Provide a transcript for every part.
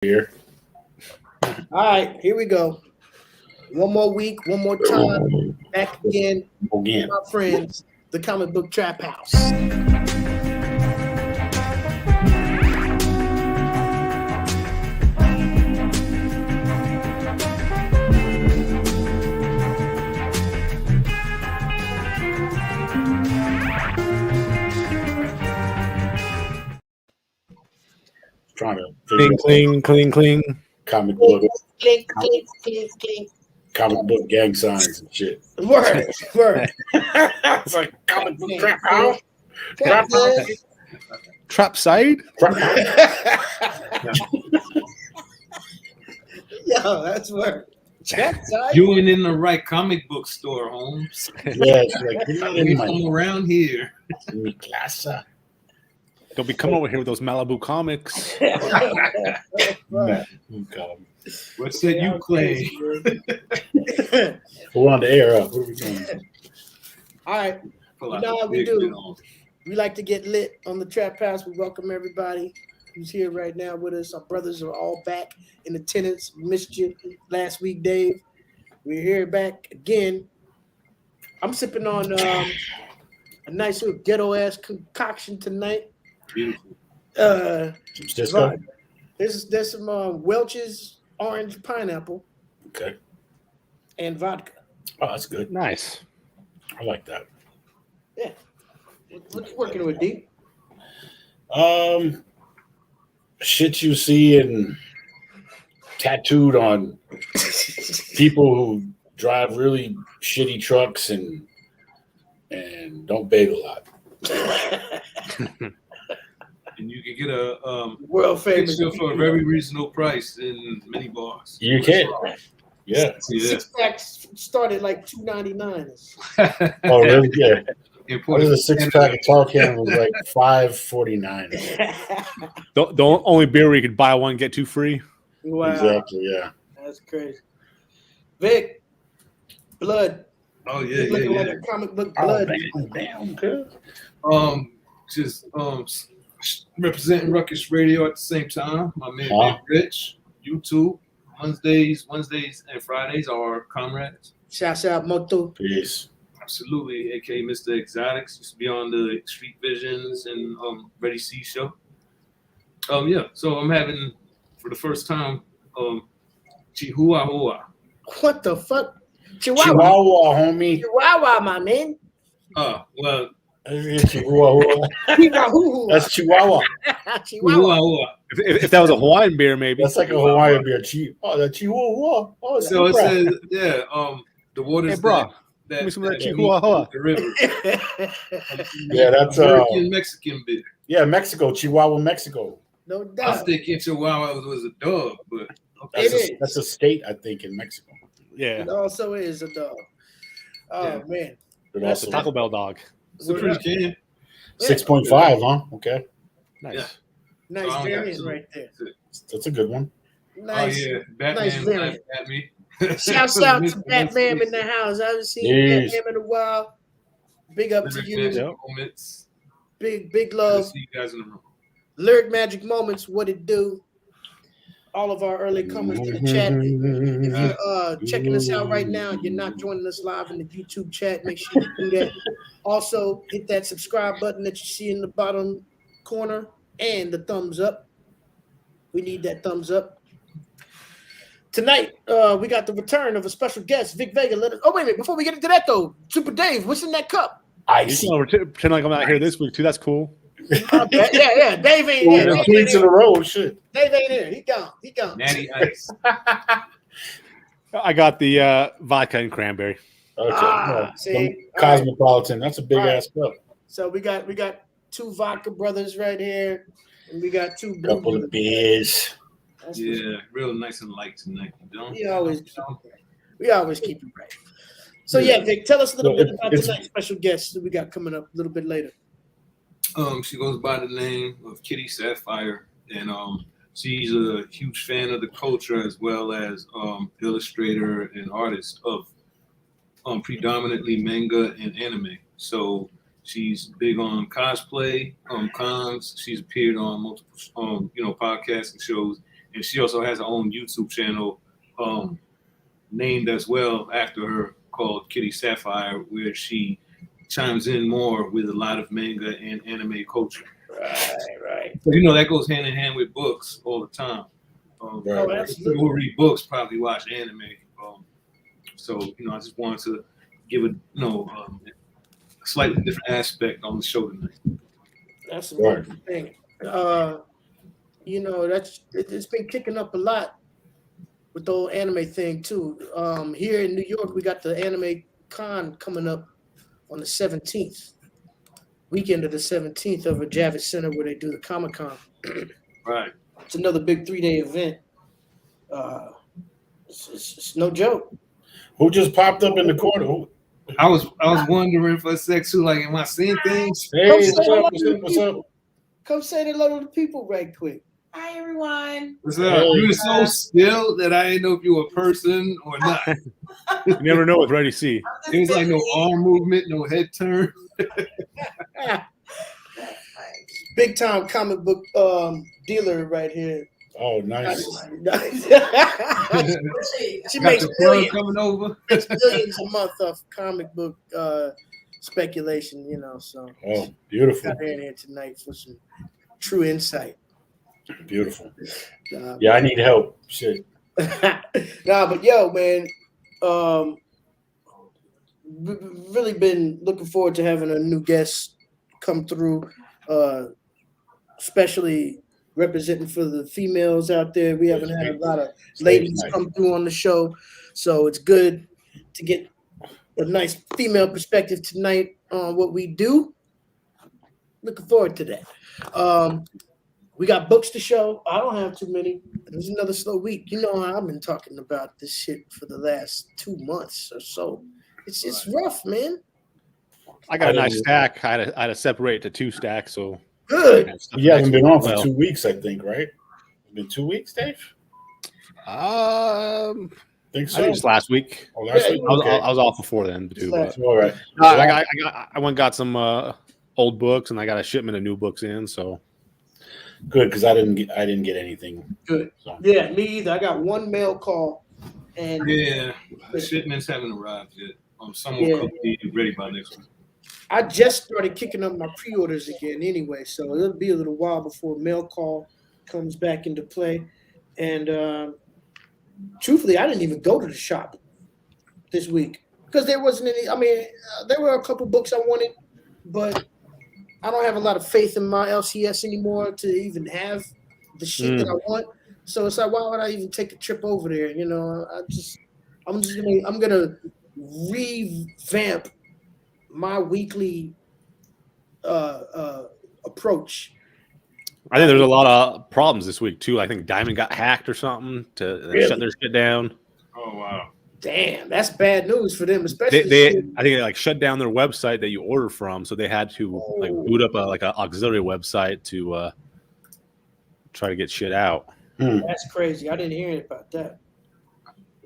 Here. All right, here we go. One more week, one more time. Back again, Again. my friends, the Comic Book Trap House. Trying to Cling, cling, cling, cling. comic book, Clink, clink, clink, clink. comic book gang signs and shit. Word, word. It's like comic book trap house. Trap house. Trap side? Trap house. Yo, that's word. Trap side. You ain't in the right comic book store, Holmes. Yeah, it's like you're not We in from my around here. casa. Don't be coming over here with those Malibu comics. Right. What's that you claim? We're on the air. What are we doing? All right. Pull You out know the how we big do. one. We like to get lit on the Trap House. We welcome everybody who's here right now with us. Our brothers are all back in attendance. We missed you last week, Dave. We're here back again. I'm sipping on a nice little ghetto-ass concoction tonight. Beautiful. Cisco? There's some Welch's orange pineapple Okay. and vodka. Oh, that's good. Nice. I like that. Yeah. What you working with, D? Shit you see and tattooed on people who drive really shitty trucks and don't bathe a lot. And you can get a World famous. picture for a very reasonable price in many bars. You can. Yeah. Yeah. Six packs started like $2.99. Oh, really? Yeah. What Important. is a 6-pack of tall can was like $5.49. The only beer where you could buy one, get two free. Wow, Exactly. Yeah. that's crazy. Vic, blood. Oh You're yeah, looking yeah, like yeah. a comic book blood. Damn. Good. Just representing Ruckus Radio at the same time. My man Huh? Big Rich, YouTube. Wednesdays and Fridays are comrades. Shouts out Moto. Peace. Absolutely, aka Mr. Exotics. Used to be on the Street Visions and Ready C show. Yeah, so I'm having for the first time Chihuahua. What the fuck? Chihuahua. Chihuahua, homie. Chihuahua, my man. Well, Chihuahua. Chihuahua. That's Chihuahua. Chihuahua. Chihuahua. If that was a Hawaiian beer, maybe. That's like a Hawaiian beer. That Chihuahua. Oh, it's So it crap. says, the waters Hey, bro. that Give me some of that meet Chihuahua. the river. Yeah, that's American Mexican beer. yeah, Mexico, Chihuahua, Mexico. No I was doubt. thinking Chihuahua was a dog, but okay. It is. That's a state, I think, in Mexico. Yeah. It also is a dog. Oh, Yeah. man. But That's also a Taco Bell dog. It's a pretty can. 6.5, huh? Okay, Nice. Yeah. Nice Oh, variant absolutely. right there. that's a good one. Nice. Oh yeah, nice Batman variant. at me. Shouts out to Batman in the house. I haven't seen Yes. Batman in a while. Big up to you. Yep. Moments. Big Good to love. see you guys in the room. Lyric Magic Moments, what it do. All of our early comers to the chat. If you're checking us out right now, you're not joining us live in the YouTube chat, make sure you do that. Also, hit that subscribe button that you see in the bottom corner and the thumbs up. We need that thumbs up. Tonight, we got the return of a special guest, Vic Vega. Oh, wait a minute. Before we get into that, though, Super Dave, what's in that cup? I You see. can pretend like I'm not here this week, too. That's cool. Yeah. Dave ain't here. Two weeks in a row. Shit. Dave ain't here. He gone. Natty Ice. I got the vodka and cranberry. Okay. Ah, see? Some All right. Cosmopolitan. That's a big ass cup. So we got two vodka brothers right here, and we got two blue Couple brothers. of beers. That's Yeah, real nice and light tonight. You know? We always keep it right. So yeah, Vic, tell us a little bit about tonight's special guest that we got coming up a little bit later. She goes by the name of Kitty Sapphire, and she's a huge fan of the culture as well as illustrator and artist of predominantly manga and anime. So she's big on cosplay, cons. She's appeared on multiple podcasts and shows, and she also has her own YouTube channel named as well after her, called Kitty Sapphire, where she chimes in more with a lot of manga and anime culture. Right. So, you know, that goes hand in hand with books all the time. Right. People who read books probably watch anime. So, you know, I just wanted to give a slightly different aspect on the show tonight. That's a wonderful thing. You know, it's been kicking up a lot with the whole anime thing too. Here in New York, we got the Anime Con coming up on the 17th, weekend of the 17th, over at Javits Center, where they do the Comic Con. Right. It's another big 3-day event. It's no joke. Who just popped up in the corner? I was wondering for a sec too, like, am I seeing things? Hey, what's up? Come say hello to the people right quick. Hi, everyone. What's up? You were so still that I didn't know if you were a person or not. You never know with Ready C. It was like no arm movement, no head turn. Big time comic book dealer right here. Oh, nice. She Got makes the plug millions, coming over. millions a month off comic book speculation, you know. So Oh, beautiful. got her in here tonight for some true insight. Beautiful. Yeah, I need help. Shit. Nah, but yo, man, really been looking forward to having a new guest come through, especially representing for the females out there. We haven't had a lot of ladies come through on the show, so it's good to get a nice female perspective tonight on what we do. Looking forward to that. We got books to show. I don't have too many. There's another slow week. You know how I've been talking about this shit for the last 2 months or so. It's rough, man. I got a nice stack. I had to separate it to 2 stacks. So Good. You haven't been on for 2 weeks, I think, right? It's been 2 weeks, Dave? Think so. I think just last week. Oh, last week? I was off before then too. But All right. I went and got some old books, and I got a shipment of new books in. So good, because I didn't get anything. Good. So. Yeah, me either. I got one mail call, and Yeah, the shipments haven't arrived yet. Someone could be ready by next week. I just started kicking up my pre-orders again anyway, so it'll be a little while before mail call comes back into play. And truthfully, I didn't even go to the shop this week because there wasn't any. I mean, there were a couple books I wanted, but I don't have a lot of faith in my LCS anymore to even have the shit that I want. So it's like, why would I even take a trip over there? You know, I'm gonna revamp my weekly approach. I think there's a lot of problems this week too. I think Diamond got hacked or something to shut their shit down. Oh wow! Damn, that's bad news for them, especially. I think they like shut down their website that you order from, so they had to like boot up an auxiliary website to try to get shit out. That's crazy. I didn't hear about that.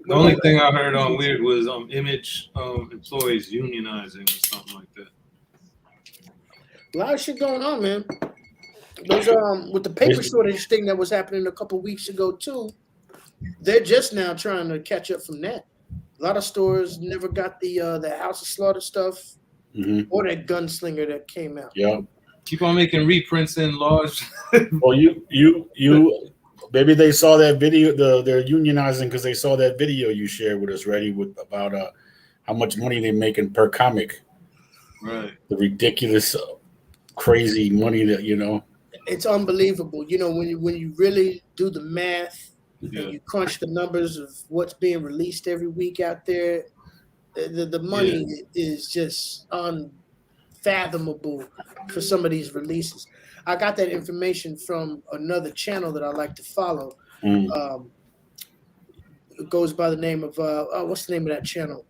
The only thing I heard on weird was Image employees unionizing or something like that. A lot of shit going on, man. Those with the paper shortage thing that was happening a couple weeks ago too. They're just now trying to catch up from that. A lot of stores never got the House of Slaughter stuff or that Gunslinger that came out. Yeah. Keep on making reprints in large. Well, you maybe they saw that video. They're unionizing because they saw that video you shared with us, Reddy, about how much money they're making per comic. Right. The ridiculous, crazy money that It's unbelievable. You know, when you really do the math and you crunch the numbers of what's being released every week out there, the money is just unfathomable for some of these releases. I got that information from another channel that I like to follow. It goes by the name of what's the name of that channel?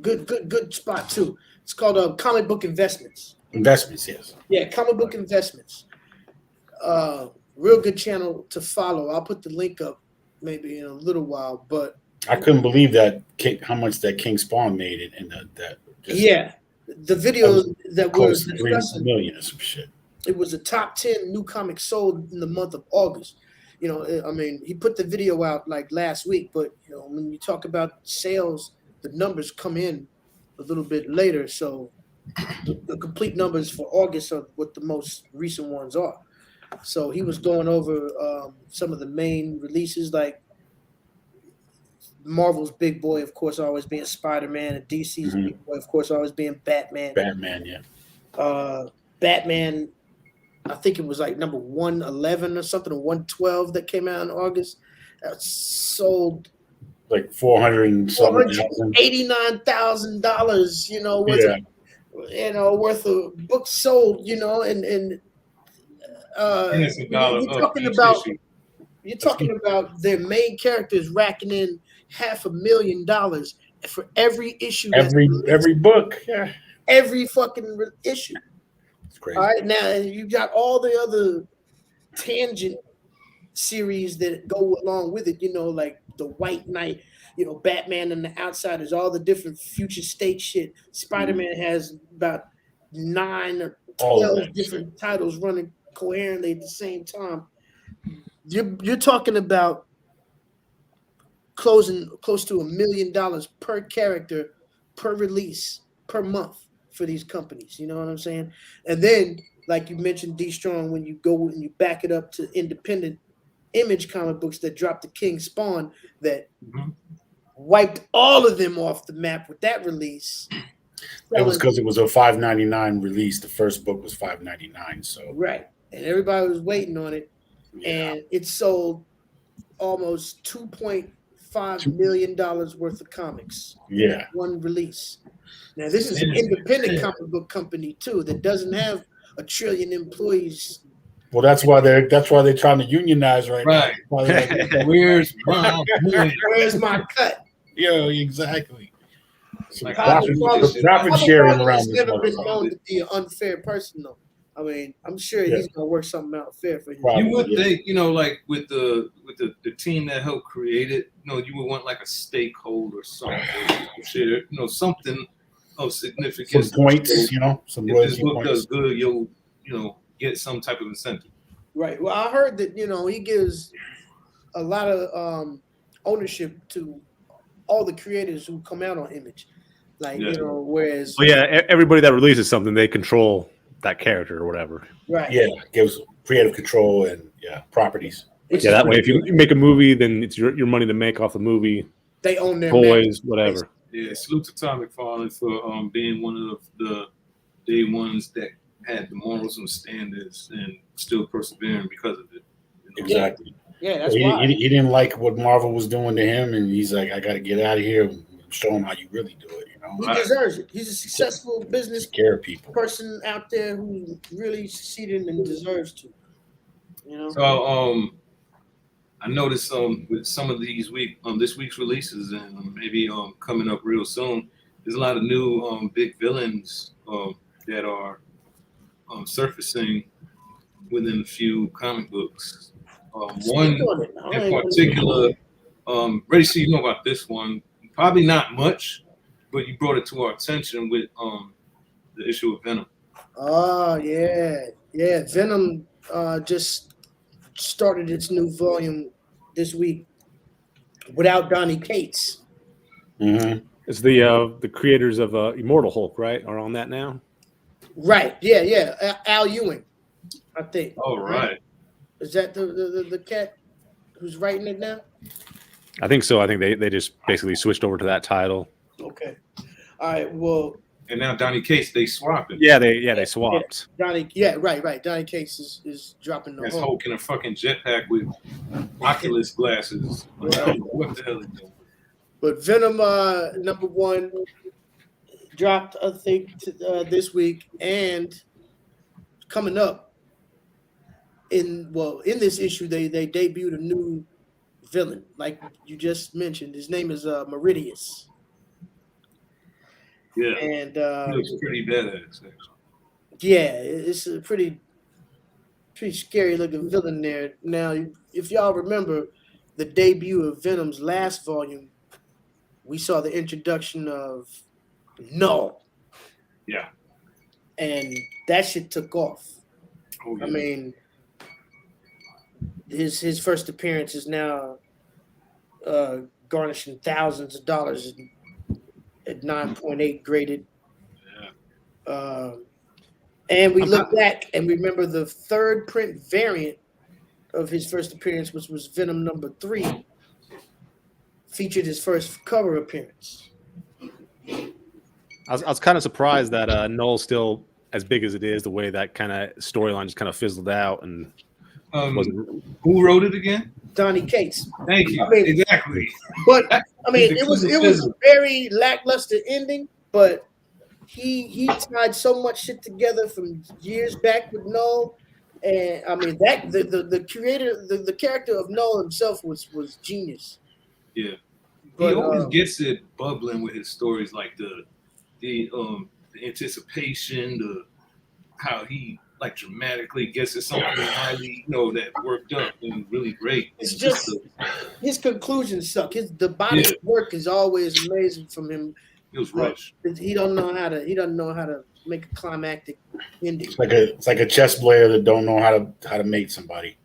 Good spot too. It's called Comic Book Investments. Investments, yes. Yeah, Comic Book Investments. Real good channel to follow. I'll put the link up maybe in a little while, but I couldn't believe that how much that King Spawn made it, and the video that was $3 million or some shit. it was a top 10 new comic sold in the month of August. You know, I mean, he put the video out like last week, but you know, when you talk about sales, the numbers come in a little bit later. So the complete numbers for August are what the most recent ones are. So he was going over some of the main releases, like Marvel's big boy, of course, always being Spider-Man, and DC's big boy, of course, always being Batman. Batman, yeah. Batman, I think it was like number 111 or something, or 112 that came out in August. Sold like $489,000, you know, worth of books sold, you know, and you're talking about their main characters racking in $500,000 for every issue. Every book, yeah. Every fucking issue. It's crazy. All right, now you got all the other tangent series that go along with it, you know, like the White Knight, you know, Batman and the Outsiders, all the different future state shit. Spider-Man has about 9 or 12 different titles running coherently at the same time. You're talking about close to $1 million per character, per release, per month for these companies. You know what I'm saying? And then, like you mentioned, D Strong, when you go and you back it up to independent Image comic books that dropped the King Spawn, that wiped all of them off the map with that release. That was because it was a $5.99 release. The first book was $5.99. So right, and everybody was waiting on it, and it sold almost $2.5 million worth of comics. Yeah, one release. Now this is an independent comic book company too that doesn't have 1 trillion employees. Well, that's why they're trying to unionize right now. Like, where's my cut? Yeah, exactly. Like profit sharing around this. Never been known to be an unfair person, though. I mean, I'm sure he's gonna work something out fair for him. You would think, you know, like with the team that helped create it, you know, you would want like a stakeholder or something, you know, something of significance. Some points, you know, some if this book does good, you'll, you know, get some type of incentive. Right. Well, I heard that, you know, he gives a lot of ownership to all the creators who come out on Image. Like, you know, whereas everybody that releases something, they control that character or whatever. Right. Yeah, gives creative control and properties. That way, if you make a movie, then it's your money to make off the movie. They own their toys, whatever. Yeah, salute to Tom McFarlane for being one of the day ones that had the morals and standards and still persevering because of it. You know? Exactly. Yeah, that's why. He didn't like what Marvel was doing to him, and he's like, I got to get out of here and show him how you really do it. You know, he deserves it. He's a successful business person out there who really succeeded and deserves to. You know. So I noticed with some of these this week's releases and maybe coming up real soon, there's a lot of new big villains that are surfacing within a few comic books. One in particular, ready, so you know about this one. Probably not much, but you brought it to our attention with the issue of Venom. Oh yeah. Venom just started its new volume this week without Donny Cates. Mm-hmm. It's the creators of Immortal Hulk, right? Are on that now. Right. Yeah. Al Ewing, I think. Oh, right. Is that the cat who's writing it now? I think so. I think they just basically switched over to that title. Okay. All right. Well. And now Donny Cates, they swapped it. Yeah, they swapped. Right. Donny Cates is dropping the That's Hulk in a fucking jetpack with Oculus glasses. What the hell is doing? But Venom #1 dropped, I think, this week, and coming up in this issue, they debuted a new villain, like you just mentioned. His name is Meridius. Yeah, and he looks pretty badass. Actually. Yeah, it's a pretty scary looking villain there. Now, if y'all remember the debut of Venom's last volume, we saw the introduction of Null. Yeah. And that shit took off. Oh, yeah. I mean, his first appearance is now garnishing thousands of dollars at 9.8 graded. Yeah. And we look back and remember the third print variant of his first appearance, which was Venom #3, featured his first cover appearance. I was kind of surprised that Null's still as big as it is. The way that kind of storyline just kind of fizzled out and wasn't. Who wrote it again? Donnie Cates. Thank you. I mean, Exactly. But I mean, it was a very lackluster ending, but he tied so much shit together from years back with Null. And I mean that the creator, the character of Null himself was genius. Yeah. But, he always gets it bubbling with his stories, like the anticipation, the how he like dramatically gets to something highly, that worked up and really great. It's just his conclusions suck. The body of work is always amazing from him. It was rushed. He doesn't know how to make a climactic ending. It's like a chess player that don't know how to mate somebody.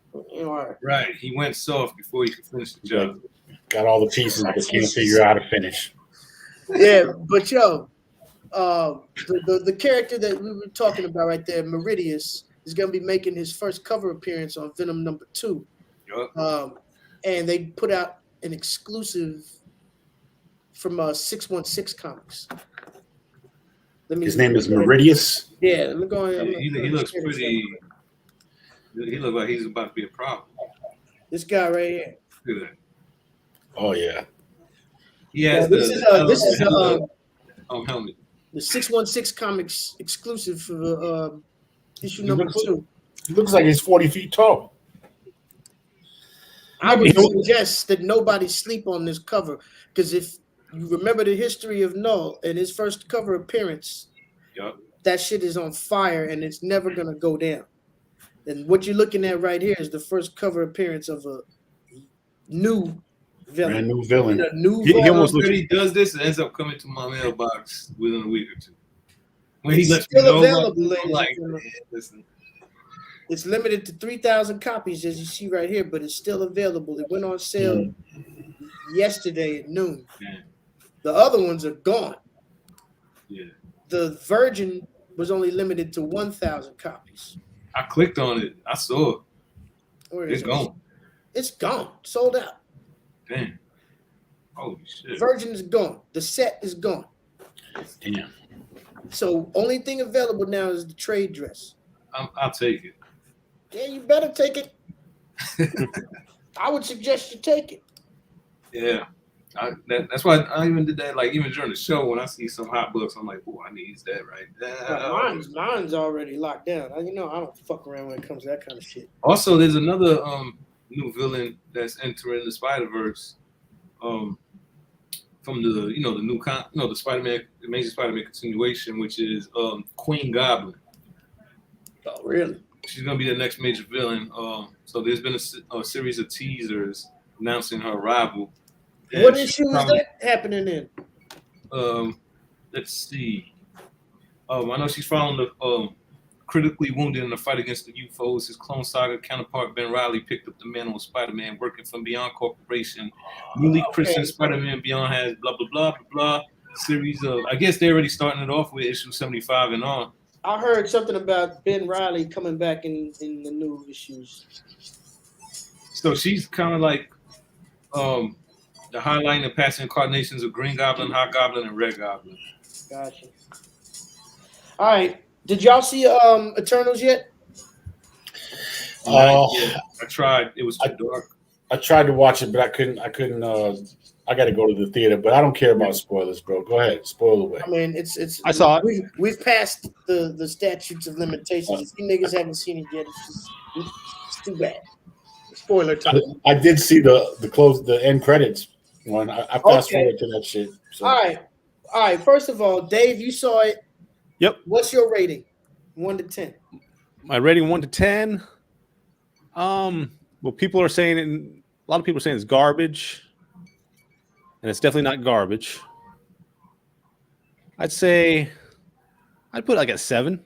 Right. He went soft before he could finish the job. Got all the pieces, but can't figure out how to finish. Yeah, but the character that we were talking about right there, Meridius, is going to be making his first cover appearance on Venom #2. Yep. And they put out an exclusive from 616 Comics. His name is Meridius. Yeah, let me go ahead. He looks pretty. He looks like he's about to be a problem. This guy right here. Look at that. Oh yeah. Yeah. This is helmet. The 616 Comics exclusive for issue #2. He looks like he's 40 feet tall. I would suggest that nobody sleep on this cover, because if you remember the history of Null and his first cover appearance, that shit is on fire and it's never gonna go down. And what you're looking at right here is the first cover appearance of a new villain. Brand new villain. He almost he does this and ends up coming to my mailbox within a week or two. When he lets me know, available, listen. It's limited to 3,000 copies, as you see right here, but it's still available. It went on sale yesterday at noon. Yeah. The other ones are gone. Yeah. The Virgin was only limited to 1,000 copies. I clicked on it. I saw it. It's gone. It's gone. Sold out. Damn. Holy shit. Virgin is gone. The set is gone. Damn. So only thing available now is the trade dress. I'll take it. Yeah, you better take it. I would suggest you take it. Yeah. That's why I even did that. Like even during the show, when I see some hot books, I'm like, "Oh, I need that right there." Mine's already locked down. I don't fuck around when it comes to that kind of shit. Also, there's another new villain that's entering the SpiderVerse. From the the Spider-Man, Amazing Spider-Man continuation, which is Queen Goblin. Oh, really? She's gonna be the next major villain. So there's been a series of teasers announcing her arrival. What issue is that happening in? Let's see. I know she's following the critically wounded in the fight against the UFOs. His Clone Saga counterpart Ben Reilly picked up the mantle of Spider-Man, working from Beyond Corporation. Newly christened Spider-Man Beyond has blah blah blah blah blah. Series of, I guess they're already starting it off with issue 75 and on. I heard something about Ben Reilly coming back in the new issues. So she's kind of like the highlighting and passing incarnations of Green Goblin, Hobgoblin, and Red Goblin. Gotcha. All right. Did y'all see Eternals yet? Yeah, I tried. It was too dark. I tried to watch it, but I couldn't. I got to go to the theater, but I don't care about spoilers, bro. Go ahead, spoil away. I mean, it's. I saw it. We've passed the statutes of limitations. If you niggas haven't seen it yet, it's too bad. Spoiler time. I did see the end credits one. I fast forward to that shit. So. All right. First of all, Dave, you saw it. Yep. What's your rating? 1 to 10. My rating 1 to 10. Well, people are saying a lot of people are saying it's garbage, and it's definitely not garbage. I'd put like a 7.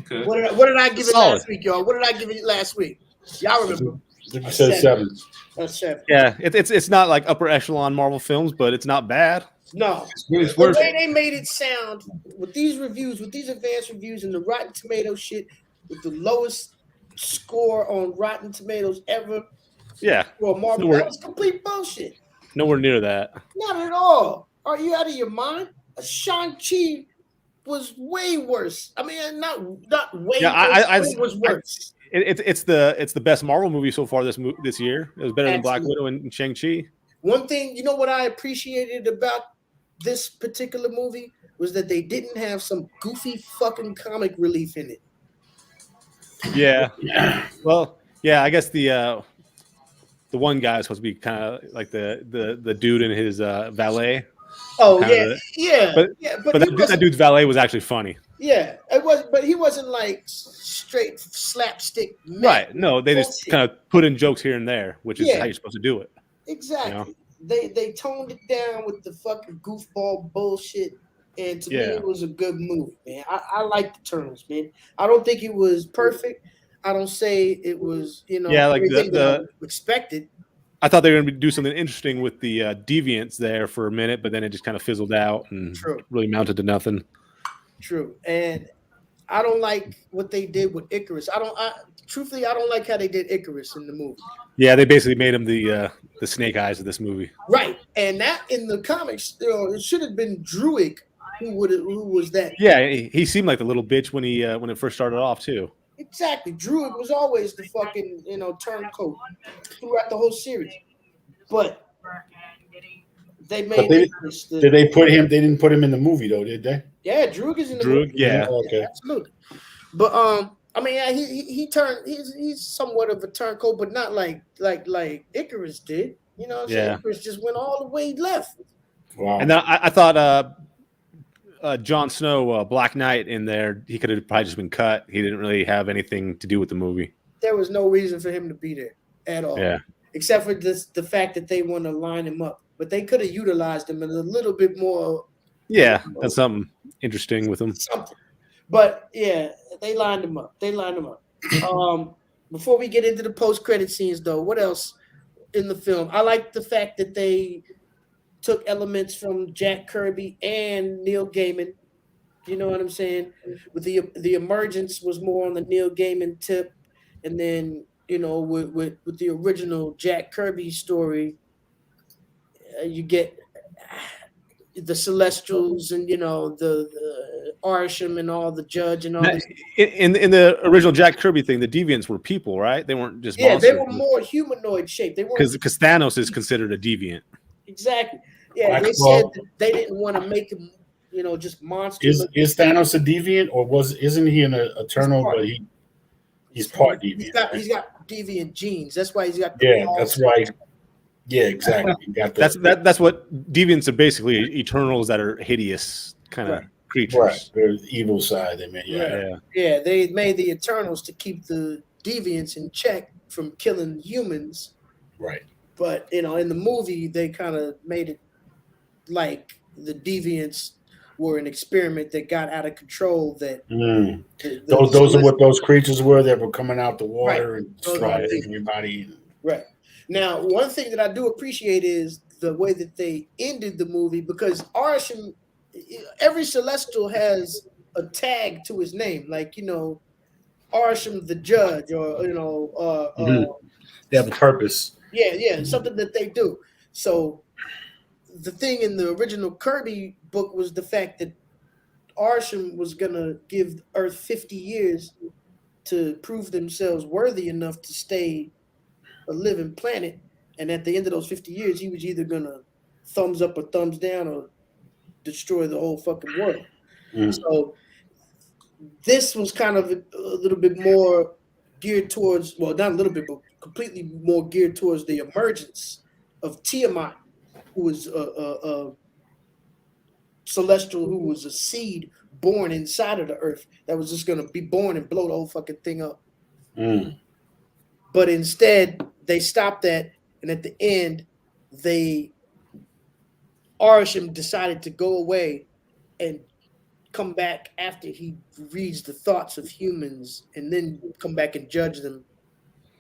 Okay. What did I give it Solid. last week, y'all? What did I give it last week? Y'all remember? You said 7. A 7. Yeah, it's not like upper echelon Marvel films, but it's not bad. No. It's The worth way it. they made it sound with these reviews, with these advanced reviews and the Rotten Tomatoes shit, with the lowest score on Rotten Tomatoes ever Yeah, for a Marvel, Nowhere- that was complete bullshit. nowhere near that. Not at all. Are you out of your mind? Shang-Chi was way worse. I mean, not way Yeah, worse, I but it was worse. It's the best Marvel movie so far this year. It was better than Black Absolutely. Widow and Shang-Chi. One thing, you know what I appreciated about this particular movie was that they didn't have some goofy fucking comic relief in it. Yeah. Yeah. Well, yeah, I guess the one guy is supposed to be kind of like the dude and his valet. Oh Kinda yeah, but- yeah, But that dude's valet was actually funny. yeah, it was, but he wasn't like straight slapstick. Right. No, they just bullshit. kind of put in jokes here and there, which is Yeah. how you're supposed to do it. Exactly. You know? They toned it down with the fucking goofball bullshit, and to me, Yeah. it was a good movie, man. I like the Turtles, man. I don't think it was perfect. I don't say it was, Yeah, like everything that I expected. I thought they were going to do something interesting with the deviants there for a minute, but then it just kind of fizzled out and True. really mounted to nothing. True, and I don't like what they did with Icarus. Truthfully, I don't like how they did Icarus in the movie. Yeah, they basically made him the Snake Eyes of this movie. Right, and that in the comics, it should have been Druig who was that. Yeah, he seemed like the little bitch when it first started off too. Exactly, Druig was always the fucking turncoat throughout the whole series, but they made Icarus Did they put him? They didn't put him in the movie though, did they? Yeah, Druig is in the Druig, movie. yeah. Okay. Absolutely. But I mean, yeah, he turned. He's somewhat of a turncoat, but not like Icarus did. You know what I'm saying? Yeah. Icarus just went all the way left. Wow. And then I thought Jon Snow, Black Knight, in there, he could have probably just been cut. He didn't really have anything to do with the movie. There was no reason for him to be there at all. Yeah. Except for the fact that they want to line him up, but they could have utilized him a little bit more. Yeah, that's something interesting with him. Something. But yeah, they lined him up. Before we get into the post-credit scenes, though, what else in the film? I like the fact that they took elements from Jack Kirby and Neil Gaiman. You know what I'm saying? With the emergence was more on the Neil Gaiman tip, and then with the original Jack Kirby story, you get the Celestials and the Arsham and all the Judge and all. In the original Jack Kirby thing, the deviants were people, right? They weren't just Yeah, monsters. they were more humanoid shaped. They weren't Because Thanos is considered a deviant. exactly. Yeah, they Well, said that they didn't want to make him, just monsters. Is Thanos a deviant, or isn't he an Eternal? But he's part deviant. He's got deviant genes. That's why he's got. That's right. Yeah, exactly. You got That's what deviants are basically, Eternals that are hideous kind of creatures. Right, the evil side. They meant, Yeah, they made the Eternals to keep the deviants in check from killing humans. Right. But in the movie, they kind of made it like the deviants were an experiment that got out of control. That those are what those creatures were that were coming out the water and Those destroying are- everybody. Right. Now, one thing that I do appreciate is the way that they ended the movie, because Arsham, every Celestial has a tag to his name, like Arsham the Judge, or They have a purpose. yeah, something that they do. So the thing in the original Kirby book was the fact that Arsham was gonna give Earth 50 years to prove themselves worthy enough to stay a living planet, and at the end of those 50 years, he was either gonna thumbs up or thumbs down or destroy the whole fucking world. So this was kind of a little bit more geared towards, well, not a little bit, but completely more geared towards the emergence of Tiamat, who was a celestial, who was a seed born inside of the earth that was just gonna be born and blow the whole fucking thing up. But instead, they stopped that, and at the end, Arsham decided to go away and come back after he reads the thoughts of humans and then come back and judge them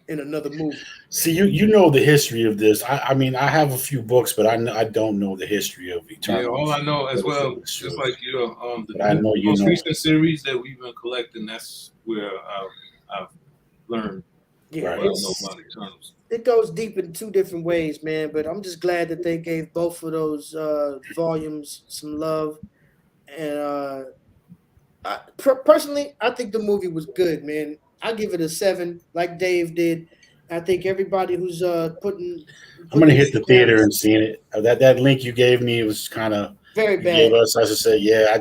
in another movie. See, you know the history of this. I mean, I have a few books, but I don't know the history of Eternal. Yeah, all I know as well, just like you, I know the you most know. recent series that we've been collecting, that's where I've learned Yeah, what I know about Eternals. it goes deep in two different ways, man. But I'm just glad that they gave both of those volumes some love. And personally, I think the movie was good, man. I give it a 7, like Dave did. I think everybody who's putting I'm gonna hit the theater and seeing it. That link you gave me was kind of very bad. Gave us, I should say, yeah. I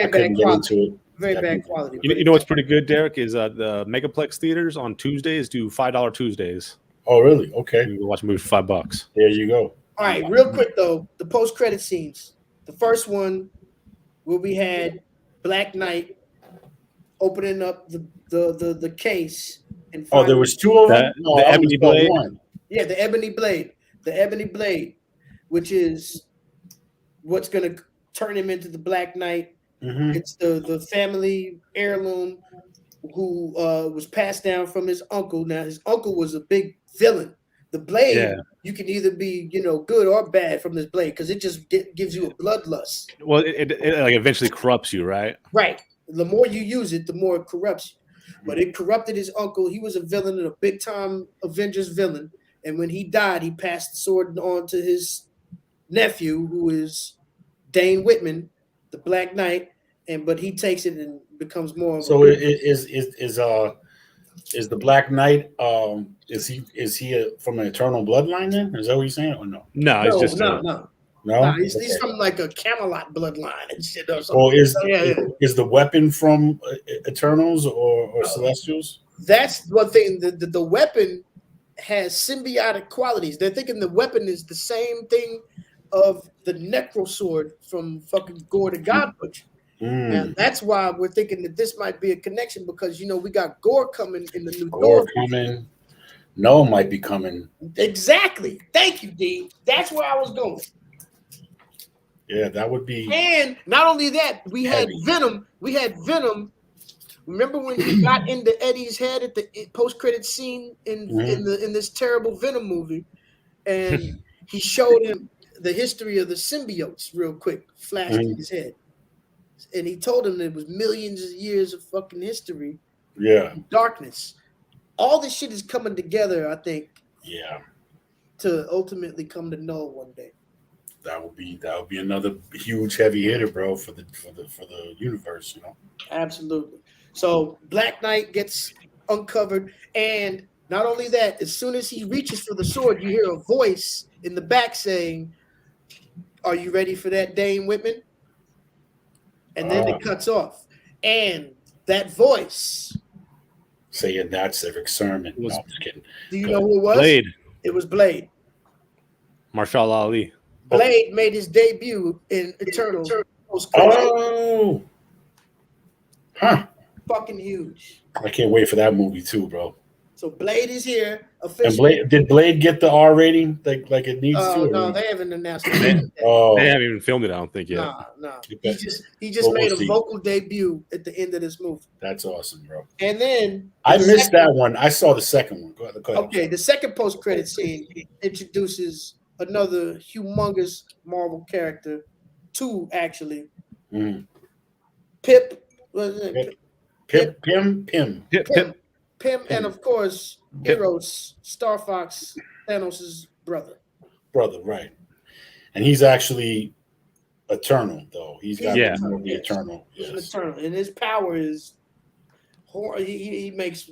couldn't get into it. Very bad quality. You know what's pretty good, Derek, is the Megaplex theaters on Tuesdays do $5 Tuesdays. Oh, really? Okay. You can watch a movie for $5. There you go. All right, real quick though, the post-credit scenes. The first one where we had Black Knight opening up the case and there was 2 of them. The Ebony Blade. One. Yeah, the Ebony Blade, which is what's gonna turn him into the Black Knight. Mm-hmm. It's the family heirloom who was passed down from his uncle. Now his uncle was a big villain. The blade, you can either be good or bad from this blade because it just gives you a bloodlust. Well, it like eventually corrupts you, right? Right. The more you use it, the more it corrupts you. But it corrupted his uncle. He was a villain and a big time Avengers villain. And when he died, he passed the sword on to his nephew, who is Dane Whitman, the Black Knight. But he takes it and becomes more. So is the Black Knight? Is he from an eternal bloodline? Then is that what you're saying, or no? No, he's just no. He's from like a Camelot bloodline and shit or something. Or is the weapon from Eternals or Celestials? That's one thing. The weapon has symbiotic qualities. They're thinking the weapon is the same thing of the Necro Sword from fucking Gore the God Butcher. And that's why we're thinking that this might be a connection because we got Gore coming in the new Gore Thor. coming. No might be coming. Exactly. Thank you, D. That's where I was going. Yeah, that would be. And not only that, we had Venom. Remember when he got into Eddie's head at the post-credit scene in this terrible Venom movie, and he showed him the history of the symbiotes real quick, flashed in his head, and he told him it was millions of years of fucking history. Yeah. Darkness. All this shit is coming together, I think. Yeah. To ultimately come to know one day. That would be another huge heavy hitter, bro, for the universe, Absolutely. So Black Knight gets uncovered, and not only that, as soon as he reaches for the sword, you hear a voice in the back saying, "Are you ready for that, Dane Whitman?" And then it cuts off, and that voice saying that's Eric Sermon. No, I'm just kidding. Do you know who it was? Blade. It was Blade. Marshall Ali. Blade made his debut in Eternals. Oh, huh? Fucking huge. I can't wait for that movie too, bro. So Blade is here officially. And did Blade get the R rating like it needs to? No, they haven't announced it. They haven't even filmed it, I don't think yet. No. He just made a vocal debut at the end of this movie. That's awesome, bro. And then I missed that one. I saw the second one. Go ahead. Okay, the second post-credit scene introduces another humongous Marvel character, 2 actually. Pip. Pym, and of course, Eros, Star Fox, Thanos' brother. Right. And he's actually eternal, though. He's got the eternal. He's an eternal, and his power is he makes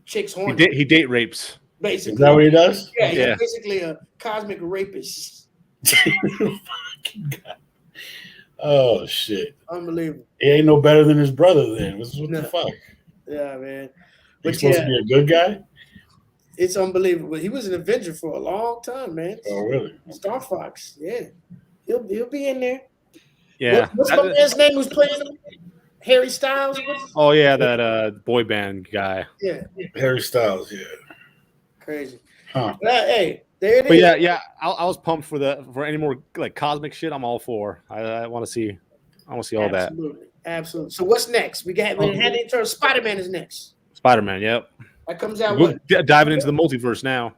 chicks horny. He date rapes. Basically, is that what he does? Yeah, he's basically a cosmic rapist. Oh shit! Unbelievable. He ain't no better than his brother. Then what the fuck? Yeah, man. He's supposed to be a good guy. It's unbelievable. He was an Avenger for a long time, man. Oh, really? Star Fox. Yeah, he'll be in there. Yeah. What's my man's name? Who's playing him? Harry Styles. Oh yeah, that boy band guy. Yeah. Harry Styles. Yeah. Crazy. Huh. Hey, there it is. But yeah, I was pumped for any more like cosmic shit. I'm all for. I want to see all that. Absolutely. So what's next? We had in turn. Spider-Man is next. Spider-Man. Yep. That comes out. We're diving into the multiverse now.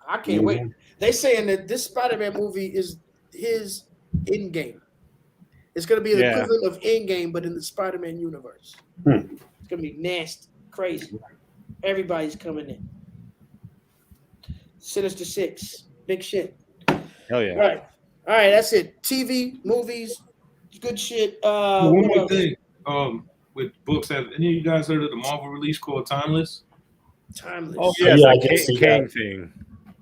I can't wait. They saying that this Spider-Man movie is his Endgame. It's gonna be the equivalent of Endgame, but in the Spider-Man universe. It's gonna be nasty, crazy. Everybody's coming in. Sinister Six, big shit. Hell yeah! All right, that's it. TV, movies, good shit. One more thing. With books, have any of you guys heard of the Marvel release called Timeless? Timeless. Oh yeah, it's like Kang thing.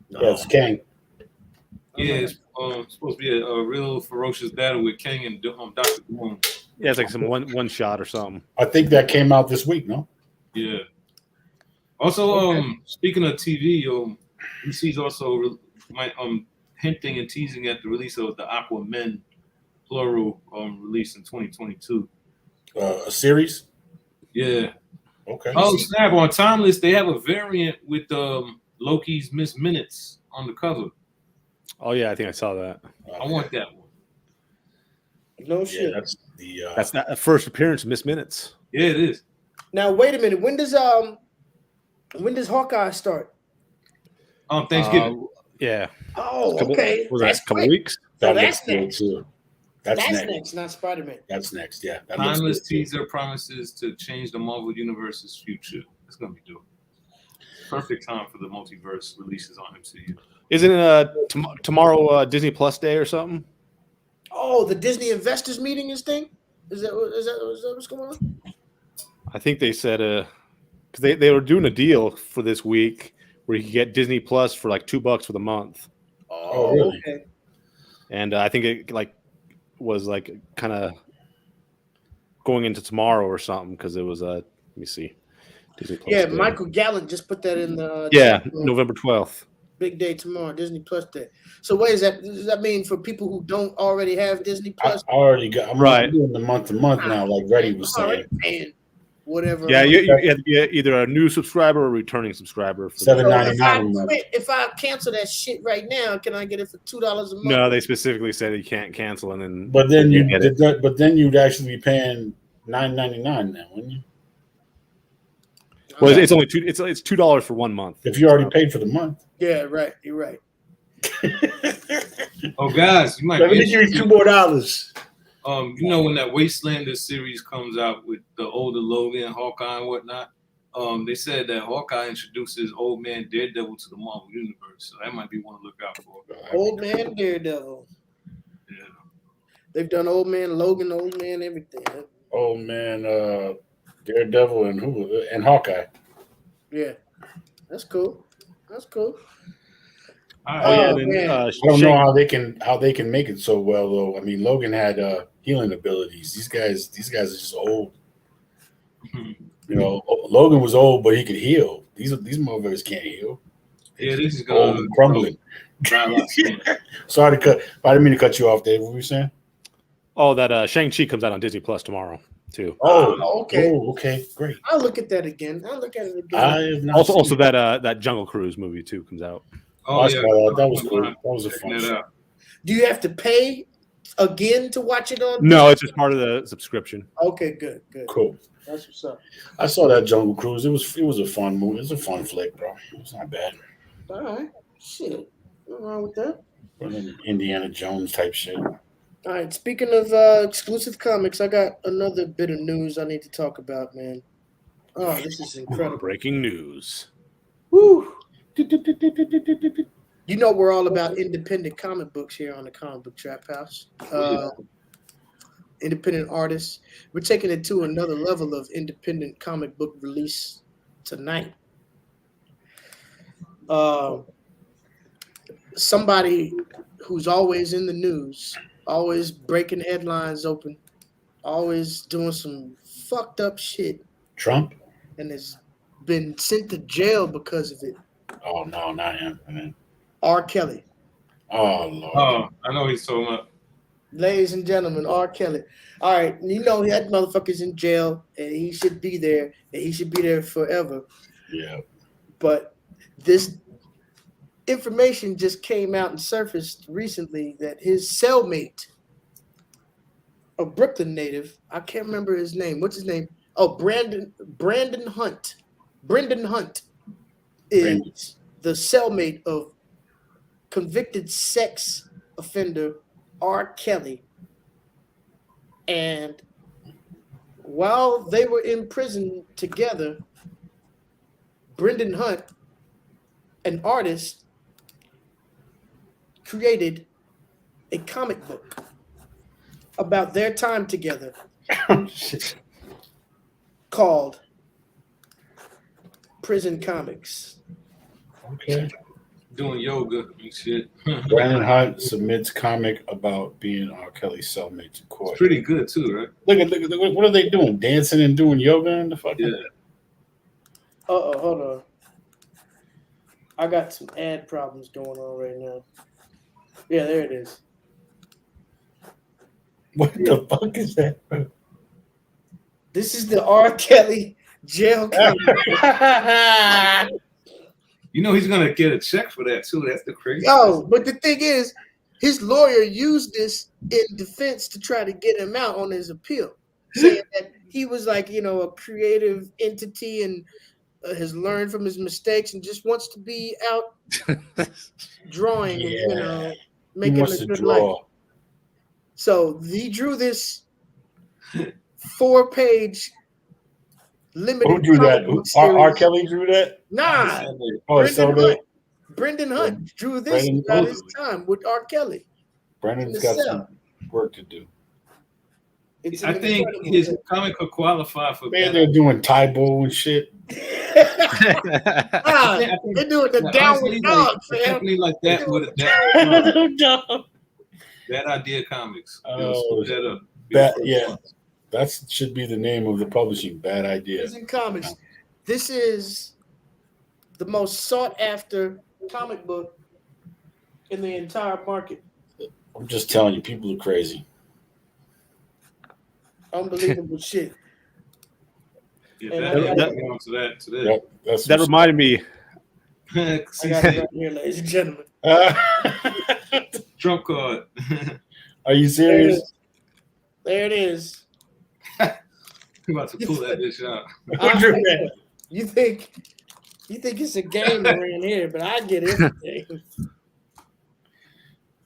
Yeah, it's Kang. Yeah, it's supposed to be a real ferocious battle with Kang and Dr. Doom. Yeah, it's like some one shot or something. I think that came out this week, no? Yeah. Also, speaking of TV, DC's also hinting and teasing at the release of the Aquaman plural release in 2022. A series? Yeah. Okay. Oh snap! On Timeless, they have a variant with Loki's Miss Minutes on the cover. Oh yeah, I think I saw that. I want that one. No shit. That's not a first appearance of Miss Minutes. Yeah, it is. Now wait a minute. When does Hawkeye start? Thanksgiving. Yeah. Oh, okay. Was that a couple weeks? So that's next. Too. That's next, not Spider-Man. That's next, yeah. That Timeless teaser promises to change the Marvel Universe's future. It's gonna be dope. Perfect time for the multiverse releases on MCU. Isn't it tomorrow Disney Plus Day or something? Oh, the Disney investors meeting is thing? Is that what's going on? I think they said because they were doing a deal for this week where you could get Disney Plus for like $2 for the month. Oh, really? Okay. And I think it was kind of going into tomorrow or something because it was let me see. Disney Plus Yeah, Day. Michael Gallant just put that in the November 12th. Big day tomorrow, Disney Plus Day. So what is that? Does that mean for people who don't already have Disney Plus? I'm doing the month to month now, like Reddy was saying. And whatever. Yeah, you have to be either a new subscriber or a returning subscriber. For $7.99. If I cancel that shit right now, can I get it for $2 a month? No, they specifically said you can't cancel, and then. But then you'd actually be paying $9.99 now, wouldn't you? Well, it's only it's $2 for 1 month. If you already paid for the month. Yeah, right. You're right. Oh, guys, you might Let me give you $2 more. You know when that Wastelander series comes out with the older Logan, Hawkeye, and whatnot. They said that Hawkeye introduces Old Man Daredevil to the Marvel Universe, so that might be one to look out for. Old Man Daredevil. Yeah. They've done Old Man Logan, Old Man everything. Old Man Daredevil and Hawkeye. Yeah, that's cool. That's cool. I don't know how they can make it so well though. I mean, Logan had healing abilities. These guys are just old. You know, Logan was old, but he could heal. These motherfuckers can't heal. Yeah, this is going crumbling. Sorry to cut. I didn't mean to cut you off, Dave. What were you saying? Oh, that Shang-Chi comes out on Disney Plus tomorrow too. Oh, okay. Oh, okay, great. I'll look at that again. Also that Jungle Cruise movie too comes out. Oh, yeah, that was cool. That was a fun show. Do you have to pay again to watch it on? No, it's just part of the subscription. Okay, good. Cool. That's what's up. I saw that Jungle Cruise. It was a fun movie. It was a fun flick, bro. It was not bad. All right. Shit. Nothing wrong with that. Indiana Jones type shit. All right. Speaking of exclusive comics, I got another bit of news I need to talk about, man. Oh, this is incredible. Breaking news. Woo. You know we're all about independent comic books here on the Comic Book Trap House. Independent artists. We're taking it to another level of independent comic book release tonight. Somebody who's always in the news, always breaking headlines open, always doing some fucked up shit. Trump? And has been sent to jail because of it. Oh, no, not him. R. Kelly. Oh, Lord. Oh, I know he's talking about. Ladies and gentlemen, R. Kelly. All right, you know that motherfucker's in jail, and he should be there, and he should be there forever. Yeah. But this information just came out and surfaced recently that his cellmate, a Brooklyn native. I can't remember his name. What's his name? Oh, Brandon Hunt. Brendan Hunt is the cellmate of convicted sex offender R. Kelly. And while they were in prison together, Brendan Hunt, an artist, created a comic book about their time together called Prison Comics. Okay. Doing yoga and shit. Brandon Hunt submits comic about being R. Kelly's cellmate in court. It's pretty good too, right? Look, what are they doing? Dancing and doing yoga in the fucking. Yeah. Hold on. I got some ad problems going on right now. Yeah, there it is. What the fuck is that? This is the R. Kelly jail comic. You know he's gonna get a check for that too. That's the crazy. Yo, but the thing is, his lawyer used this in defense to try to get him out on his appeal, saying that he was like, a creative entity and has learned from his mistakes and just wants to be out drawing and making a good life. So he drew this 4-page limited. Who drew that? R. Kelly drew that? Nah. Brendan Hunt drew this about his time with R. Kelly. Brendan's got some work to do. I think his comic could qualify for. Man, they're doing Taibo and shit. They're doing the downward dog, fam. Company like that with a down. Bad Idea Comics. That should be the name of the publishing. Bad Idea. Prison Comics. This is the most sought after comic book in the entire market. I'm just telling you, people are crazy. Unbelievable shit. Yeah, that reminded me. I got it right here, ladies and gentlemen. Trump card. Are you serious? There it is. I'm about to pull that bitch out. You think it's a game around here, but I get everything.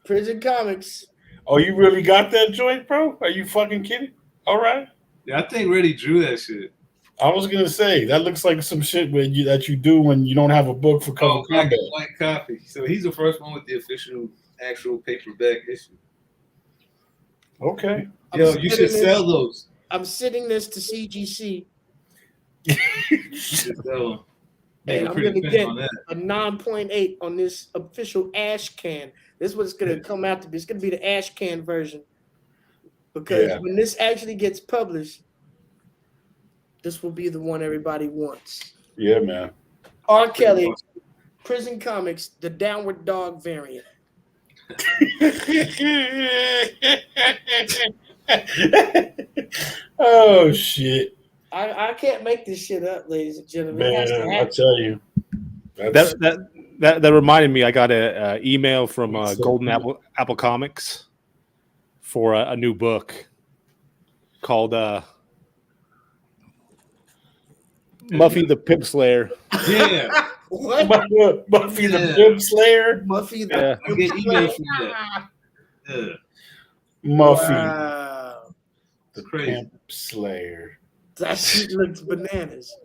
Prison Comics. Oh, you really got that joint, bro? Are you fucking kidding? All right. Yeah, I think Reddy drew that shit. I was gonna say that looks like some shit that you do when you don't have a book for cover combat. White copy. So he's the first one with the official, actual paperback issue. Okay. Yo, you should sell those. I'm sending this to CGC. You should sell them. And I'm gonna get a 9.8 on this official ash can. This is what it's gonna come out to be. It's gonna be the ash can version. Because when this actually gets published, this will be the one everybody wants. Yeah, man. R. Kelly, Prison Comics, the Downward Dog variant. Oh shit! I can't make this shit up, ladies and gentlemen. Man, I tell you, that reminded me. I got an email from Golden Apple Comics for a new book called Muffy the Pimp Slayer. Yeah. What? Buffy the Pimp Slayer? Buffy the Pimp Slayer. Yeah. Muffy. Wow. The Pimp Slayer. That shit looks bananas.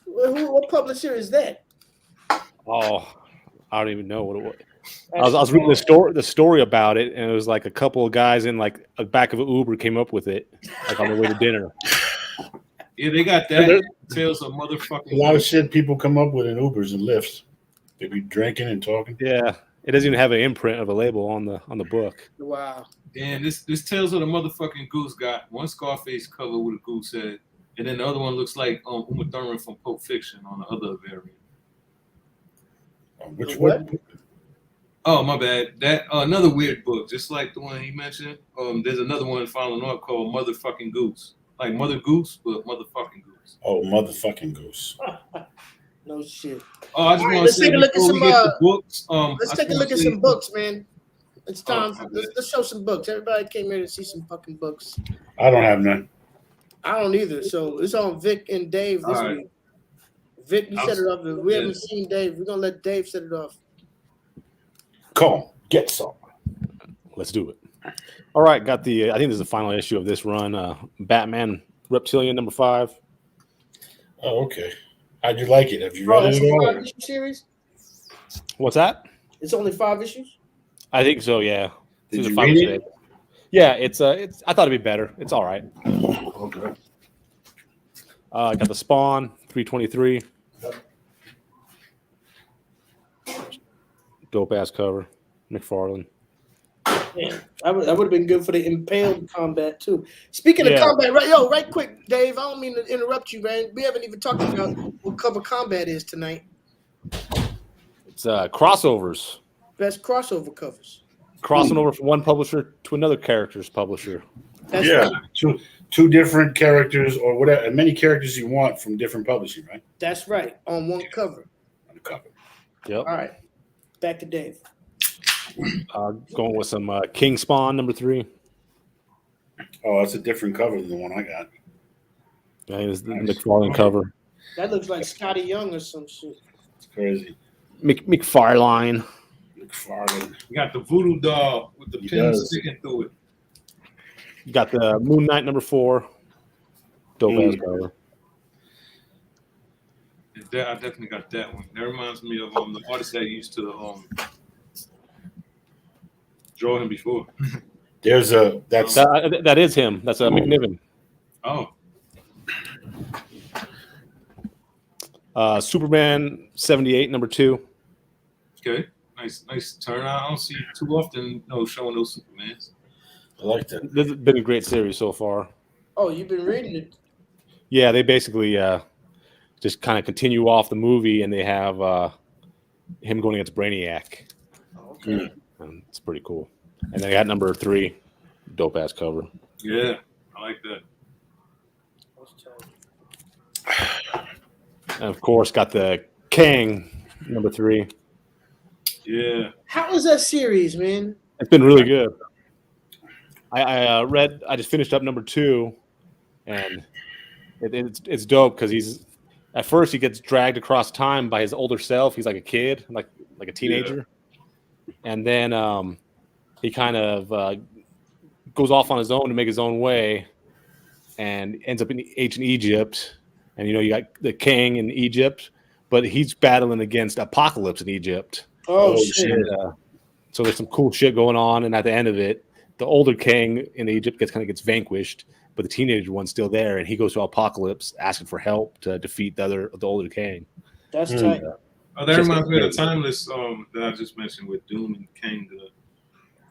What publisher is that? Oh, I don't even know what it was. I was reading the story about it, and it was like a couple of guys in like the back of an Uber came up with it, like on their way to dinner. Yeah, they got that. Tales of motherfucking. A lot of shit people come up with in Ubers and Lyfts. They be drinking and talking. Yeah, it doesn't even have an imprint of a label on the book. Wow. And this Tales of the motherfucking Goose got one Scarface cover with a goose head, and then the other one looks like Uma Thurman from Pulp Fiction on the other variant. Which one? Oh, my bad. That another weird book, just like the one he mentioned. There's another one following up called Motherfucking Goose. Like Mother Goose, but motherfucking Goose. Oh, motherfucking Goose. No shit. Oh, I just want to let's say take a look at some books. let's take a look at some books, man. It's time. Let's show some books. Everybody came here to see some fucking books. I don't have none. I don't either. So it's on Vic and Dave this week. Vic, you set it up. We haven't seen Dave. We're gonna let Dave set it off. Come on, get some. Let's do it. All right, got the. I think this is the final issue of this run. Batman Reptilian number 5. Oh, okay. How'd you like it? Have you read it at all? 5-issue series. What's that? It's only 5 issues. I think so. Yeah. Did you read it? Yeah, it's. I thought it'd be better. It's all right. Okay. Got the Spawn 323. Dope ass cover, McFarlane. Yeah, that would have been good for the impaled combat too. Speaking of combat, right quick, Dave. I don't mean to interrupt you, man. We haven't even talked about what cover combat is tonight. It's crossovers. Best crossover covers. Crossing over from one publisher to another character's publisher. That's yeah, right. two different characters or whatever, as many characters you want from different publishing, right? That's right. On one cover. On the cover. Yep. All right. Back to Dave. Going with some King Spawn number 3. Oh, that's a different cover than the one I got. Yeah, it's the McFarlane cover. That looks like Scotty Young or some shit. It's crazy. McFarlane. McFarlane. You got the voodoo doll with the pin sticking through it. You got the Moon Knight number 4. Dope ass cover. I definitely got that one. That reminds me of the artist that used to draw him before. There's that is him. That's McNiven. Oh. Superman 78 number 2. Okay. Nice turn. I don't see too often showing those Supermans. I like that. This has been a great series so far. Oh, you've been reading it. Yeah, they basically just kind of continue off the movie, and they have him going against Brainiac. Okay. And it's pretty cool. And they got number 3, dope ass cover. Yeah, I like that. And of course, got the Kang number 3. Yeah. How was that series, man? It's been really good. I just finished up number 2, and it's dope because he's at first he gets dragged across time by his older self. He's like a kid, like a teenager, and then he kind of goes off on his own to make his own way, and ends up in ancient Egypt. And you got the King in Egypt, but he's battling against Apocalypse in Egypt. Oh shit! So there's some cool shit going on, and at the end of it, the older king in Egypt gets vanquished, but the teenager one's still there, and he goes to Apocalypse asking for help to defeat the older king. That's tight. That reminds me of the Timeless that I just mentioned with Doom and Kang.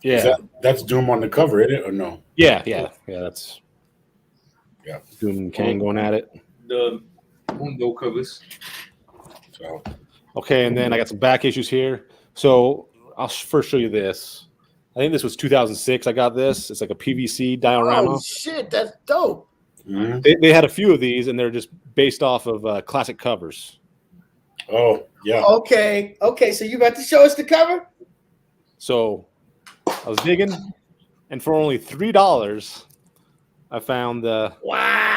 Yeah, that's Doom on the cover, isn't it, or no? Yeah. That's Doom and Kang going at it. The Mundo covers. So okay, and then I got some back issues here. So I'll first show you this. I think this was 2006. I got this. It's like a PVC diorama. Oh shit, that's dope. Mm-hmm. They had a few of these, and they're just based off of classic covers. Oh yeah. Okay. So you about to show us the cover? So I was digging, and for only $3, I found the. Wow.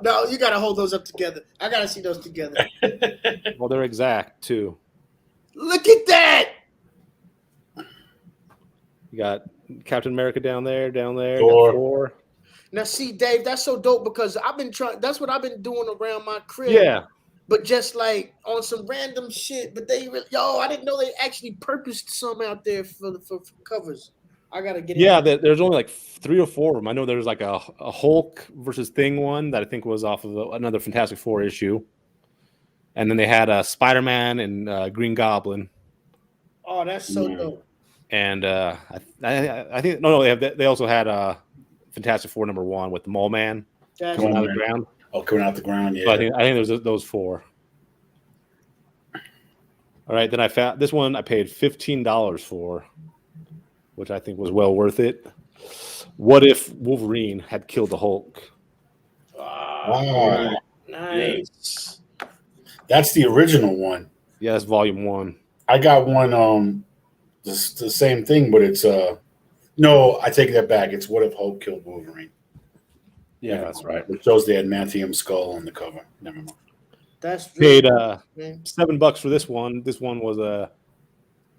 No, you gotta hold those up together. I gotta see those together. Well, they're exact too. Look at that. You got Captain America down there. Thor. Now, see, Dave, that's so dope because I've been trying. That's what I've been doing around my crib. Yeah. But just like on some random shit. But they really, I didn't know they actually purposed some out there for covers. I gotta get. Yeah, there's only like 3 or 4 of them. I know there's like a Hulk versus Thing one that I think was off of another Fantastic Four issue, and then they had a Spider-Man and Green Goblin. Oh, that's so dope. And I think they also had Fantastic Four number 1 with the Mole Man coming out of the ground. Oh, coming out the ground, yeah. So I think there's those 4. All right, then I found this one. I paid $15 for, which I think was well worth it. What if Wolverine had killed the Hulk? Oh, nice. That's the original one. Yeah, that's volume 1. I got one the same thing, but it's no, I take that back. It's What If Hope Killed Wolverine. Yeah, that's right. It shows the adamantium skull on the cover. Never mind. That's Paid man. $7 for this one. This one was a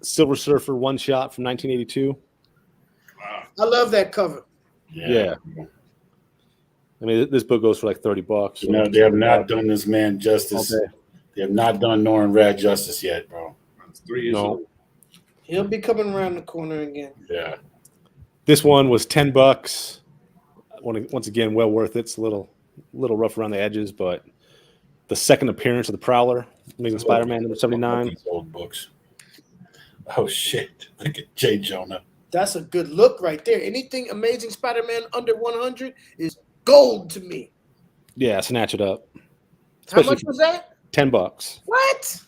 Silver Surfer one shot from 1982. Wow. I love that cover. Yeah. I mean, this book goes for like $30. So No, they have not done this man justice. Okay. They have not done Norrin Rad justice yet, bro. That's 3 years old. He'll be coming around the corner again. Yeah. This one was $10. Once again, well worth it. It's a little rough around the edges, but the second appearance of the Prowler, Amazing Spider-Man number 79. These old books. Oh shit! Look at J. Jonah. That's a good look right there. Anything Amazing Spider-Man under 100 is gold to me. Yeah, snatch it up. How much was that? $10. What?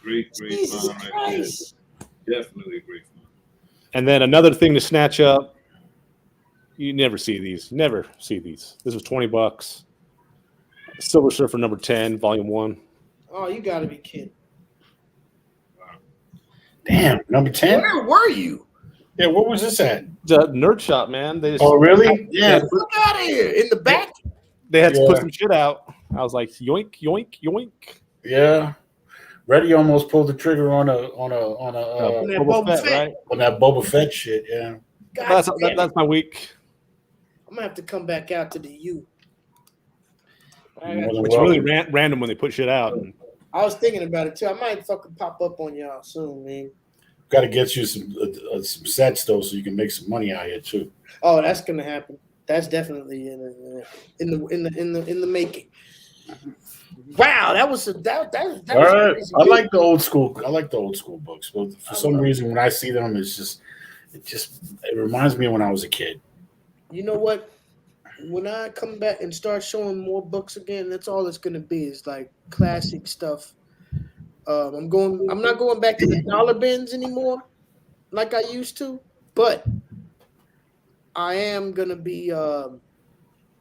Great Jesus fun right Christ. there. Definitely a great fun. And then another thing to snatch up. You never see these. Never see these. This was $20. Silver Surfer number 10, volume 1. Oh, you got to be kidding. Damn, number 10. Where were you? Yeah, where was this at? The Nerd Shop, man. They just, Oh, really? Yeah. Look out of here. In the back? they had to Yeah. put some shit out. I was like, yoink, yoink, yoink. Yeah. Reddy almost pulled the trigger on that Boba Fett. right? on that Boba Fett shit. Yeah. God damn. That's my week. I'm going to have to come back out to the U. I More got- than It's really welcome. random when they put shit out. And I was thinking about it too. I might fucking pop up on y'all soon, man. Got to get you some sets though, so you can make some money out here too. Oh, that's gonna happen. That's definitely in the making. Wow, that was that All was right. crazy. I like the old school. I like the old school books, but for I some love reason, when I see them, it reminds me of when I was a kid. You know what? When I come back and start showing more books again, that's all it's gonna be. Is like classic stuff. I'm not going back to the dollar bins anymore, like I used to. But I am gonna be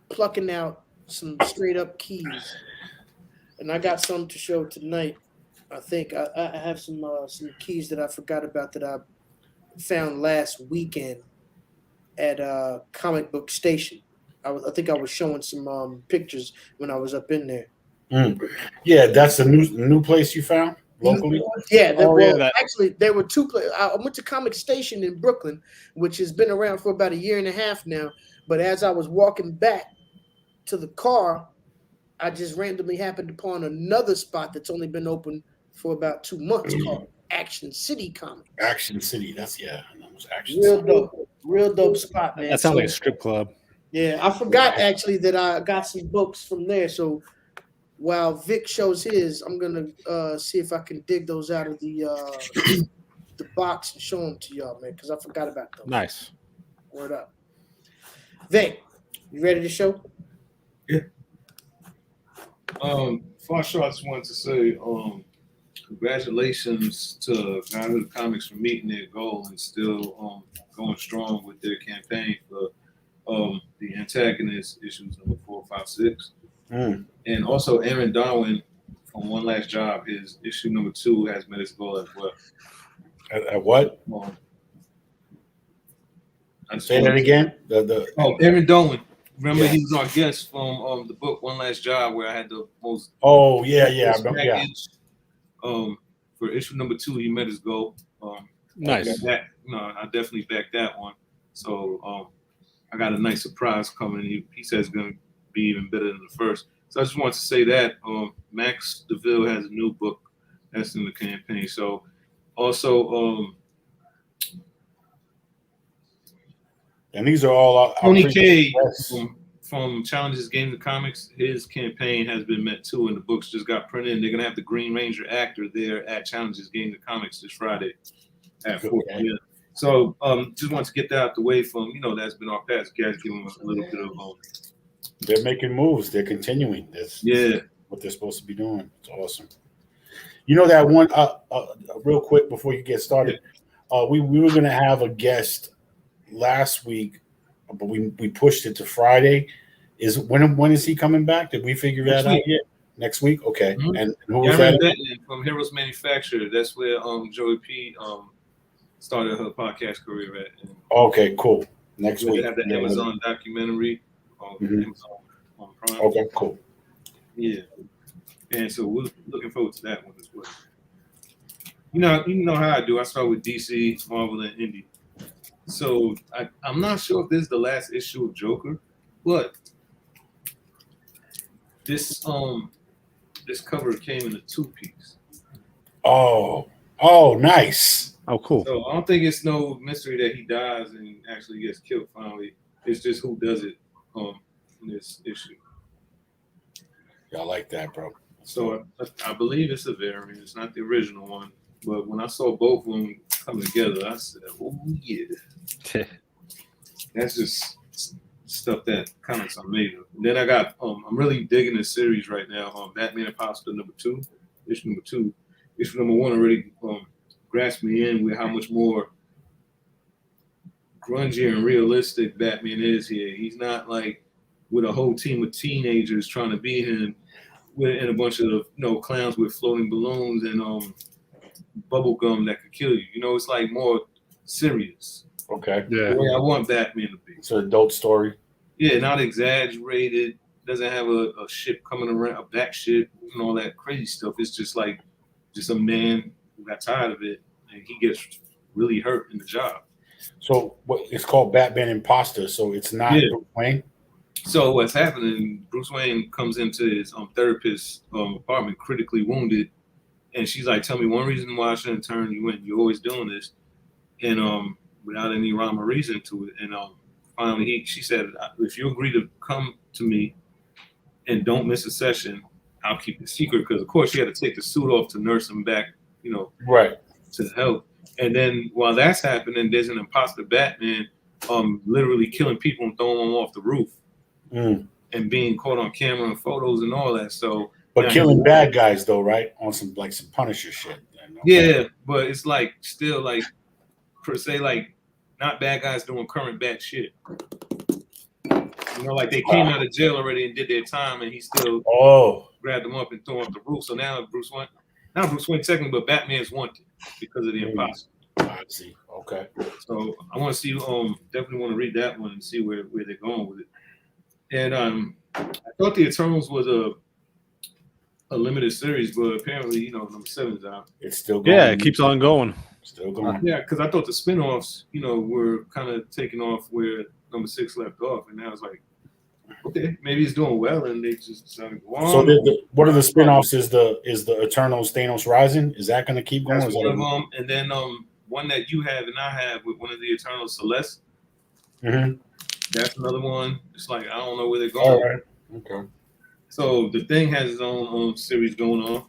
plucking out some straight up keys, and I got some to show tonight. I think I have some keys that I forgot about that I found last weekend at Comic Book Station. I think I was showing some pictures when I was up in there. Yeah, that's the new place you found locally. Yeah, that- actually, there were two places. I went to Comic Station in Brooklyn, which has been around for about 1.5 years now. But as I was walking back to the car, I just randomly happened upon another spot that's only been open for about 2 months called Action City Comics. Action City. That was Action Real City. real dope spot, man. that sounds So, like a strip club. yeah, I forgot actually that I got some books from there. So while Vic shows his, I'm gonna see if I can dig those out of the box and show them to y'all, man, because I forgot about those. Nice. Word up. Vic, you ready to show? Before I show, I just wanted to say congratulations to Godhood Comics for meeting their goal and still going strong with their campaign for the antagonist issues number 4, 5, 6. And also Aaron Darwin from One Last Job, his issue number 2 has met its goal as well. At what? Say that again. Aaron Darwin. Remember, he was our guest from the book One Last Job, where I had the most. Oh yeah. I remember, yeah. package. For issue number 2, he met his goal. Nice. I definitely backed that one. So I got a nice surprise coming. He says it's going to be even better than the first. So I just want to say that Max DeVille has a new book that's in the campaign. So also And these are all Tony K from Challenges Games and Comics. His campaign has been met too, and the books just got printed. And they're gonna have the Green Ranger actor there at Challenges Games and Comics this Friday at 4 p.m. So just want to get that out the way from that's been our past guys giving us a little bit of They're making moves. They're continuing. That's what they're supposed to be doing. It's awesome. You know that one. Real quick before you get started, we were gonna have a guest last week, but we pushed it to Friday. When is he coming back? Did we figure that out yet? Next week? Okay. And who was that? From Heroes Manufacturer. That's where Joey P started her podcast career at. And Okay, cool. Next they week. have the Amazon documentary on Amazon on Prime. Okay, cool. Yeah, and so we're looking forward to that one as well. You know how I do. I start with DC, Marvel, and Indie. So I'm not sure if this is the last issue of Joker, but this cover came in a 2-piece. Oh, nice. Oh, cool. So I don't think it's no mystery that he dies and actually gets killed finally. It's just who does it in this issue. Yeah, I like that, bro. So I believe it's a variant. It's not the original one. But when I saw both of them come together, I said, "Oh yeah." That's just stuff that comics are made of. And then I got I'm really digging this series right now. Batman Imposter #2, issue #2. Issue #1 already grasped me in with how much more grungy and realistic Batman is here. He's not like with a whole team of teenagers trying to beat him and a bunch of clowns with floating balloons and bubble gum that could kill you. It's like more serious. Okay. Yeah. The way I want Batman to be. It's an adult story. Yeah, not exaggerated. Doesn't have a ship coming around, a black ship, and all that crazy stuff. It's just a man who got tired of it, and he gets really hurt in the job. So what it's called Batman Imposter. So it's not Bruce Wayne. So what's happening? Bruce Wayne comes into his therapist's apartment, critically wounded, and she's like, "Tell me one reason why I shouldn't turn you in. You're always doing this," and without any rhyme or reason to it. And finally, she said, "If you agree to come to me and don't miss a session, I'll keep it secret." Because of course, she had to take the suit off to nurse him back, right, to health. And then while that's happening, there's an imposter Batman, literally killing people and throwing them off the roof, and being caught on camera and photos and all that. So, but killing bad guys though, right? On some Punisher shit. Yeah, but it's still per se, not bad guys doing current bad shit. They came out of jail already and did their time, and he still grabbed them up and threw them off the roof. So now Bruce Wayne technically, but Batman's wanted because of the imposter. I see. Okay. So I want to see. Definitely want to read that one and see where they're going with it. And I thought the Eternals was a limited series, but apparently, number 7's out. It's still going. Yeah, it keeps on going. Still going. Yeah, because I thought the spinoffs, were kind of taking off where number 6 left off, and now it's like, okay, maybe he's doing well, and they just decided to go on. So what are the spinoffs? Is the Eternals Thanos Rising? Is that going to keep going? That's one of them, and then one that you have and I have with one of the Eternals, Celeste. Mm-hmm. That's another one. It's like I don't know where they're going. All right. Okay. So the Thing has its own series going on.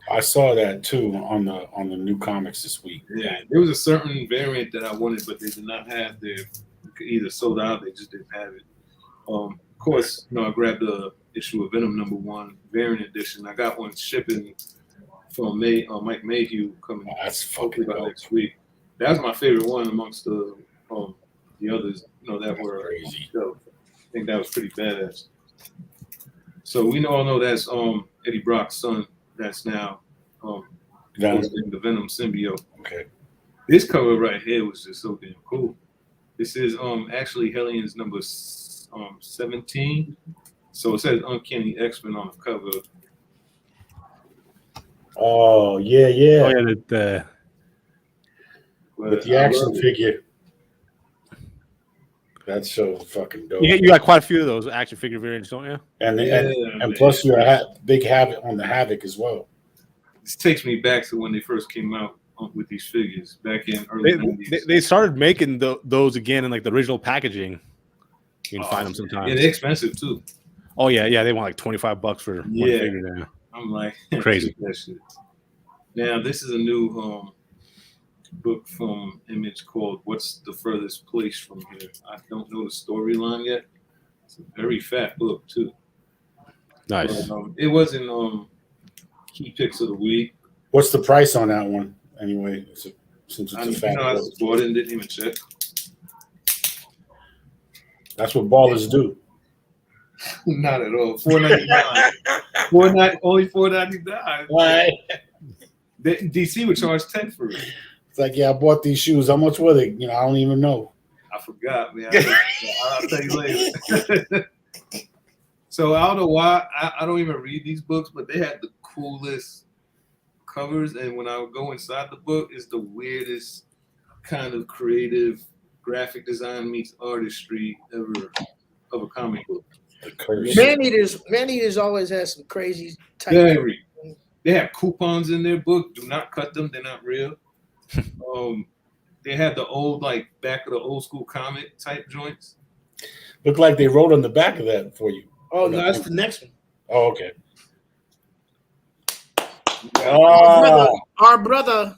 I saw that too on the new comics this week. Yeah, there was a certain variant that I wanted, but they did not have their either sold out. They just didn't have it. Of course, I grabbed the issue of Venom #1 variant edition. I got one shipping from Mike Mayhew coming. That's fucking by dope. next week. That's my favorite one amongst the others. That were crazy. I think that was pretty badass. So we all know that's Eddie Brock's son. That's now the Venom symbiote. Okay. This cover right here was just so damn cool. This is actually Hellions number 17. So it says Uncanny X-Men on the cover. Oh yeah. Oh yeah, with the action figure. That's so fucking dope. you got quite a few of those action figure variants, don't you? And plus you're big Havoc on the Havoc as well. This takes me back to when they first came out with these figures back in early 90s. They started making those again in the original packaging. You can find them sometimes. Yeah, they're expensive too. Oh yeah, they want $25 for one figure now. I'm like crazy. That shit. Now this is a new book from Image called "What's the Furthest Place from Here." I don't know the storyline yet. It's a very fat book too. Nice. But, it wasn't key picks of the week. What's the price on that one? Anyway, since it's a fat I book. bought it and didn't even check. That's what ballers do. Not at all. $4.99. Only $4.99. Right. DC would charge $10 for it. It's like, yeah, I bought these shoes. How much were they? I don't even know. I forgot, man. I'll tell you later. So I don't know why I don't even read these books, but they had the coolest covers, and when I would go inside the book, it's the weirdest kind of creative graphic design meets artistry ever of a comic book. The curse. Man-Eaters always has some crazy type. Very. They have coupons in their book. Do not cut them; they're not real. They had the old, like, back of the old school comic type joints. Look like they wrote on the back of that for you. Oh no, that's the next one. Oh, okay. Our brother,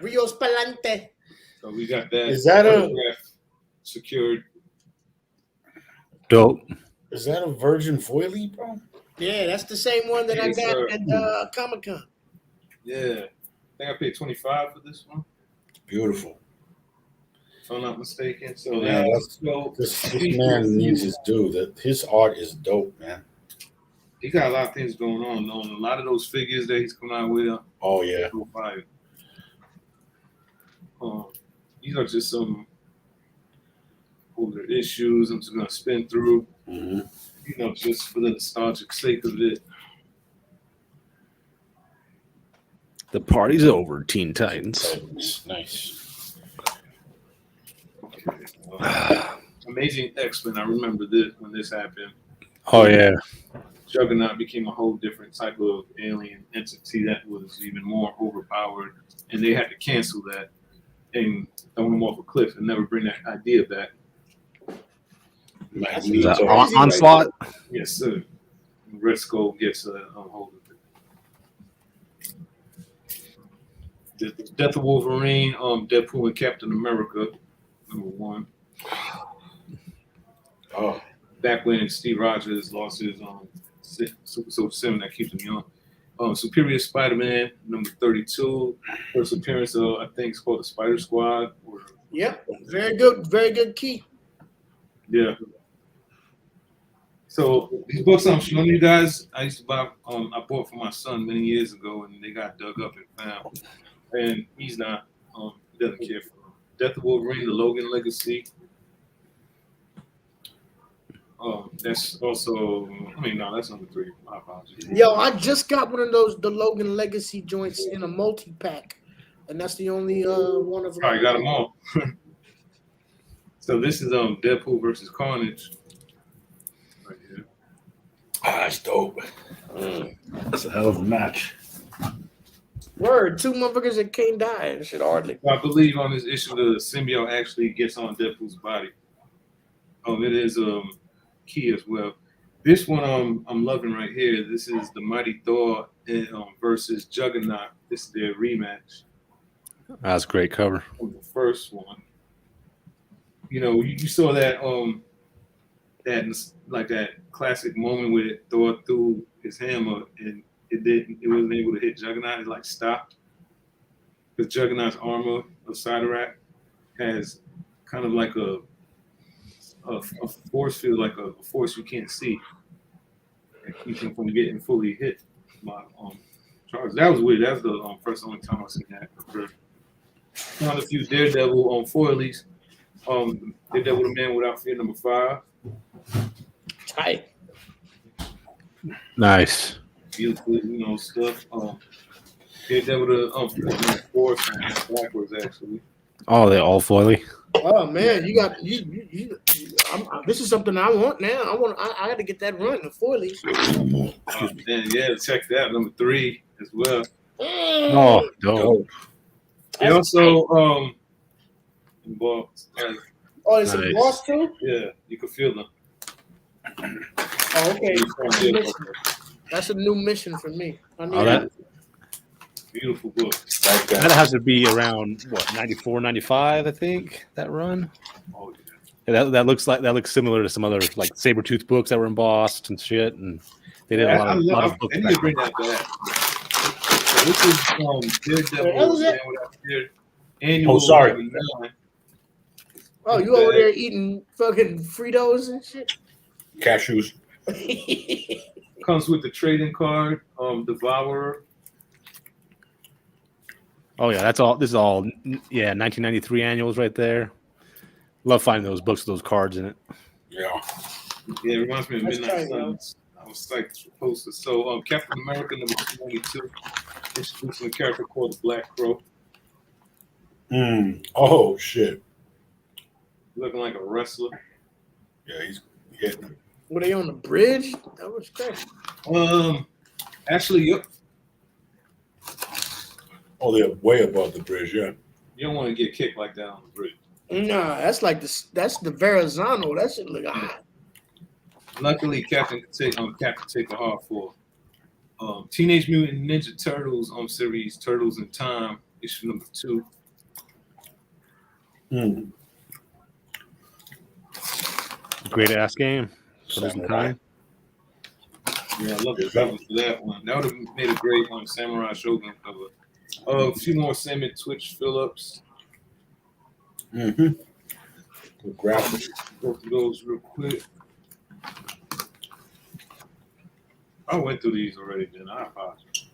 Rios Palante. So we got that. Is that a secured? Dope. Is that a Virgin Foily, bro? Yeah, that's the same one that I got at Comic-Con. Yeah. I think I paid $25 for this one. Beautiful. If I'm not mistaken. So yeah, this man needs his due. His art is dope, man. He got a lot of things going on, though. And a lot of those figures that he's coming out with. Oh yeah. Fire. These are just some older issues. I'm just gonna spin through. Mm-hmm. Just for the nostalgic sake of it. The party's over, Teen Titans. Nice. Okay. Amazing X-Men. I remember this when this happened. Oh yeah. Juggernaut became a whole different type of alien entity that was even more overpowered, and they had to cancel that and throw him off a cliff and never bring that idea back. Is that Onslaught? Yes, sir. Red Skull gets a hold of it. The Death of Wolverine, Deadpool and Captain America, #1. Oh. Back when Steve Rogers lost his Super Soldier 7 that keeps him young. Superior Spider-Man, #32. First appearance of, I think it's called the Spider Squad. Yep. Very good key. Yeah. So these books I'm showing you guys, I used to buy. I bought for my son many years ago, and they got dug up and found. And he's not. He doesn't care for them. Death of Wolverine, the Logan Legacy. That's also. That's #3. My apologies. Yo, I just got one of those, the Logan Legacy joints in a multi-pack, and that's the only one of them. I got them all. So this is Deadpool versus Carnage. Right here. That's dope. That's a hell of a match. Word, 2 motherfuckers that can't die and shit hardly. I believe on this issue the symbiote actually gets on Deadpool's body. It is key as well. This one I'm loving right here. This is the Mighty Thor versus Juggernaut. This is their rematch. That's a great cover. Of the first one. You saw that that classic moment where Thor threw his hammer and it wasn't able to hit Juggernaut. It like stopped because Juggernaut's armor of Sidorak has kind of like a force field, like a force you can't see, and keeps him from getting fully hit by charge. That was weird. That was the only time I've seen that occur. Found a few Daredevil Foilies. Daredevil the Man Without Fear #5. Tight. Nice. Beautiful, stuff. Daredevil the Force backwards actually. Oh, they all foily. Oh man, you got you. This is something I want now. I got to get that run, the Foilies. Yeah, check that #3 as well. Oh, dope. They also involved. Oh, it's a boss too. Yeah, you can feel them. Oh, okay. That's a new mission for me. Beautiful book. That has to be around 94, 95, I think, that run. Oh yeah. That looks similar to some other like Sabretooth books that were embossed and shit, and they did a lot of books. I need to bring that back. So this is Daredevil Man Without Fear. Annual. Oh, sorry. Oh, you over there eating fucking Fritos and shit? Cashews. Comes with the trading card, Devourer. Oh yeah, that's all. This is all. Yeah, 1993 annuals right there. Love finding those books with those cards in it. Yeah. Yeah, it reminds me of That's Midnight tight, yo. Suns. I was psyched for posters. So, Captain America number 292, introducing a character called the Black Crow, Oh shit. looking like a wrestler. Yeah, he's hitting him. Were they on the bridge? That was crazy. Actually, yep. Oh, they're way above the bridge. Yeah. You don't want to get kicked like that on the bridge. Nah, that's the Verrazano. That shit look hot. Luckily, Captain could take the hard for Teenage Mutant Ninja Turtles series Turtles in Time, issue number 2. Great ass game. Samurai. Yeah, I love the cover for that one. That would have made a great one, Samurai Shogun cover. A few more Sam and Twitch Phillips. Good graphics. Go through those real quick. I went through these already, then I apologize.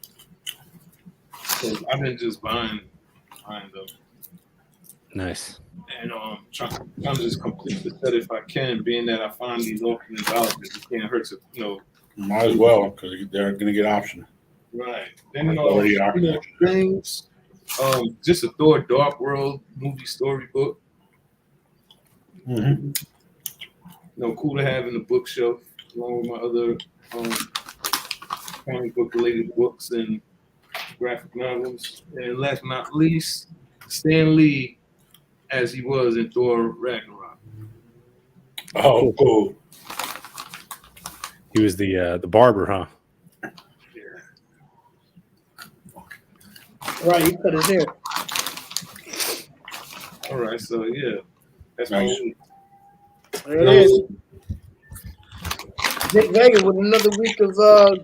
So I've been just buying them. Nice. And trying to just complete the set if I can, being that I find these alternate dollars, it can't hurt to, Might as well, because they're going to get optional. Right. Then Already are. things. Just a Thor Dark World movie storybook. Cool to have in the bookshelf, along with my other comic book related books and graphic novels. And last but not least, Stan Lee as he was in Thor Ragnarok. Oh, cool. He was the barber, huh? Yeah. Right, he cut his hair. All right, so yeah, that's Nice. my week. There it is. Nick Vega with another week of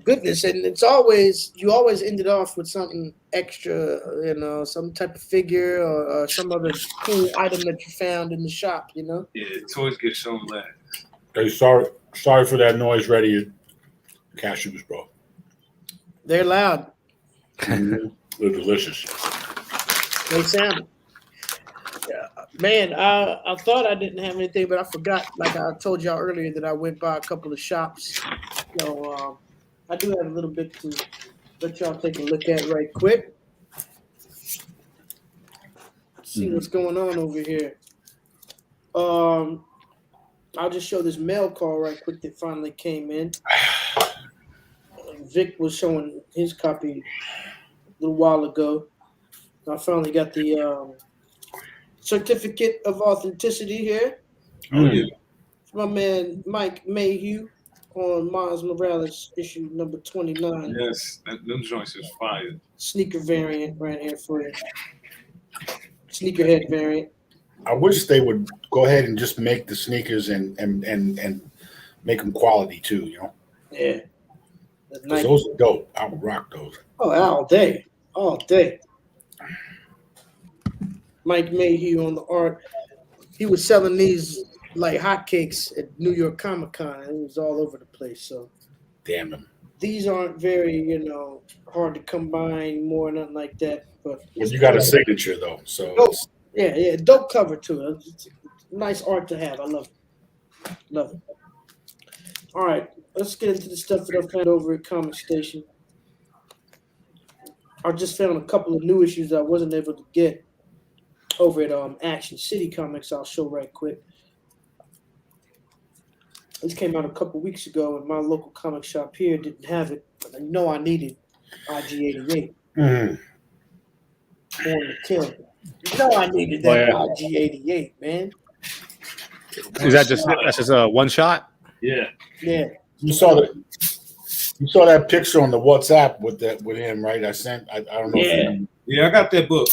goodness, and you always ended off with something extra, some type of figure or some other cool item that you found in the shop, Yeah, toys get shown last. Hey, sorry for that noise. Ready cashews, bro. They're loud. They're delicious. They sound. Man, I thought I didn't have anything, but I forgot. Like I told y'all earlier, that I went by a couple of shops. So I do have a little bit to let y'all take a look at right quick. See what's going on over here. I'll just show this mail call right quick that finally came in. Vic was showing his copy a little while ago. I finally got the certificate of authenticity here. Oh yeah. My man Mike Mayhew on Miles Morales issue number 29. Yes, them joints is fire. Sneaker variant right here for you. Sneakerhead variant. I wish they would go ahead and just make the sneakers and make them quality too. Yeah. Those are dope. I would rock those. Oh, all day. Mike Mayhew on the art. He was selling these like hotcakes at New York Comic Con. It was all over the place. So Damn them. these aren't very, hard to come by anymore, nothing like that. But You got a signature though, so dope. Yeah, dope cover too. It's nice art to have. I love it. All right, let's get into the stuff that I found over at Comic Station. I just found a couple of new issues I wasn't able to get over at Action City Comics. I'll show right quick. This came out a couple weeks ago, and my local comic shop here didn't have it. I know I needed IG-88. On the kill. You know I needed that IG-88, man. Is that's just a one shot? Yeah. Yeah. You saw that picture on the WhatsApp with him, right? I don't know. Yeah. Yeah, I got that book.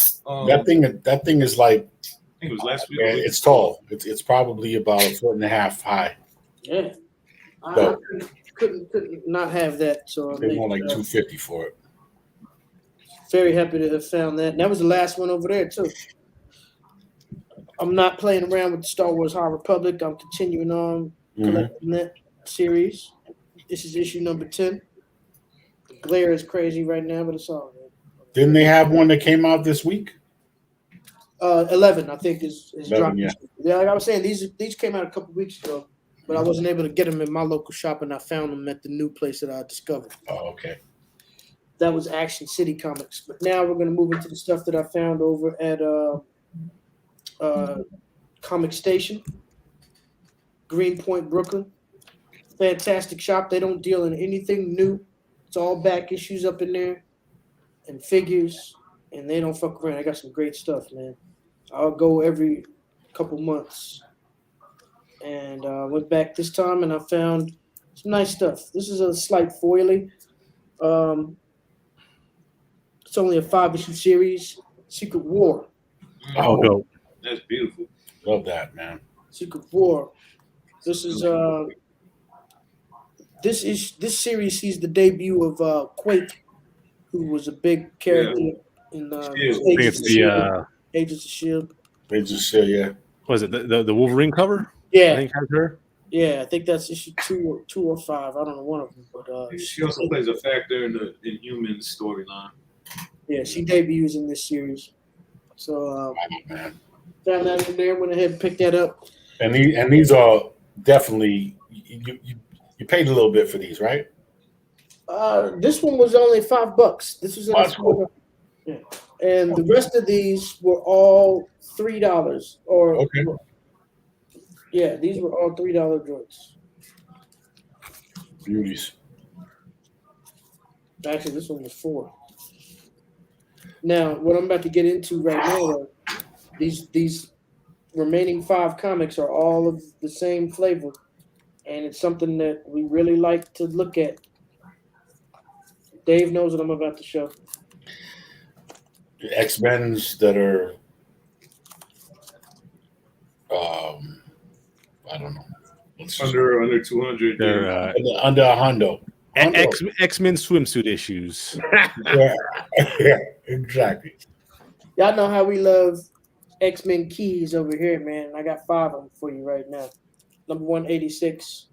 That thing is like, I think it was last week. it's tall. It's probably about 1.5 foot high. Yeah. I couldn't not have that. So They want like $250 for it. very happy to have found that. And that was the last one over there too. I'm not playing around with the Star Wars High Republic. I'm continuing on collecting that series. This is issue number 10. The glare is crazy right now, but it's all good. Didn't they have one that came out this week? 11, I think, is 11, dropping. yeah. Yeah, like I was saying, these came out a couple weeks ago, but I wasn't able to get them in my local shop, and I found them at the new place that I discovered. Oh, okay. That was Action City Comics. But now we're going to move into the stuff that I found over at Comic Station, Greenpoint, Brooklyn. Fantastic shop. They don't deal in anything new. It's all back issues up in there and figures, and they don't fuck around. I got some great stuff, man. I'll go every couple months. And went back this time, and I found some nice stuff. This is a slight foily. It's only a 5-issue series. Secret War. Oh, no. That's beautiful. Love that, man. Secret War. This is this series sees the debut of Quake, who was a big character in Agents of Shield. Agents of Shield. Agents of Shield, yeah. Was it the Wolverine cover? Yeah. I think has her. Yeah, I think that's issue 2 or 5. I don't know, one of them. But she also plays a factor in the Inhuman storyline. Yeah, she debuts in this series. So found that in there. Went ahead and picked that up. And these are definitely you paid a little bit for these, right? This one was only $5. This was in cool. Yeah. And the rest of these were all $3. Or okay. Yeah, these were all $3 joints. Beauties. Actually, this one was $4. Now, what I'm about to get into right now, though, these remaining 5 comics are all of the same flavor, and it's something that we really like to look at. Dave knows what I'm about to show. The X-Men's that are, I don't know. Under 200. They're under a hundo. X-Men swimsuit issues. Yeah, exactly. Y'all know how we love X-Men keys over here, man. I got 5 of them for you right now. Number 186.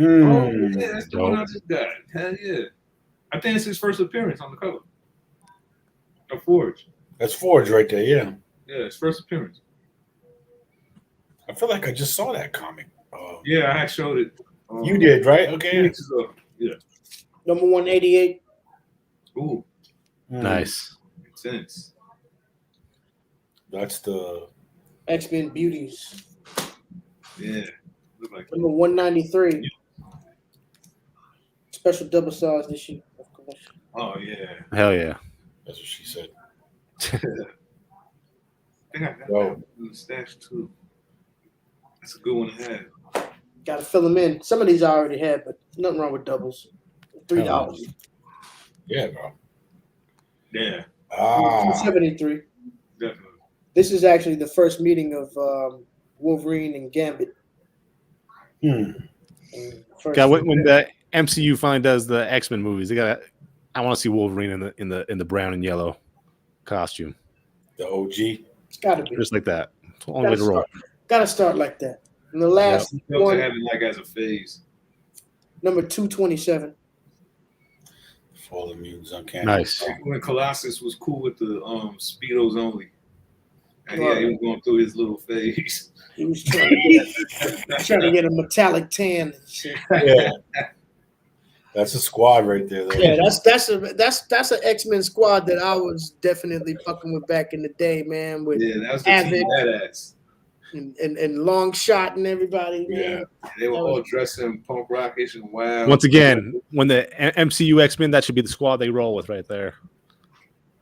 Oh, yeah, that's the one I just got. Hell yeah. I think it's his first appearance on the cover. A Forge. That's Forge right there, yeah. Yeah, his first appearance. I feel like I just saw that comic. Yeah, I had showed it. You did, right? Okay. Yeah. Number 188. Ooh. Nice. Makes sense. That's the X-Men Beauties. Yeah. Look like Number 193. Special double-sized issue. Of course. Oh, yeah. Hell yeah. That's what she said. I think I got that in the stash, too. That's a good one to have. Got to fill them in. Some of these I already had, but nothing wrong with doubles. $3. Yeah, bro. Yeah. 273. Definitely. This is actually the first meeting of Wolverine and Gambit. God, when the MCU finally does the X-Men movies, I want to see Wolverine in the brown and yellow costume. The OG. It's got to be just like that. It's the only way to roll. Got to start like that. And the last one, have it like as a phase. Number 227. Fall Immune's Uncanny. Nice. When Colossus was cool with the Speedos only. And yeah, he was going through his little phase. He was trying to get a metallic tan and shit. Yeah. That's a squad right there, though. Yeah, that's an X-Men squad that I was definitely fucking with back in the day, man. With that was the Havoc team badass. And Long Shot and everybody, man. Yeah, they were all dressed in punk rockish and wild. Once again, when the MCU X-Men, that should be the squad they roll with right there.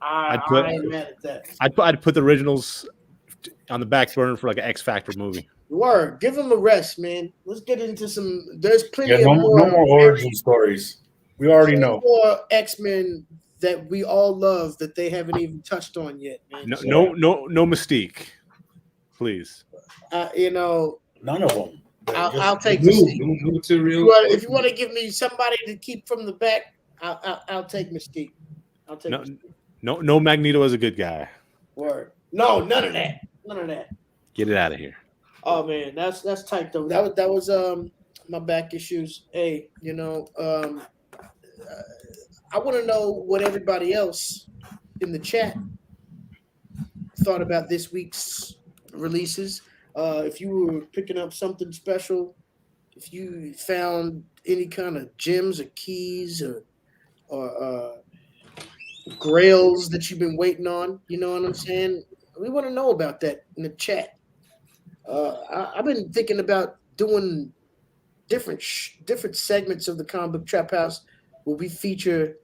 I ain't mad at that. I'd put the originals on the back burner for like an X Factor movie. Word, give them a rest, man. Let's get into some. There's plenty of no more origin stories. We already know. More X-Men that we all love that they haven't even touched on yet, man. No Mystique, please. None of them. I'll take new material. If you want to give me somebody to keep from the back, I'll take Mystique. No Magneto is a good guy. Word. No, none of that. Get it out of here. Oh man, that's tight though. That was my back issues. Hey, I want to know what everybody else in the chat thought about this week's releases. If you were picking up something special, if you found any kind of gems or keys or grails that you've been waiting on, you know what I'm saying? We want to know about that in the chat. I've been thinking about doing different segments of the Comic Book Trap House where we feature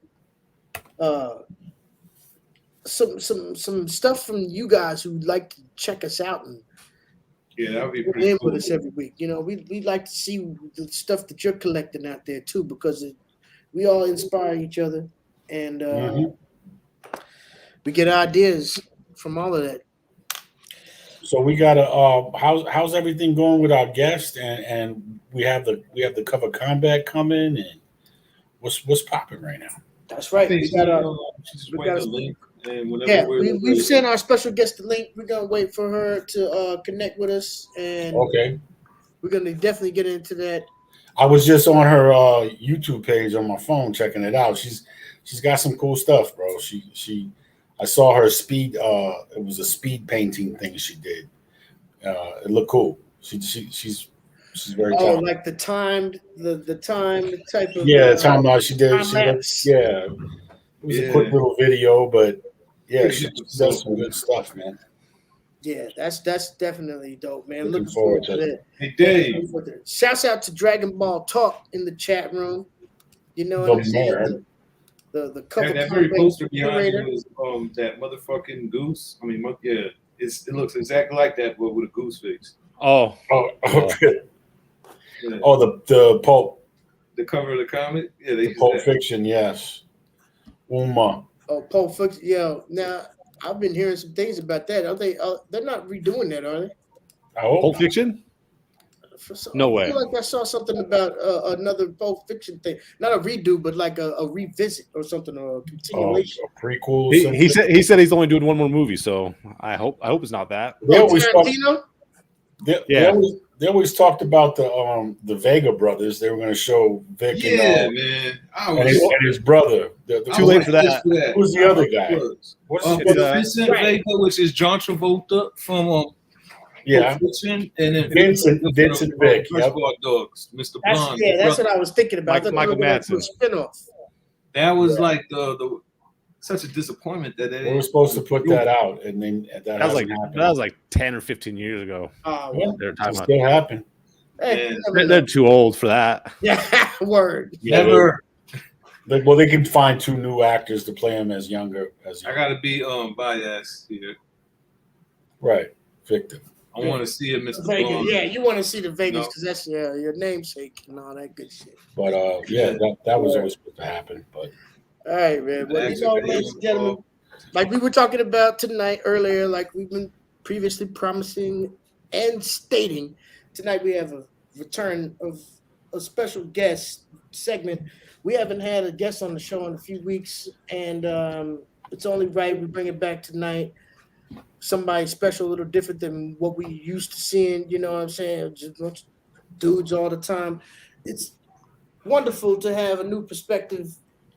some stuff from you guys who like to check us out and that would be pretty cool. With us every week. You know, we like to see the stuff that you're collecting out there too, because we all inspire each other, and we get ideas from all of that. So we got how's everything going with our guest, and we have the Cover Combat coming, and what's popping right now? That's right. We got a link. We've sent our special guest the link. We're gonna wait for her to connect with us, and we're gonna definitely get into that. I was just on her YouTube page on my phone checking it out. She's got some cool stuff, bro. I saw her speed. It was a speed painting thing she did. It looked cool. She's very talented. Like the time type of time she did. It was a quick little video, but she does some good stuff, man. Yeah, that's definitely dope, man. Looking forward to that. Hey, Dave. Shouts out to Dragon Ball Talk in the chat room. You know what I'm saying? The cover that very poster behind you is that motherfucking goose. I mean, it looks exactly like that, but with a goose face. Oh, the pulp. The cover of the comic. Yeah, the Pulp Fiction. Yes. Uma. Oh, Pulp Fiction. Yeah. Now I've been hearing some things about that. Are they? They're not redoing that, are they? Pulp Fiction? No way. I feel like I saw something about another Pulp Fiction thing, not a redo, but like a revisit or something, or a continuation, a prequel. He said he's only doing one more movie, so I hope it's not that. They always talked about the Vega brothers. They were going to show Vic and his brother. Too late for that. Who's the other guy? Vincent Vega, which is John Travolta from and then Vincent Vic. Dogs, Mr. Blonde. That's what I was thinking about. Michael Madsen. Spinoff. That was like the such a disappointment that they were supposed to put that out, and then that was like 10 or 15 years ago. It still happened. Hey, they're too old for that. Yeah, word. Never. Well, they can find two new actors to play him as younger. I gotta be biased here. Right, Victor. I want to see it, Mr. Vegas. Blonde. Yeah, you want to see the Vegas because that's your namesake and all that good shit. But that was always supposed to happen. But all right, man. Well, ladies and gentlemen, like we were talking about tonight earlier, like we've been previously promising and stating, tonight we have a return of a special guest segment. We haven't had a guest on the show in a few weeks, and it's only right we bring it back tonight. Somebody special, a little different than what we used to seeing, you know what I'm saying? Just a bunch of dudes all the time. It's wonderful to have a new perspective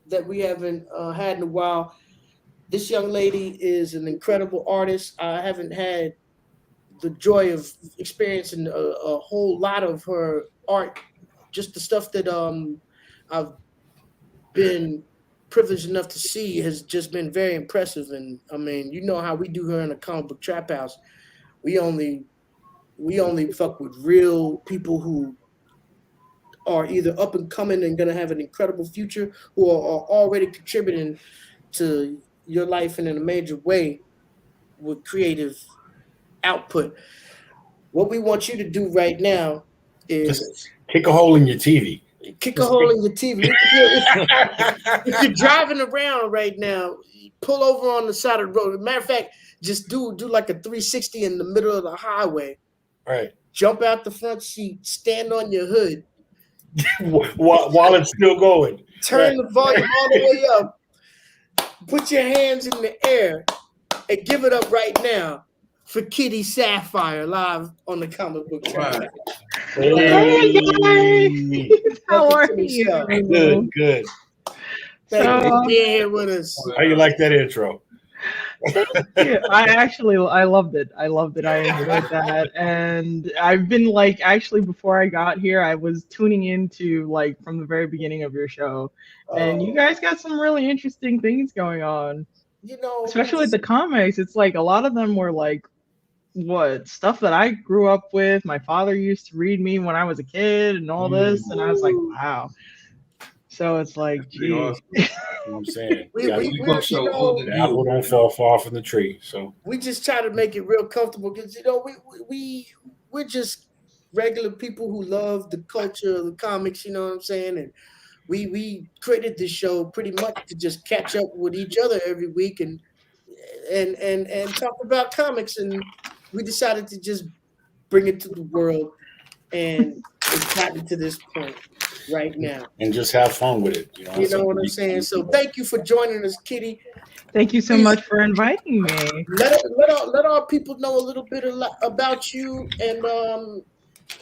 that we haven't had in a while. This young lady is an incredible artist. I haven't had the joy of experiencing a whole lot of her art, just the stuff that I've been privileged enough to see has just been very impressive. And I mean, you know how we do here in the Comic Book Trap House. We only fuck with real people who are either up and coming and gonna have an incredible future, who are already contributing to your life in a major way with creative output. What we want you to do right now is just kick a hole in your TV. Kick a hole in your TV. If you're driving around right now, pull over on the side of the road. As a matter of fact, just do like a 360 in the middle of the highway. Right. Jump out the front seat, stand on your hood. while it's still going. Turn the volume all the way up. Put your hands in the air and give it up right now for Kitty Sapphire live on the Comic Book Trap. Hey guys, how are you? Good. Thank you for being here with us. How you like that intro? I loved it. I loved it. I enjoyed that. And I've been like, actually, before I got here, I was tuning into like from the very beginning of your show. And you guys got some really interesting things going on, You know, especially with the comics. It's like a lot of them were like, what stuff that I grew up with. My father used to read me when I was a kid and all this. And I was like, wow. So it's like, Pretty awesome. You know what I'm saying? we both show older The than apple you. don't fall far from the tree. So we just try to make it real comfortable because we're just regular people who love the culture of the comics. You know what I'm saying? And we created this show pretty much to just catch up with each other every week and talk about comics. And we decided to just bring it to the world, and it's gotten to this point right now. and just have fun with it. You know what I'm saying? So thank you for joining us, Kitty. thank you so much for inviting me. Let our people know a little bit about you and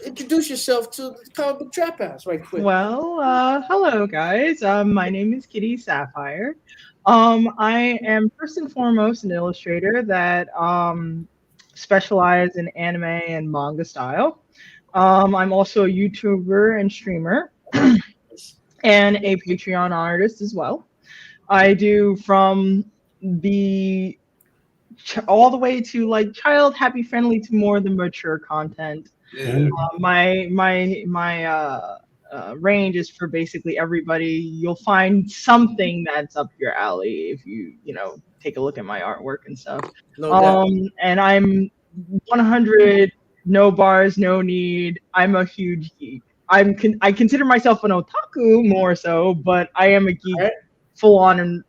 introduce yourself to the Comic Book Trap House right quick. Well, hello guys. My name is Kitty Sapphire. I am first and foremost an illustrator that specializes in anime and manga style. I'm also a YouTuber and streamer and a Patreon artist as well. I do from the all the way to like child happy friendly to more the mature content. Yeah. My range is for basically everybody. You'll find something that's up your alley if you take a look at my artwork and stuff. No doubt. And I'm 100 no bars, no need. I'm a huge geek. I consider myself an otaku more so, but I am a geek, Right. full on and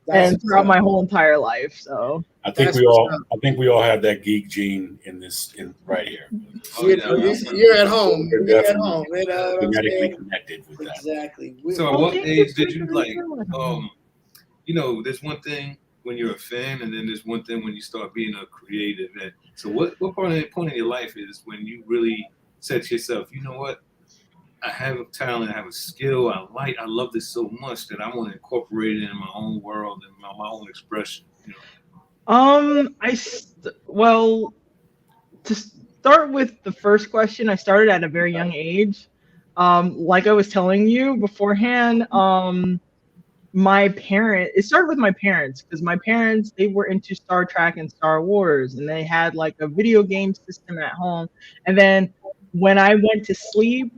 That's throughout my whole entire life. So I think That's we all what's up. I think we all have that geek gene in right here. Oh, You're, yeah. you're at home. We're You're at definitely home. You know what I'm genetically saying? connected with that. Exactly. So at what thank you age for did you the like review. there's one thing when you're a fan and then there's one thing when you start being a creative. And so what point in your life is when you really said to yourself, you know what? I have a talent, I have a skill, I love this so much that I want to incorporate it in my own world and my own expression. You know? Well, to start with the first question, I started at a very young age. Like I was telling you beforehand, it started with my parents because my parents, they were into Star Trek and Star Wars, and they had like a video game system at home. And then when I went to sleep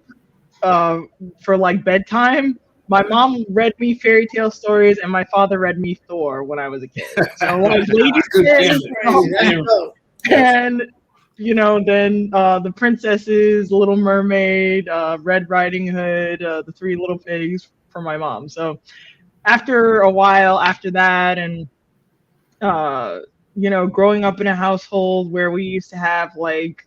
for like bedtime, my mom read me fairy tale stories and my father read me Thor when I was a kid. So like ladies and then the princesses, Little Mermaid, Red Riding Hood, the Three Little Pigs for my mom. So after a while after that, and growing up in a household where we used to have like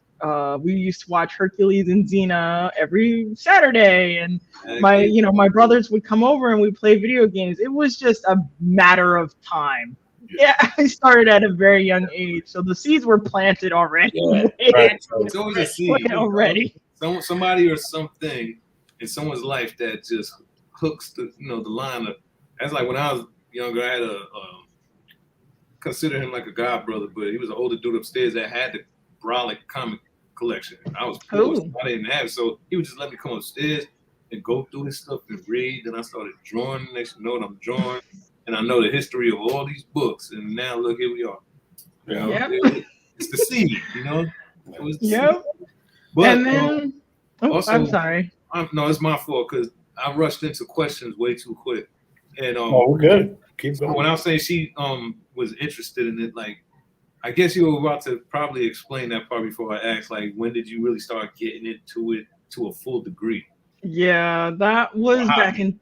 we used to watch Hercules and Xena every Saturday, and my brothers would come over and we'd play video games. It was just a matter of time. Yeah, I started at a very young age, so the seeds were planted already. Yeah, right. It's always a seed already. Somebody or something in someone's life that just hooks the line of. That's like when I was younger, I had consider him like a god brother, but he was an older dude upstairs that had the Brolic comic collection. I was poor, so I didn't have it, so he would just let me come upstairs and go through his stuff and read. Then I started drawing. Next thing you know, I'm drawing, and I know the history of all these books. And now look, here we are. It's the seed, It was the seed. But and then, also, I'm sorry. No, it's my fault because I rushed into questions way too quick. And we're good. Keep going. When I was saying she was interested in it, like I guess you were about to probably explain that part before I asked, like when did you really start getting into it to a full degree? Yeah, that was back in.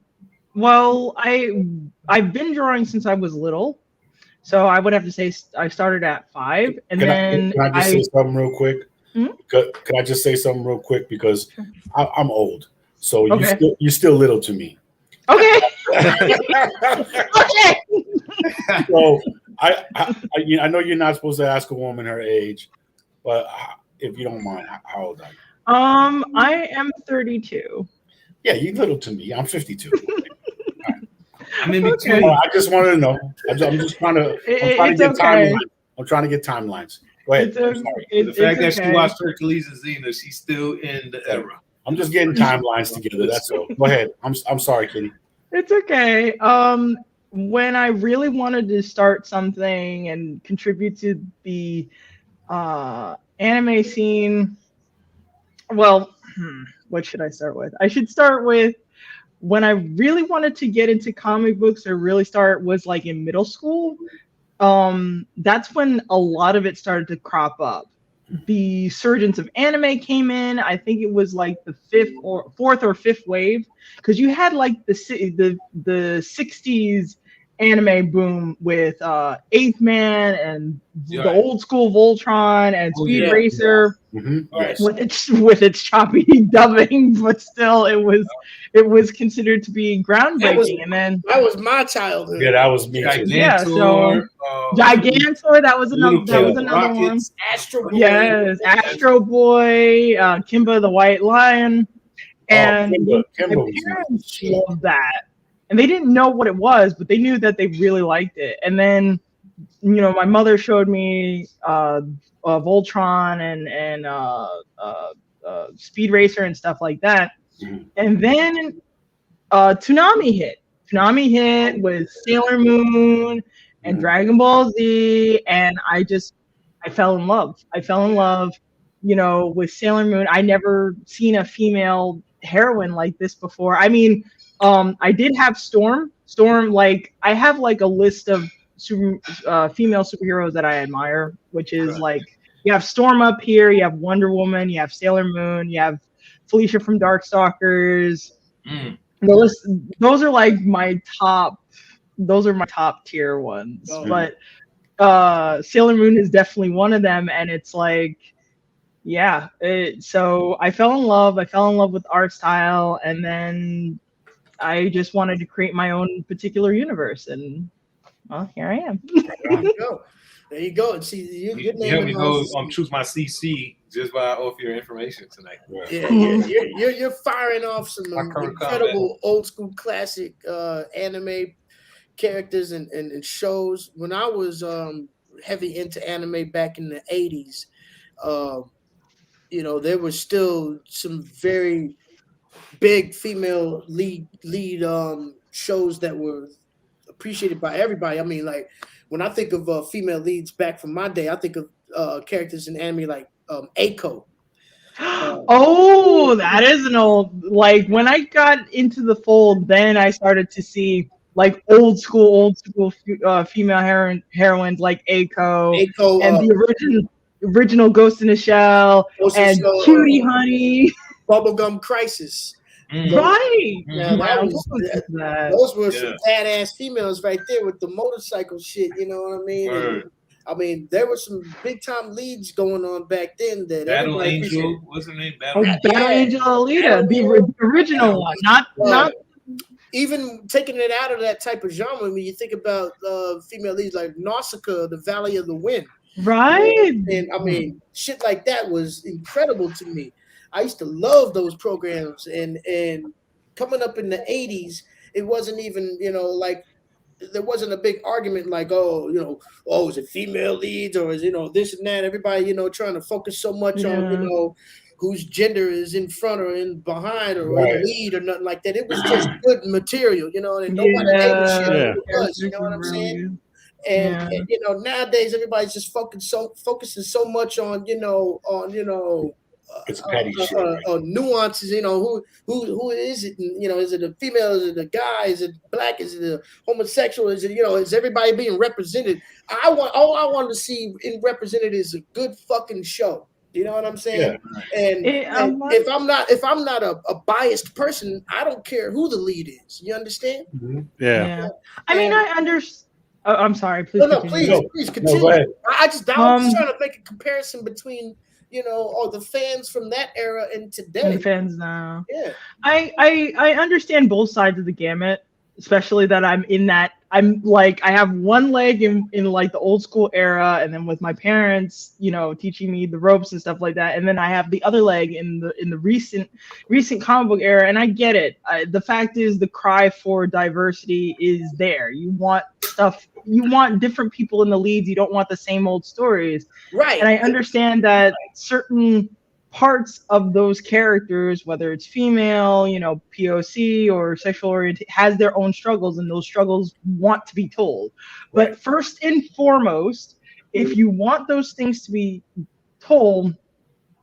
Well, I've been drawing since I was little, so I would have to say I started at 5, and can I just say something real quick? Hmm? Can I just say something real quick because I'm old, so Okay. you're still little to me. Okay. Okay. So I know you're not supposed to ask a woman her age, but if you don't mind, how old are you? I am 32. Yeah, you're little to me. I'm 52. I'm in Okay. between. I just wanted to know. I'm just trying to. I'm trying It's to get okay. timelines. I'm trying to get timelines. Go ahead. It's I'm sorry. The fact that okay. she watched Hercules and Xena, she's still in the era. I'm just getting timelines together. That's all. Go ahead. I'm sorry, Kitty. It's okay. When I really wanted to start something and contribute to the anime scene, well, what should I start with? I should start with when I really wanted to get into comic books or really start was like in middle school. That's when a lot of it started to crop up. The surgence of anime came in. I think it was like the fourth or fifth wave, because you had like the 60s anime boom with Eighth Man and the old school Voltron and Speed Racer. Yes. with its choppy dubbing, but still it was considered to be groundbreaking. And then that was my childhood. Yeah, that was me too. Yeah, so Gigantor, that was another one. Astro Boy. Yes, Astro Boy, Kimba the White Lion, and Kimba my parents loved that, and they didn't know what it was, but they knew that they really liked it. And then, my mother showed me Voltron and Speed Racer and stuff like that. And then Toonami hit. Toonami hit with Sailor Moon and Dragon Ball Z, and I fell in love. With Sailor Moon. I never seen a female heroine like this before. I mean, I did have Storm. Like, I have like a list of female superheroes that I admire, which is like, you have Storm up here, you have Wonder Woman, you have Sailor Moon, you have Felicia from Darkstalkers. Those are like my top. Those are my top tier ones. But Sailor Moon is definitely one of them, and it's like, so I fell in love. I fell in love with art style, and then I just wanted to create my own particular universe, and well, here I am. There you go. And see, you help me go choose my CC just by off your information tonight. Yeah, you're firing off some incredible old school classic anime characters and shows. When I was heavy into anime back in the 80s, there was still some very big female lead shows that were appreciated by everybody. I mean, like, when I think of female leads back from my day, I think of characters in anime like Eiko. That is an old, like, when I got into the fold, then I started to see like old school female heroines like Eiko and the original Ghost in the Shell and Cutie Honey. Bubblegum Crisis. Right. Those were some badass females right there with the motorcycle shit, you know what I mean? And, I mean, there were some big time leads going on back then. That Battle Angel, what's her name? Battle Angel Alita, the original one, not. Even taking it out of that type of genre, when you think about female leads like Nausicaa, the Valley of the Wind, right? And I mean, shit like that was incredible to me. I used to love those programs, and coming up in the 80s, it wasn't even, like, there wasn't a big argument like, is it female leads or is, this and that. Everybody, trying to focus so much on, whose gender is in front or in behind or in the lead or nothing like that. It was just good material, and nobody hated shit. You know what I'm saying? And nowadays everybody's just focusing so much on, it's petty shit. Nuances, who is it? And, is it a female? Is it a guy? Is it black? Is it a homosexual? Is it, is everybody being represented? All I want to see in represented is a good fucking show. You know what I'm saying? Yeah. And if I'm not a biased person, I don't care who the lead is. You understand? Mm-hmm. Yeah. I mean, I understand. Oh, I'm sorry. Please. No, please continue. Go ahead. I was just trying to make a comparison between the fans from that era and today. The fans now. Yeah. I understand both sides of the gamut. especially that I'm in that. I'm like, I have one leg in like the old school era, and then with my parents, you know, teaching me the ropes and stuff like that, and then I have the other leg in the recent comic book era. And I get it. The fact is, the cry for diversity is there. You want stuff. You want different people in the leads. You don't want the same old stories. Right. And I understand that certain parts of those characters, whether it's female, you know, POC or sexual orientation, has their own struggles, and those struggles want to be told. Right. But first and foremost, if you want those things to be told,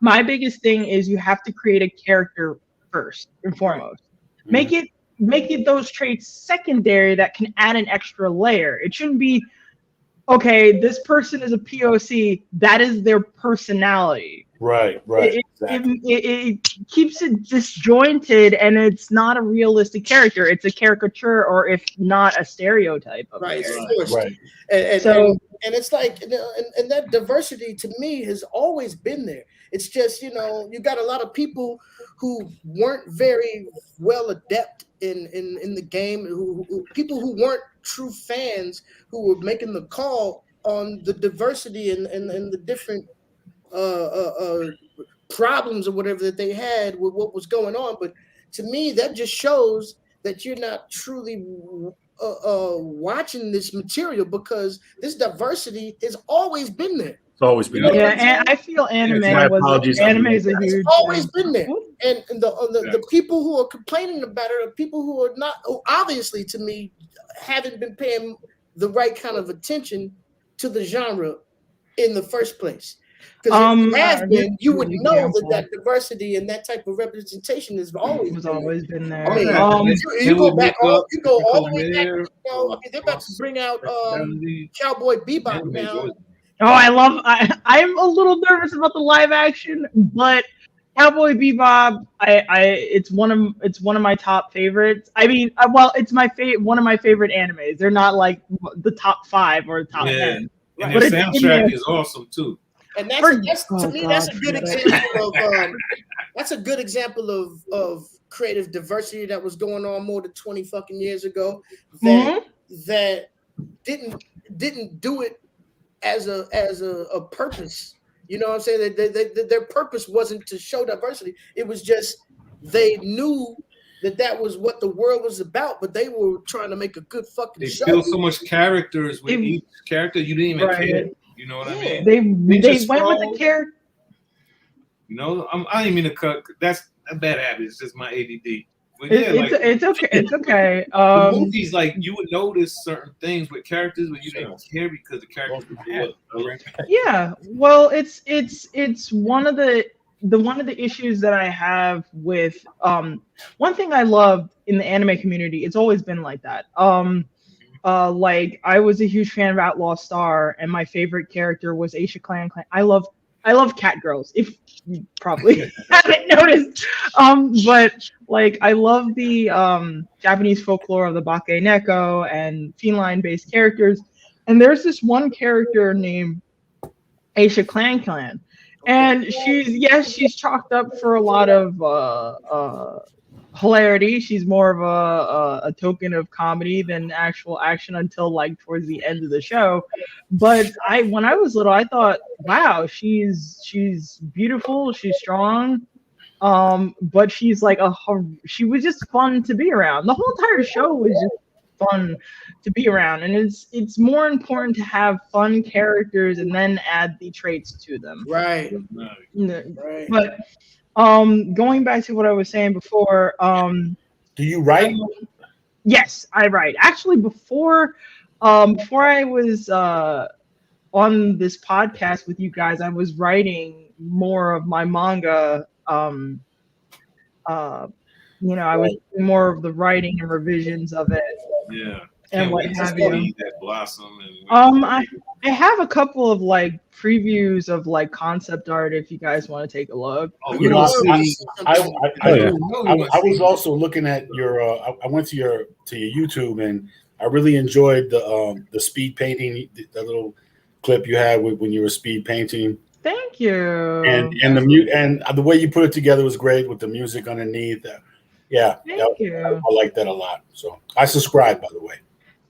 my biggest thing is you have to create a character first and foremost. Make it those traits secondary that can add an extra layer. It shouldn't be, okay, this person is a POC, that is their personality. Right. Exactly. It keeps it disjointed, and it's not a realistic character. It's a caricature, or if not a stereotype of Right. Right. And it's like, you know, and that diversity to me has always been there. It's just, you know, you got a lot of people who weren't very well adept in the game, who people who weren't true fans, who were making the call on the diversity and the different problems or whatever that they had with what was going on. But to me, that just shows that you're not truly watching this material, because this diversity has always been there. It's always been Yeah, and I feel anime is a huge. It's always been there, and the people who are complaining about it are people who are not, who obviously, to me, haven't been paying the right kind of attention to the genre in the first place. Because if you have been, you would know that diversity and that type of representation has always been there. there. I mean, you go back all the way back. You know, I mean, they're about to bring out Cowboy Bebop now. Oh, I'm a little nervous about the live action, but Cowboy Bebop, it's one of my top favorites. I mean, well, it's one of my favorite animes. They're not like the top 5 or the top 10. And their soundtrack is awesome too. And that's to me, that's a good example of that's a good example of creative diversity that was going on more than 20 fucking years ago. That didn't do it as a purpose. You know what I'm saying? Their purpose wasn't to show diversity. It was just they knew that was what the world was about, but they were trying to make a good fucking show. They built so much characters with each character, you didn't even care. You know what I mean? They went with the character. You know, I didn't mean to cut. That's a bad habit. It's just my ADD. But it's okay. It's okay. Movies, like, you would notice certain things with characters, but you didn't care because the characters were there. Yeah. Well, it's one of the issues that I have with one thing I love in the anime community. It's always been like that. Like, I was a huge fan of Outlaw Star, and my favorite character was Aisha Clan. I love cat girls, if you probably haven't noticed. But like, I love the Japanese folklore of the Bakeneko and feline-based characters. And there's this one character named Aisha Clan. And she's chalked up for a lot of hilarity. She's more of a token of comedy than actual action until like towards the end of the show. But when I was little, I thought, wow, she's beautiful, she's strong, but she's like she was just fun to be around. The whole entire show was just fun to be around, and it's more important to have fun characters and then add the traits to them. Right. But going back to what I was saying before, do you write? Yes, I write. Actually, before I was on this podcast with you guys, I was writing more of my manga. I was doing more of the writing and revisions of it. Yeah. And what have you. That blossom and I have a couple of like previews of like concept art if you guys want to take a look. I was also looking at your I went to your YouTube, and I really enjoyed the speed painting, that little clip you had when you were speed painting. Thank you. And the way you put it together was great with the music underneath. Yeah, Thank you. I like that a lot. So I subscribe, by the way.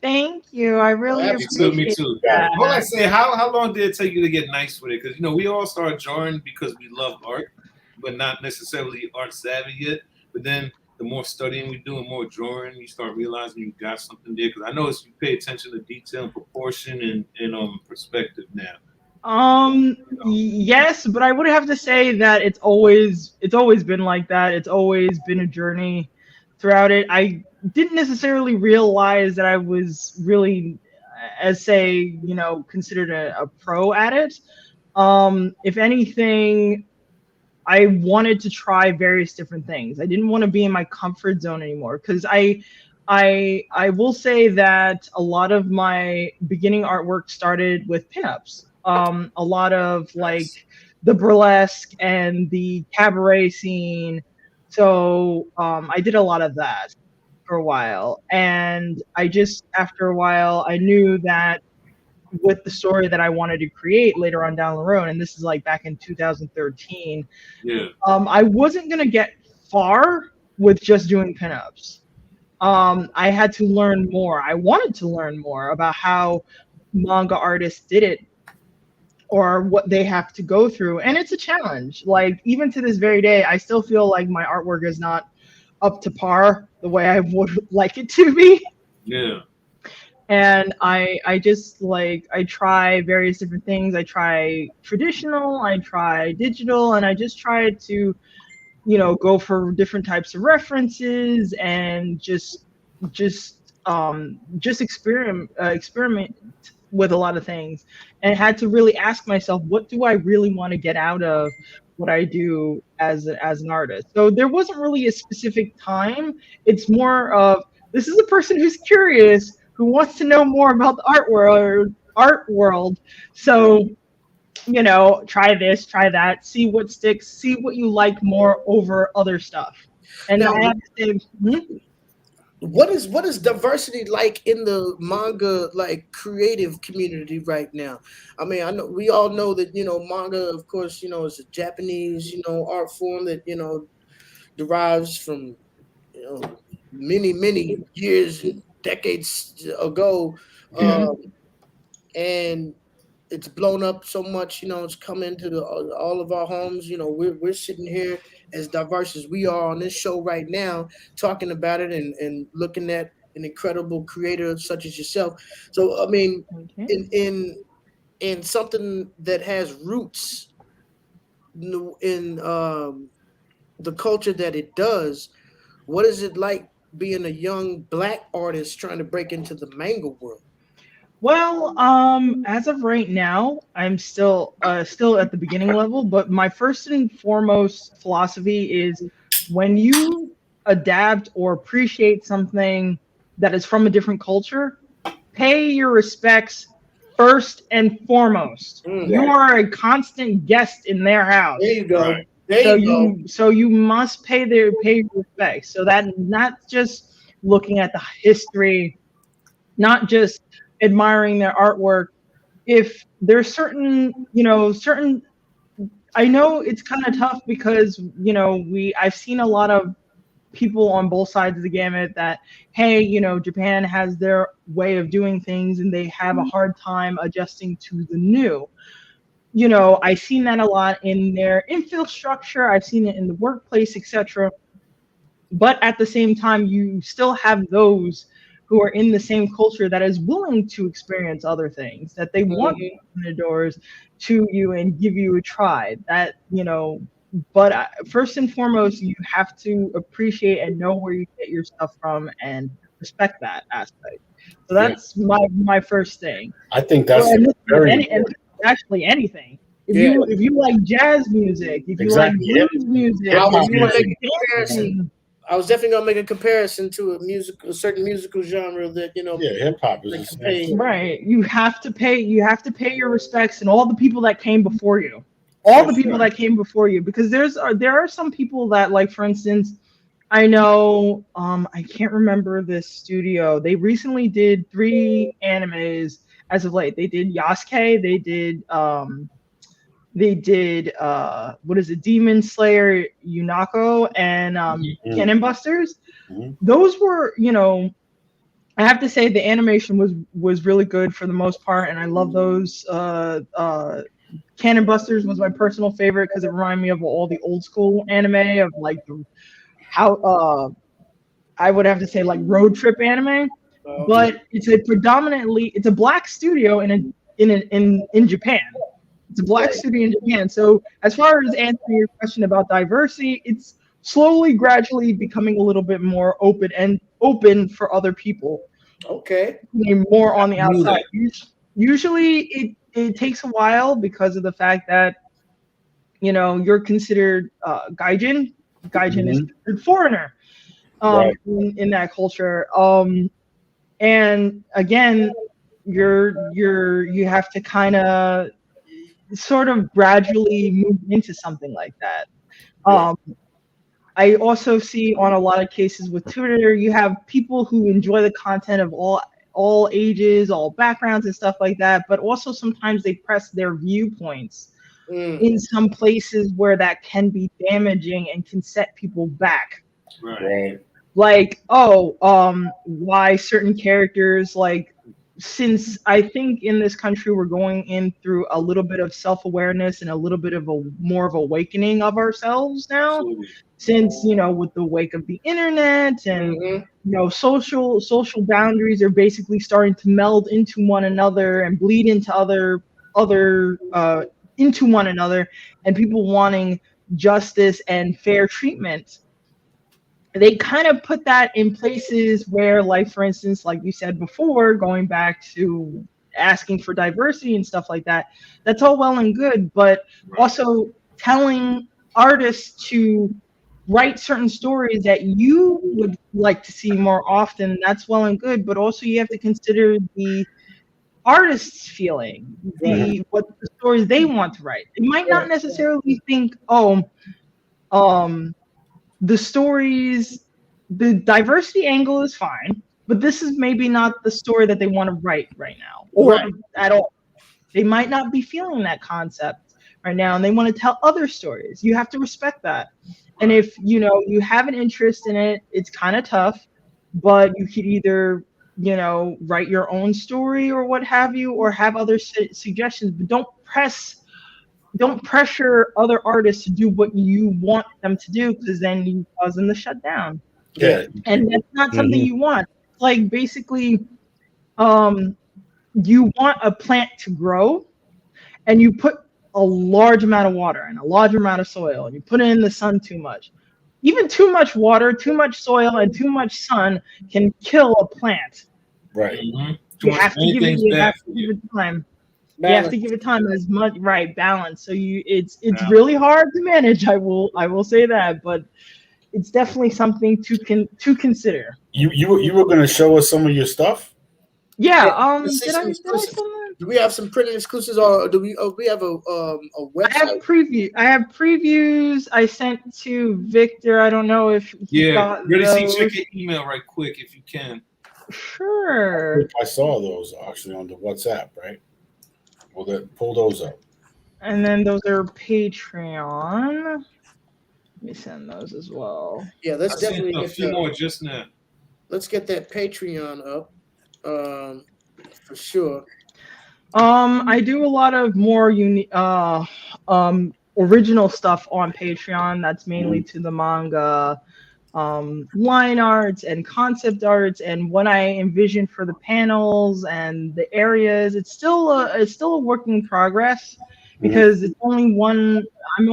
Thank you. I really Me too. appreciate Me too. that. All I say, how long did it take you to get nice with it? Because we all started drawing because we love art, but not necessarily art savvy yet. But then the more studying we do and more drawing, you start realizing you got something there. Because I notice you pay attention to detail and proportion and perspective now. Yes, but I would have to say that it's always been like that. It's always been a journey throughout it. I didn't necessarily realize that I was really, as say, considered a pro at it. If anything, I wanted to try various different things. I didn't want to be in my comfort zone anymore because I will say that a lot of my beginning artwork started with pinups. A lot of like the burlesque and the cabaret scene. So I did a lot of that for a while, and after a while I knew that with the story that I wanted to create later on down the road, and this is like back in 2013. Yeah. I wasn't gonna get far with just doing pinups. I had to learn more. I wanted to learn more about how manga artists did it or what they have to go through. And it's a challenge. Like, even to this very day, I still feel like my artwork is not up to par the way I would like it to be. Yeah. And I just I try various different things. I try traditional, I try digital, and I just try to go for different types of references and just experiment with a lot of things, and had to really ask myself, what do I really want to get out of what I do as an artist? So there wasn't really a specific time. It's more of, this is a person who's curious, who wants to know more about the art world. So try this, try that, see what sticks, see what you like more over other stuff. And now, I have to say, what is diversity like in the manga creative community right now? I mean, I know we all know that manga, of course, is a Japanese art form that derives from many years, decades ago, and it's blown up so much. It's come into all of our homes. We're sitting here as diverse as we are on this show right now, talking about it and looking at an incredible creator such as yourself. So I mean, in something that has roots in the culture that it does, what is it like being a young Black artist trying to break into the manga world? well, as of right now, I'm still at the beginning level, but my first and foremost philosophy is, when you adapt or appreciate something that is from a different culture, pay your respects first and foremost. You are a constant guest in their house. There you go. Right. So you must pay your respects. So that, not just looking at the history, not just admiring their artwork. If there's certain, I know it's kind of tough because I've seen a lot of people on both sides of the gamut that, hey, Japan has their way of doing things and they have a hard time adjusting to the new. I've seen that a lot in their infrastructure. I've seen it in the workplace, etc. But at the same time, you still have those who are in the same culture that is willing to experience other things, that they want to open the doors to you and give you a try. That, but first and foremost, you have to appreciate and know where you get your stuff from and respect that aspect. So that's my first thing. I think that's actually anything. If you like jazz music, if you like blues music, I was definitely gonna make a comparison to a certain musical genre that hip hop is right. You have to pay your respects and all the people that came before you. That came before you, because there are some people that, like, for instance, I know I can't remember this studio. They recently did 3 animes as of late. They did Yasuke, they did They did what is it, Demon Slayer Unako and Cannon Busters. Those were, I have to say the animation was really good for the most part, and I love those. Cannon Busters was my personal favorite because it reminded me of all the old school anime of like how I would have to say like road trip anime. But it's a black studio in Japan. It's a black studio in Japan. So as far as answering your question about diversity, it's slowly, gradually becoming a little bit more open for other people. Okay. More on the outside. Usually it takes a while because of the fact that, you're considered gaijin. Gaijin is considered foreigner in that culture. And again, you have to kind of sort of gradually move into something like that. I also see on a lot of cases with Twitter, you have people who enjoy the content of all ages, all backgrounds and stuff like that, but also sometimes they press their viewpoints in some places where that can be damaging and can set people back. Right. Like, why certain characters, like, since I think in this country we're going in through a little bit of self-awareness and a little bit of more of awakening of ourselves now. Absolutely. Since, with the wake of the internet and, social boundaries are basically starting to meld into one another and bleed into into one another, and people wanting justice and fair treatment. They kind of put that in places where, like, for instance, like you said before, going back to asking for diversity and stuff like that, that's all well and good, but also telling artists to write certain stories that you would like to see more often, that's well and good, but also you have to consider the artist's feeling, what the stories they want to write. They might not necessarily think, the stories, the diversity angle is fine, but this is maybe not the story that they want to write right now, or at all. They might not be feeling that concept right now, and they want to tell other stories. You have to respect that. And if you have an interest in it, it's kind of tough, but you could either write your own story or what have you, or have other suggestions, but don't pressure other artists to do what you want them to do, because then you cause them to shut down. Yeah. And that's not something you want. Like, basically, you want a plant to grow, and you put a large amount of water and a large amount of soil, and you put it in the sun too much. Even too much water, too much soil, and too much sun can kill a plant. Right. You have to give it time. You have to give it time as much balance. So it's really hard to manage. I will say that, but it's definitely something to consider. You were going to show us some of your stuff? Yeah. Do we have some printed exclusives, or do we have a website? I have previews I sent to Victor. I don't know if he got those. Check your email right quick if you can. Sure. I saw those actually on the WhatsApp, right? Well, pull those up. And then those are Patreon. Let me send those as well. Yeah, let's definitely get a few more just now. Let's get that Patreon up, for sure. I do a lot of more original stuff on Patreon. That's mainly to the manga, line arts and concept arts, and what I envision for the panels and the areas. It's still a work in progress, because it's only one. I'm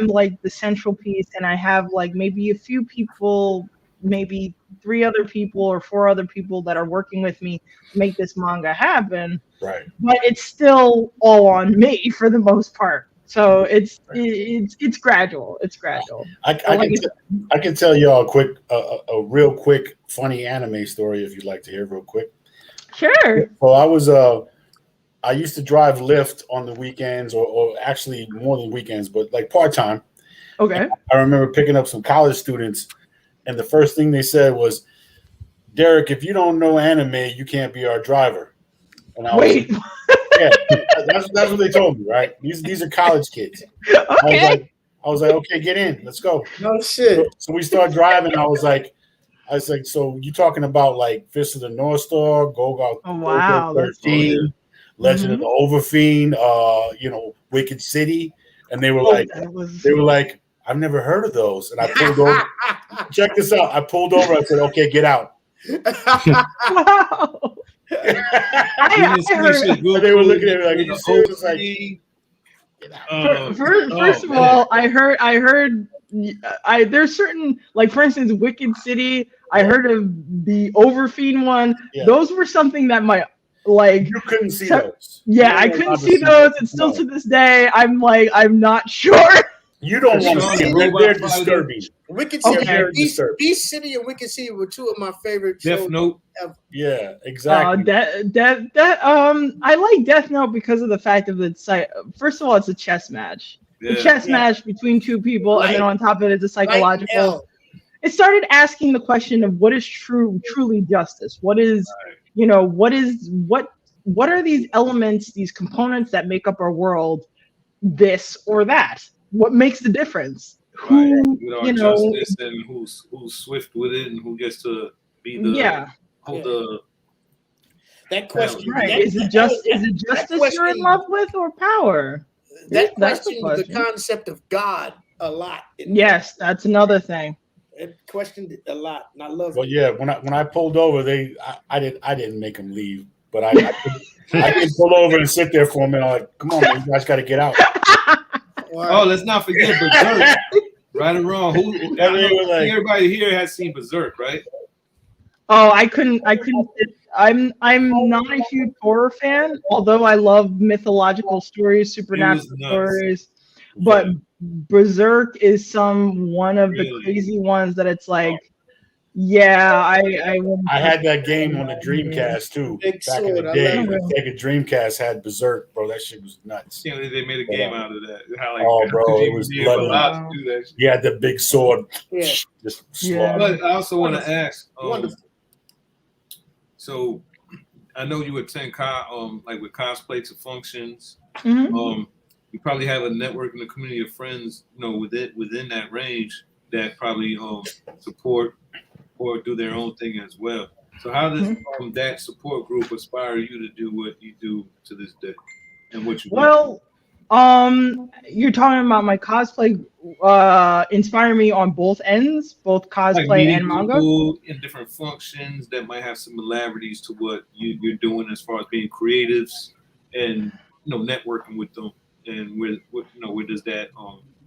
like the central piece, and I have like maybe a few people, maybe 3 other people or 4 other people that are working with me to make this manga happen. Right. But it's still all on me for the most part. So it's gradual. It's gradual. I can tell y'all a real quick funny anime story if you'd like to hear real quick. Sure. Well, I used to drive Lyft on the weekends, or actually more than weekends, but like part-time. Okay. I remember picking up some college students, and the first thing they said was, "Derek, if you don't know anime, you can't be our driver." And I Wait. Yeah, that's what they told me. Right? These are college kids. Okay. I was like, okay, get in, let's go. No shit. So we start driving. I was like, so you talking about like Fist of the North Star, Go Oh, wow, that's 13, Legend of the Overfiend, Wicked City, and they were like, I've never heard of those, and I pulled over. Check this out. I pulled over. I said, okay, get out. Wow. I heard, they were looking at me like, are you serious? Like, first of all, I heard there's certain, like, for instance, Wicked City. I heard of the Overfiend one. Yeah. Those were something that you couldn't see those. Yeah, I couldn't see those, and still to this day, I'm not sure. You don't want to see them. They're disturbing. Wicked City, very Beast City, and Wicked City were two of my favorite shows. Death Note. Ever. Yeah, exactly. I like Death Note because of the fact of it's first of all, it's a chess match. Yeah. A chess match between two people, and then on top of it, it's a psychological. It started asking the question of what is truly justice. What is, what are these elements, these components that make up our world, this or that? What makes the difference? Who, justice and who's swift with it and who gets to be the that question. Right. Is it justice you're in love with or power? That question, the concept of God a lot. Yes, that's another thing. It questioned it a lot, and I love it. Well, yeah, when I pulled over, I didn't make them leave, but I did pull over and sit there for a minute. I'm like, come on, man, you guys got to get out. Oh, let's not forget Berserk. Right or wrong? Everybody here has seen Berserk, right? Oh, I couldn't. I'm not a huge horror fan, although I love mythological stories, supernatural stories. But Berserk is one of the crazy ones that it's like, yeah, I had that game on the Dreamcast too. Back in the day, the Sega Dreamcast had Berserk, bro. That shit was nuts. Yeah, they made a game out of that. Bro, it was bloody. You had the big sword. Yeah. Just slaughter. But I also want to ask. So, I know you attend like with cosplay to functions. Mm-hmm. You probably have a network and a community of friends, within that range that probably support or do their own thing as well. So how does that support group inspire you to do what you do to this day, and what you do? You're talking about my cosplay inspire me on both ends, both cosplay like and manga. In different functions that might have similarities to what you're doing as far as being creatives and networking with them, and where does that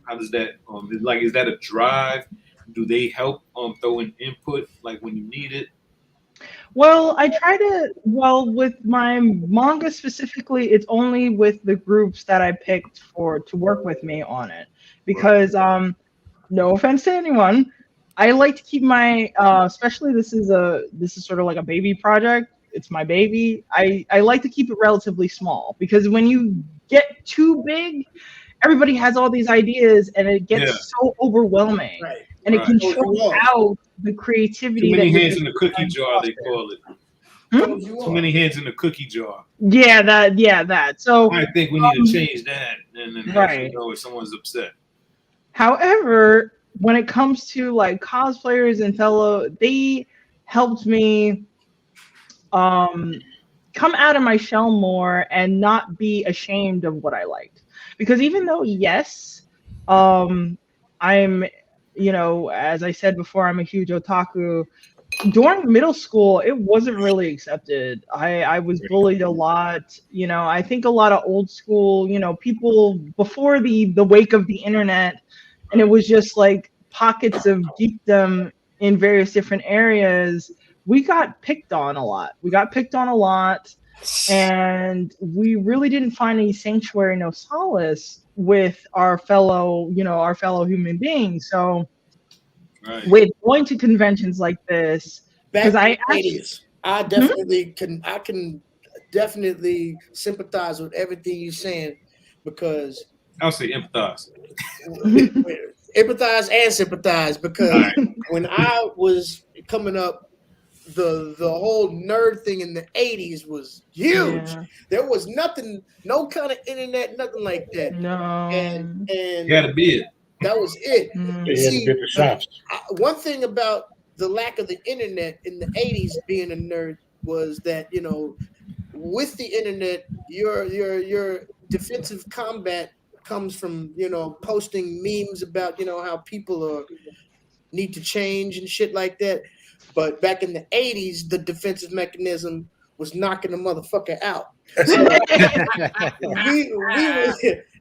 how does that is that a drive? Do they help throw in input like when you need it? Well, I try to. Well, with my manga specifically, it's only with the groups that I picked to work with me on it, because no offense to anyone, I like to keep my especially this is sort of like a baby project. It's my baby. I like to keep it relatively small, because when you get too big, everybody has all these ideas and it gets so overwhelming. Right. And it can show out the creativity. Too many hands in the cookie jar, they call it. Too many hands in the cookie jar. Yeah, that. So I think we need to change that, and then if someone's upset. However, when it comes to like cosplayers and they helped me come out of my shell more and not be ashamed of what I liked. Because even though, yes, I'm, as I said before, I'm a huge otaku. During middle school, it wasn't really accepted. I was bullied a lot. I think a lot of old school, people before the wake of the internet, and it was just like pockets of geekdom in various different areas. We got picked on a lot. And we really didn't find any sanctuary, no solace with our fellow human beings. So with going to conventions like this, because I definitely can definitely sympathize with everything you're saying, because I'll say empathize. Empathize and sympathize, because when I was coming up, the whole nerd thing in the 80s was huge. Yeah. There was nothing, no kind of internet, nothing like that. No. And Gotta be it. that was it. They had See, to get the shops. one thing about the lack of the internet in the 80s being a nerd was that, you know, with the internet, your defensive combat comes from, you know, posting memes about, you know, how people need to change and shit like that. But back in the 80s, the defensive mechanism was knocking the motherfucker out. So we were,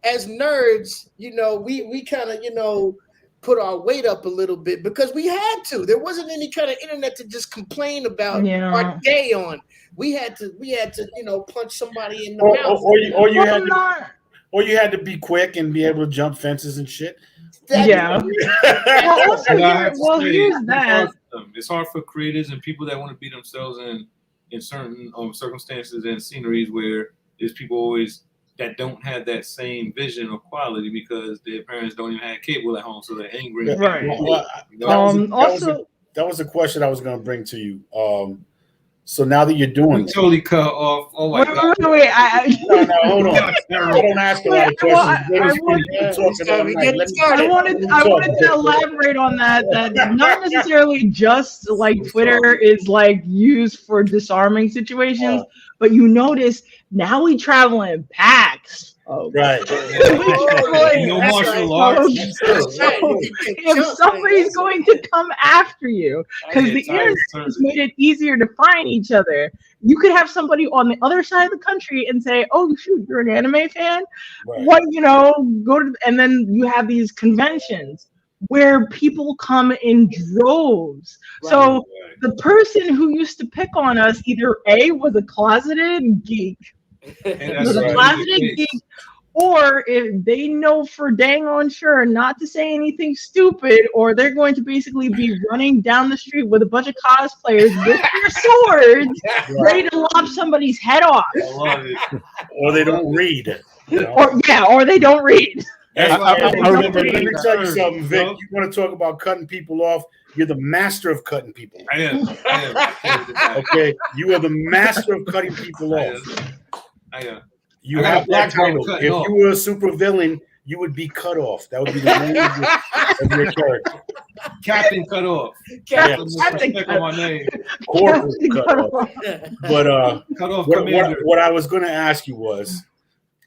as nerds, you know, we kind of, you know, put our weight up a little bit because we had to. There wasn't any kind of internet to just complain about our day on. We had to, you know, punch somebody in the mouth. Or you had to be quick and be able to jump fences and shit. Yeah. Here's that. It's hard for creators and people that want to be themselves in certain circumstances and sceneries where there's people always that don't have that same vision or quality because their parents don't even have cable at home, so they're angry. Right. That was a question I was going to bring to you. So now that you're doing it, totally cut off. Oh my God. Wait. No, hold on. I don't ask a lot of questions. I wanted to elaborate on that not necessarily just like Twitter is like used for disarming situations, but you notice now we travel in packs. Right. No martial arts. If somebody's going to come after you, because the internet has made it easier to find each other. You could have somebody on the other side of the country and say, "Oh shoot, you're an anime fan." Right. What go to, and then you have these conventions where people come in droves. Right. So the person who used to pick on us either A was a closeted geek. Or if they know for dang on sure not to say anything stupid, or they're going to basically be running down the street with a bunch of cosplayers with their swords, ready to lop somebody's head off. I love it. Or they don't read. You know? Or they don't read. I remember. Let me tell you something, Vic. You want to talk about cutting people off? You're the master of cutting people off. I am. Okay, you are the master of cutting people off. I am. You have that title. If you were a super villain, you would be cut off. That would be the name of your character. Captain cut off. Captain cut my name. Corporal cut off. But cut off. What I was going to ask you was,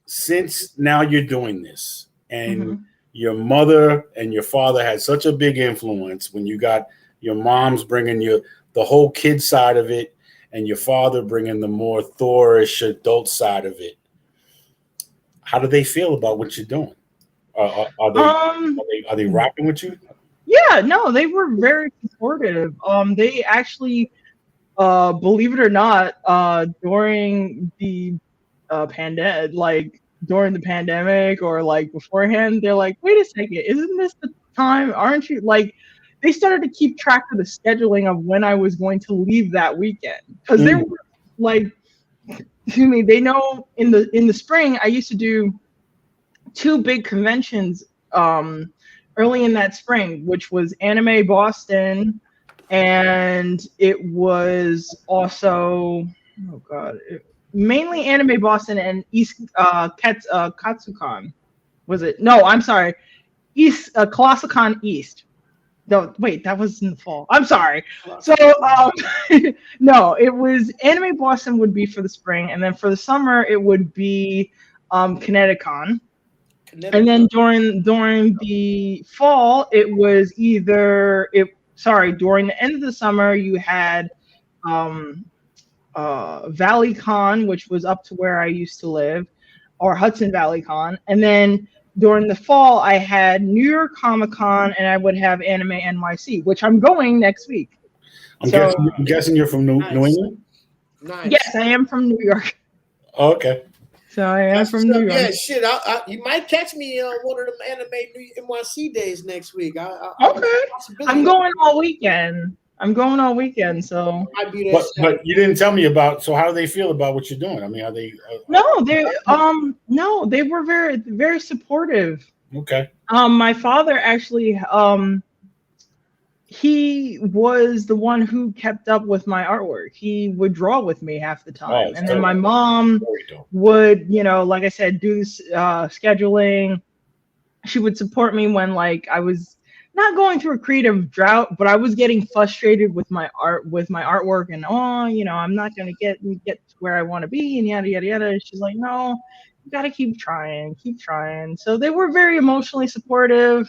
since now you're doing this, and your mother and your father had such a big influence when you got your mom's bringing you the whole kid side of it, and your father bringing the more Thor-ish adult side of it. How do they feel about what you're doing? Are they rocking with you? Yeah, no, they were very supportive. They actually, believe it or not, during the pandemic or like beforehand, they're like, wait a second, isn't this the time? Aren't you like? They started to keep track of the scheduling of when I was going to leave that weekend because they were like. Excuse me, they know in the spring I used to do 2 big conventions early in that spring, which was Anime Boston, and it was also mainly Anime Boston and East Katsucon. Was it? No, I'm sorry. East ColossalCon East. No, wait, that was in the fall. I'm sorry. So, no, it was Anime Boston would be for the spring, and then for the summer it would be Kineticon. And then during the fall, it was during the end of the summer you had ValleyCon, which was up to where I used to live, or Hudson Valley Con, and then during the fall, I had New York Comic Con, and I would have Anime NYC, which I'm going next week. I'm guessing you're from New England? Nice. Yes, I am from New York. Oh, okay. So I am from New York. Yeah, shit. You might catch me on one of them Anime NYC days next week. Okay. I'm going all weekend. So. But you didn't tell me about. So how do they feel about what you're doing? I mean, are they? They were very, very supportive. Okay. My father actually he was the one who kept up with my artwork. He would draw with me half the time. And then my mom would, like I said, do scheduling. She would support me when like I was not going through a creative drought, but I was getting frustrated with my artwork and I'm not gonna get to where I want to be and yada yada yada. She's like, no, you gotta keep trying. So they were very emotionally supportive.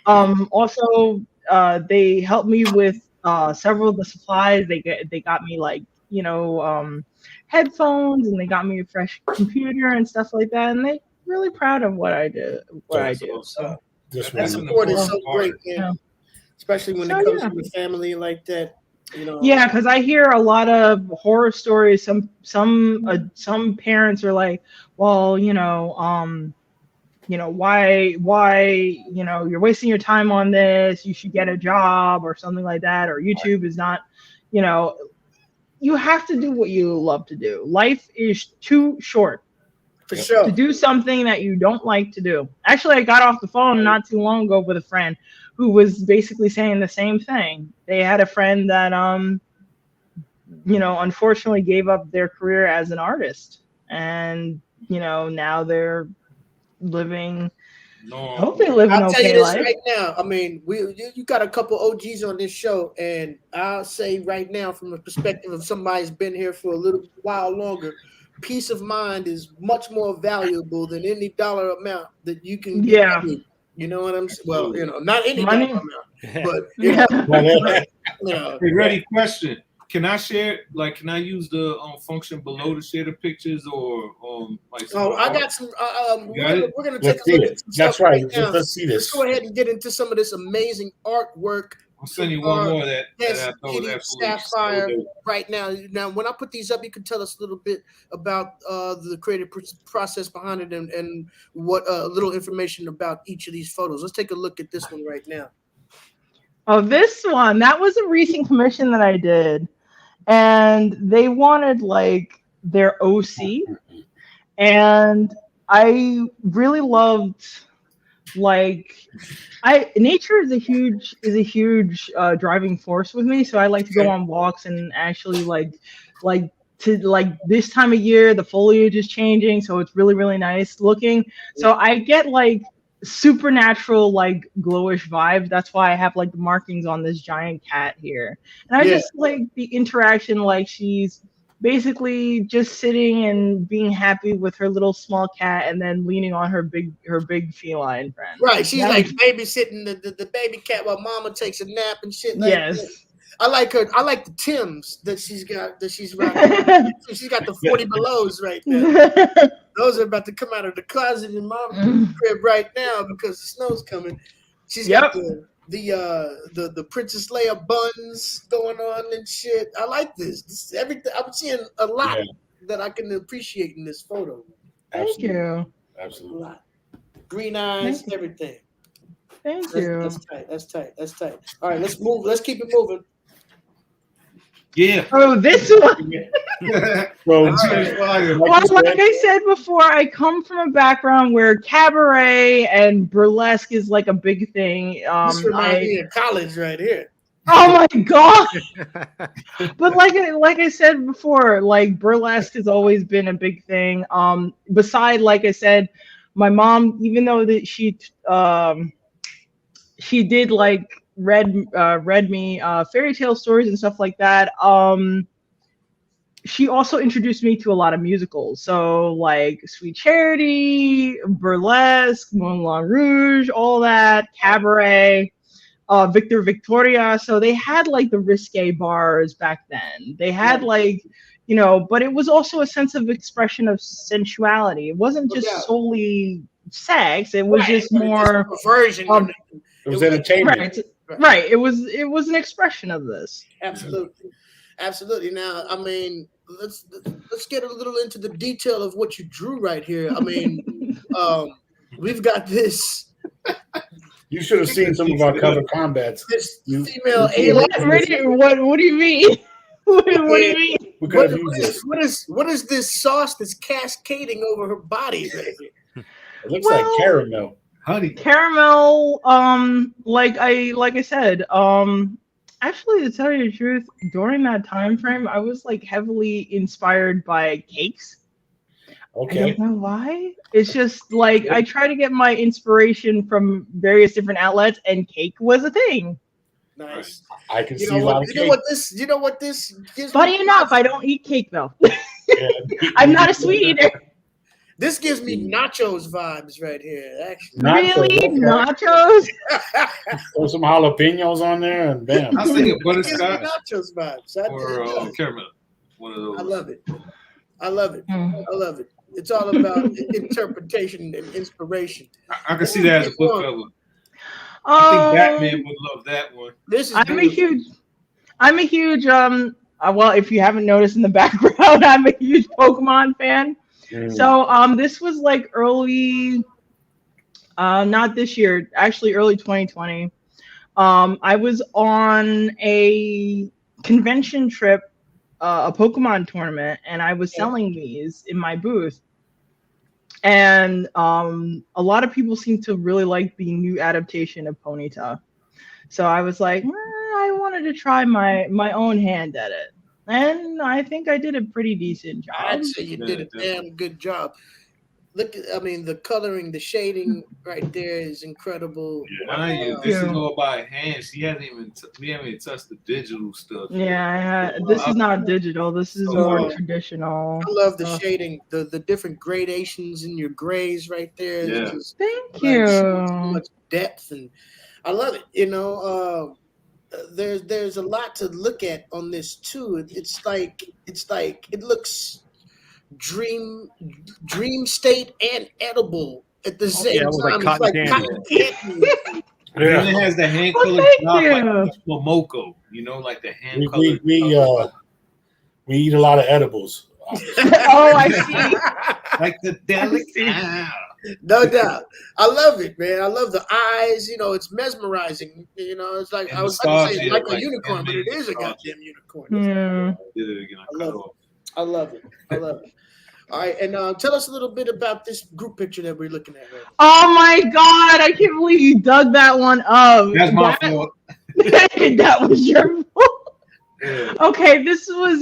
Also, they helped me with several of the supplies. They got me like headphones, and they got me a fresh computer and stuff like that. And they really proud of what I do. So that support is so great, especially when it comes from a family like that. Yeah, because I hear a lot of horror stories. Some parents are like, well, why you're wasting your time on this. You should get a job or something like that. Or YouTube is not, you have to do what you love to do. Life is too short. For sure. To do something that you don't like to do. Actually, I got off the phone not too long ago with a friend who was basically saying the same thing. They had a friend that, unfortunately gave up their career as an artist. And, now they're living. I hope they live an okay life. I'll tell you this right now. I mean, you got a couple OGs on this show, and I'll say right now, from the perspective of somebody's been here for a little while longer, peace of mind is much more valuable than any dollar amount that you can get. Yeah. You know what I'm saying? Well, not any money dollar amount, but Hey, ready? Question: Can I share? Like, can I use the function below to share the pictures, or like? I got some. We're gonna take a look at some That's stuff right. now. Let's see this. Let's go ahead and get into some of this amazing artwork. I'll send you one more that I know is Sapphire right now. Now, when I put these up, you can tell us a little bit about the creative process behind it and what little information about each of these photos. Let's take a look at this one right now. Oh, this one. That was a recent commission that I did. And they wanted like their OC. And I really loved nature is a huge driving force with me. So I like to go on walks and actually like this time of year, the foliage is changing. So it's really, really nice looking. So I get like supernatural, like glowish vibes. That's why I have like the markings on this giant cat here. And I just like the interaction, like she's basically just sitting and being happy with her little small cat and then leaning on her big feline friend. Right. She's like babysitting the baby cat while mama takes a nap and shit like that. I like her. I like the Tims that she's got. She's rocking. She's got the 40 belows right now. Those are about to come out of the closet in my crib right now because the snow's coming. She's got the Princess Leia buns going on and shit. I like this. This everything. I'm seeing a lot that I can appreciate in this photo. Thank you. Absolutely. A lot. Green eyes, everything. Thank you. That's tight. All right, let's move. Let's keep it moving. Yeah. Oh, this one. Well, like I said before, I come from a background where cabaret and burlesque is like a big thing. This reminds me of college right here. Oh my god! But like I said before, like burlesque has always been a big thing. Beside, like I said, my mom, even though that she did like read me fairy tale stories and stuff like that. She also introduced me to a lot of musicals. So like Sweet Charity, Burlesque, Moulin Rouge, all that, Cabaret, Victor Victoria. So they had like the risque bars back then. They had like, but it was also a sense of expression of sensuality. It wasn't just solely sex. It was just more version. It was entertainment. Right. It was an expression of this. Absolutely. Now, I mean, let's get a little into the detail of what you drew right here. I mean, we've got this. You should have seen some of our cover combats. This female alien. What do you mean? What do you mean? What is this sauce that's cascading over her body? Right here? It looks like caramel. Caramel, like I said, actually to tell you the truth, during that time frame, I was like heavily inspired by cakes. Okay. I don't know why. It's just like I try to get my inspiration from various different outlets, and cake was a thing. Nice. I can You see know a lot what? of You know cake. what this? You know what this gives Funny me? enough, I don't eat cake though. Yeah. I'm not a sweet eater. This gives me nachos vibes right here. Actually, Nachos, Really, okay. nachos? Throw some jalapenos on there and bam. I was thinking it gives me butterscotch nachos vibes. or caramel. One of those. I love it. I love it. Mm. I love it. It's all about interpretation and inspiration. I can see that as a book Well, cover. I think Batman Um, would love that one. This is I'm a beautiful. huge well, if you haven't noticed in the background, I'm a huge Pokemon fan. Mm. So this was like early not this year, actually early 2020. I was on a convention trip, a Pokemon tournament, and I was selling these in my booth. And a lot of people seem to really like the new adaptation of Ponyta. So I was like, I wanted to try my own hand at it. And I think I did a pretty decent job. I'd say you did a damn good job. Look, I mean, the coloring, the shading right there is incredible. Mind you, this is all by hand. We haven't even touched the digital stuff. Yeah, this is not digital. This is more traditional. I love the shading, the different gradations in your grays right there. Yeah. It's just, Thank like, you. so much depth, and I love it. You know, there's a lot to look at on this too. It's like it looks dream state and edible at the same it was time. like cotton it's like candy. cotton candy. And it has the hand colored drop like Momoko, you know, like the hand colored. We eat a lot of edibles. Oh, I see. Like the deli. No doubt. I love it, man. I love the eyes. You know, it's mesmerizing. You know, it's like And I was about to say nostalgia, like a like unicorn, but it is a nostalgia. goddamn unicorn. Yeah. Did it again. I love it. I love it. I love it. All right, and tell us a little bit about this group picture that we're looking at right now. Oh my God! I can't believe you dug that one up. That's my fault. That was your fault. Yeah. Okay, this was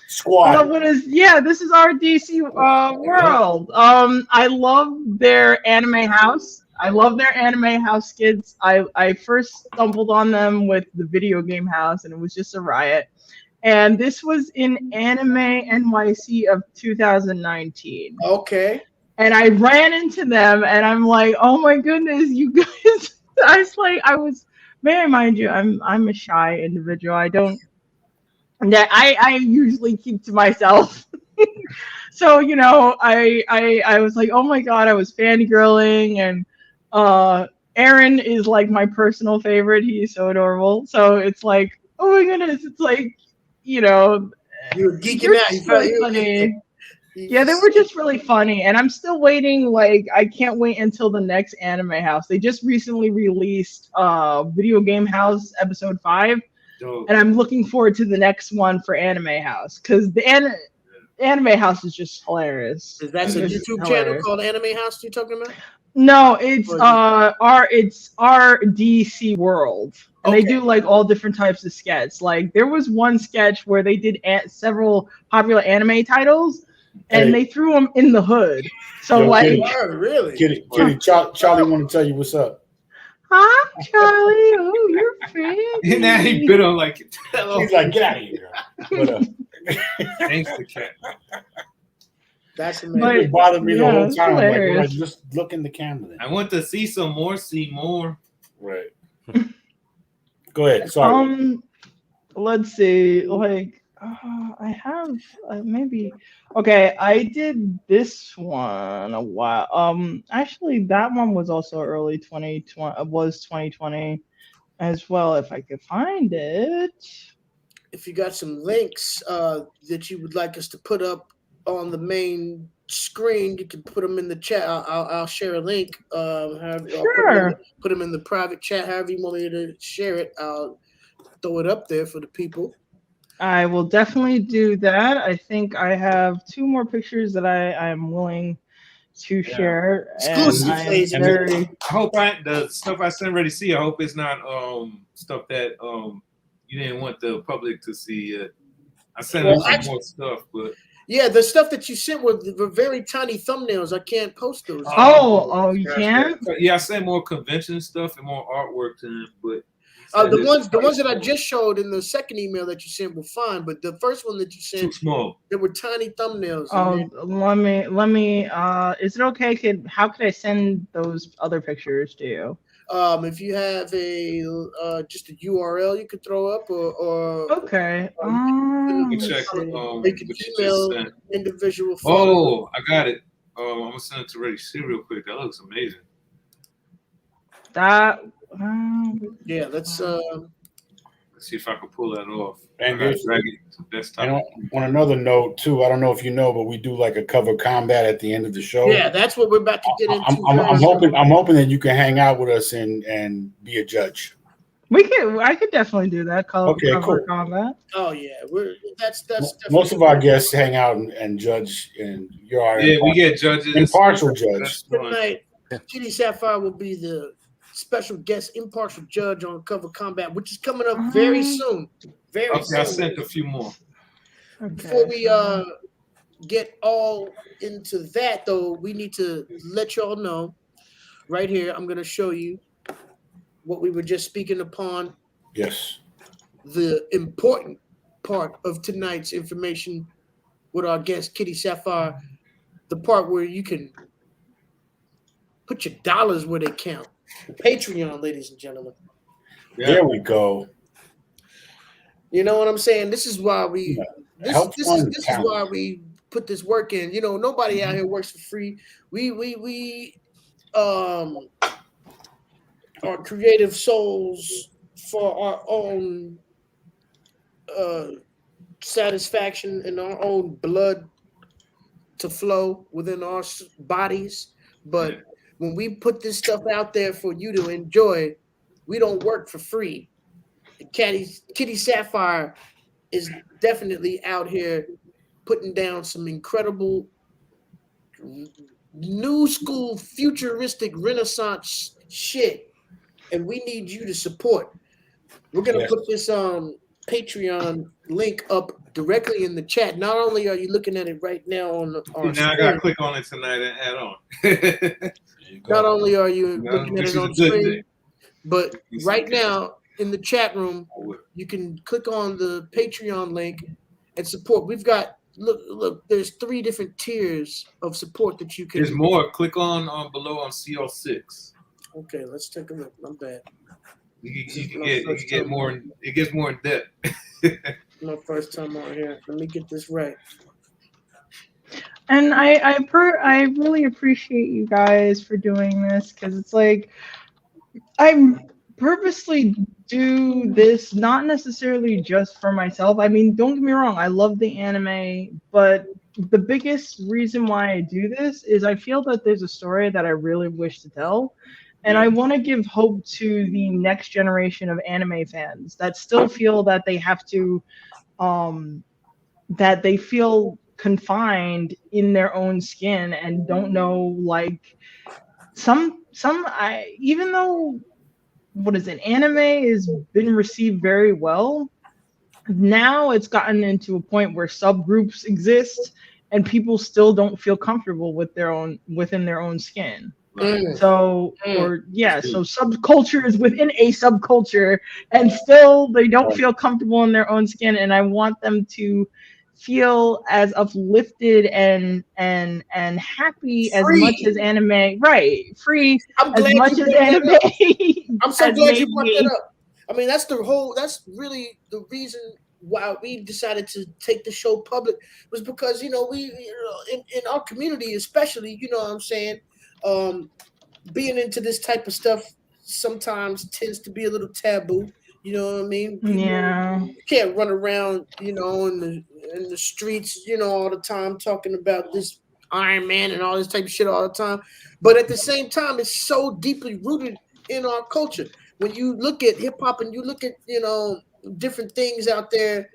Squad. this is our DC world. I love their anime house. I love their anime house skits. I first stumbled on them with the video game house, and it was just a riot. And this was in Anime NYC of 2019. Okay. And I ran into them, and I'm like, oh my goodness, you guys! May I remind you, I'm a shy individual. I usually keep to myself. So, you know, I was like, oh my God, I was fangirling, and Aaron is like my personal favorite. He's so adorable. So it's like, oh my goodness, it's like, you know, you were geeking out. You felt funny. Yeah, they were just really funny, and I'm still waiting. Like, I can't wait until the next Anime House. They just recently released Video Game House Episode 5, and I'm looking forward to the next one for Anime House, because the Anime House is just hilarious. Is that a YouTube channel called Anime House you're talking about? No, it's our DC World. And they do like all different types of sketches. Like there was one sketch where they did several popular anime titles, and they threw them in the hood. So Kitty, really? Kitty, Charlie want to tell you what's up. Hi, Charlie. Oh, you're pretty. And now he bit on like. He's like, get out of here. What up? Thanks to cat. That's amazing. It bothered me the whole time. Hilarious. Like, just look in the camera. Then. I want to see some more. See more. Right. Go ahead. Sorry. Let's see. Like, I have maybe. Okay, I did this one a while. Actually, that one was also early 2020. Was 2020 as well. If I could find it. If you got some links that you would like us to put up on the main screen, you can put them in the chat. I'll share a link. Sure. Put them in the private chat. However you want me to share it, I'll throw it up there for the people. I will definitely do that. I think I have 2 more pictures that I am willing to share. Exclusive, And I'm ladies and very. I hope the stuff I sent ready to see. I hope it's not stuff that you didn't want the public to see yet. I sent them some more stuff, but yeah, the stuff that you sent were very tiny thumbnails. I can't post those. Oh, you can? Yeah, I sent more convention stuff and more artwork to him, but the ones that I just showed in the second email that you sent were fine, but the first one that you sent, too small. There were tiny thumbnails. Let me. Is it okay? How could I send those other pictures to you? If you have just a URL you could throw up, or okay. You check. They could email individual photos. Oh, I got it. I'm gonna send it to Ready See real quick. That looks amazing. That. Yeah, let's see if I can pull that off. And on another note too, I don't know if you know, but we do like a cover combat at the end of the show. Yeah, that's what we're about to get into. I'm hoping that you can hang out with us and be a judge. I could definitely do that. Cool. Combat. Oh yeah, that's most of our guests hang out and judge, and we get judges, impartial judge. Tonight, Kitty Sapphire will be the special guest impartial judge on Cover Combat, which is coming up very soon. Very soon. I sent a few more. Okay. Before we get all into that, though, we need to let y'all know right here. I'm going to show you what we were just speaking upon. Yes. The important part of tonight's information with our guest, Kitty Sapphire, the part where you can put your dollars where they count. Patreon, ladies and gentlemen. Yeah. There we go. You know what I'm saying? This is why we this is why we put this work in. You know, nobody out here works for free. We are creative souls for our own satisfaction and our own blood to flow within our bodies. But when we put this stuff out there for you to enjoy, we don't work for free. Kitty Sapphire is definitely out here putting down some incredible new school futuristic Renaissance shit, and we need you to support. We're gonna put this Patreon link up directly in the chat. Not only are you looking at it right now on our now I gotta click on it tonight and add on. Not only are you looking at it on screen, but right now in the chat room, you can click on the Patreon link and support. We've got look. There's 3 different tiers of support that you can. There's more. Click on below on CL6. Okay, let's take a look. I'm bad. You can get more. It gets more in depth. My first time on here. Let me get this right. And I really appreciate you guys for doing this, because it's like I purposely do this not necessarily just for myself. I mean, don't get me wrong, I love the anime, but the biggest reason why I do this is I feel that there's a story that I really wish to tell. And I want to give hope to the next generation of anime fans that still feel that they have to, that they feel confined in their own skin and don't know, like, even though, anime has been received very well, now it's gotten into a point where subgroups exist and people still don't feel comfortable within their own skin. So subculture is within a subculture and still they don't feel comfortable in their own skin, and I want them to feel as uplifted and happy as much as anime, free as much as anime. I'm so glad you brought that up. I mean, that's really the reason why we decided to take the show public, was because, in our community especially, you know what I'm saying, being into this type of stuff sometimes tends to be a little taboo. You know what I mean? You can't run around, in the streets, all the time talking about this Iron Man and all this type of shit all the time. But at the same time, it's so deeply rooted in our culture. When you look at hip hop and you look at, different things out there,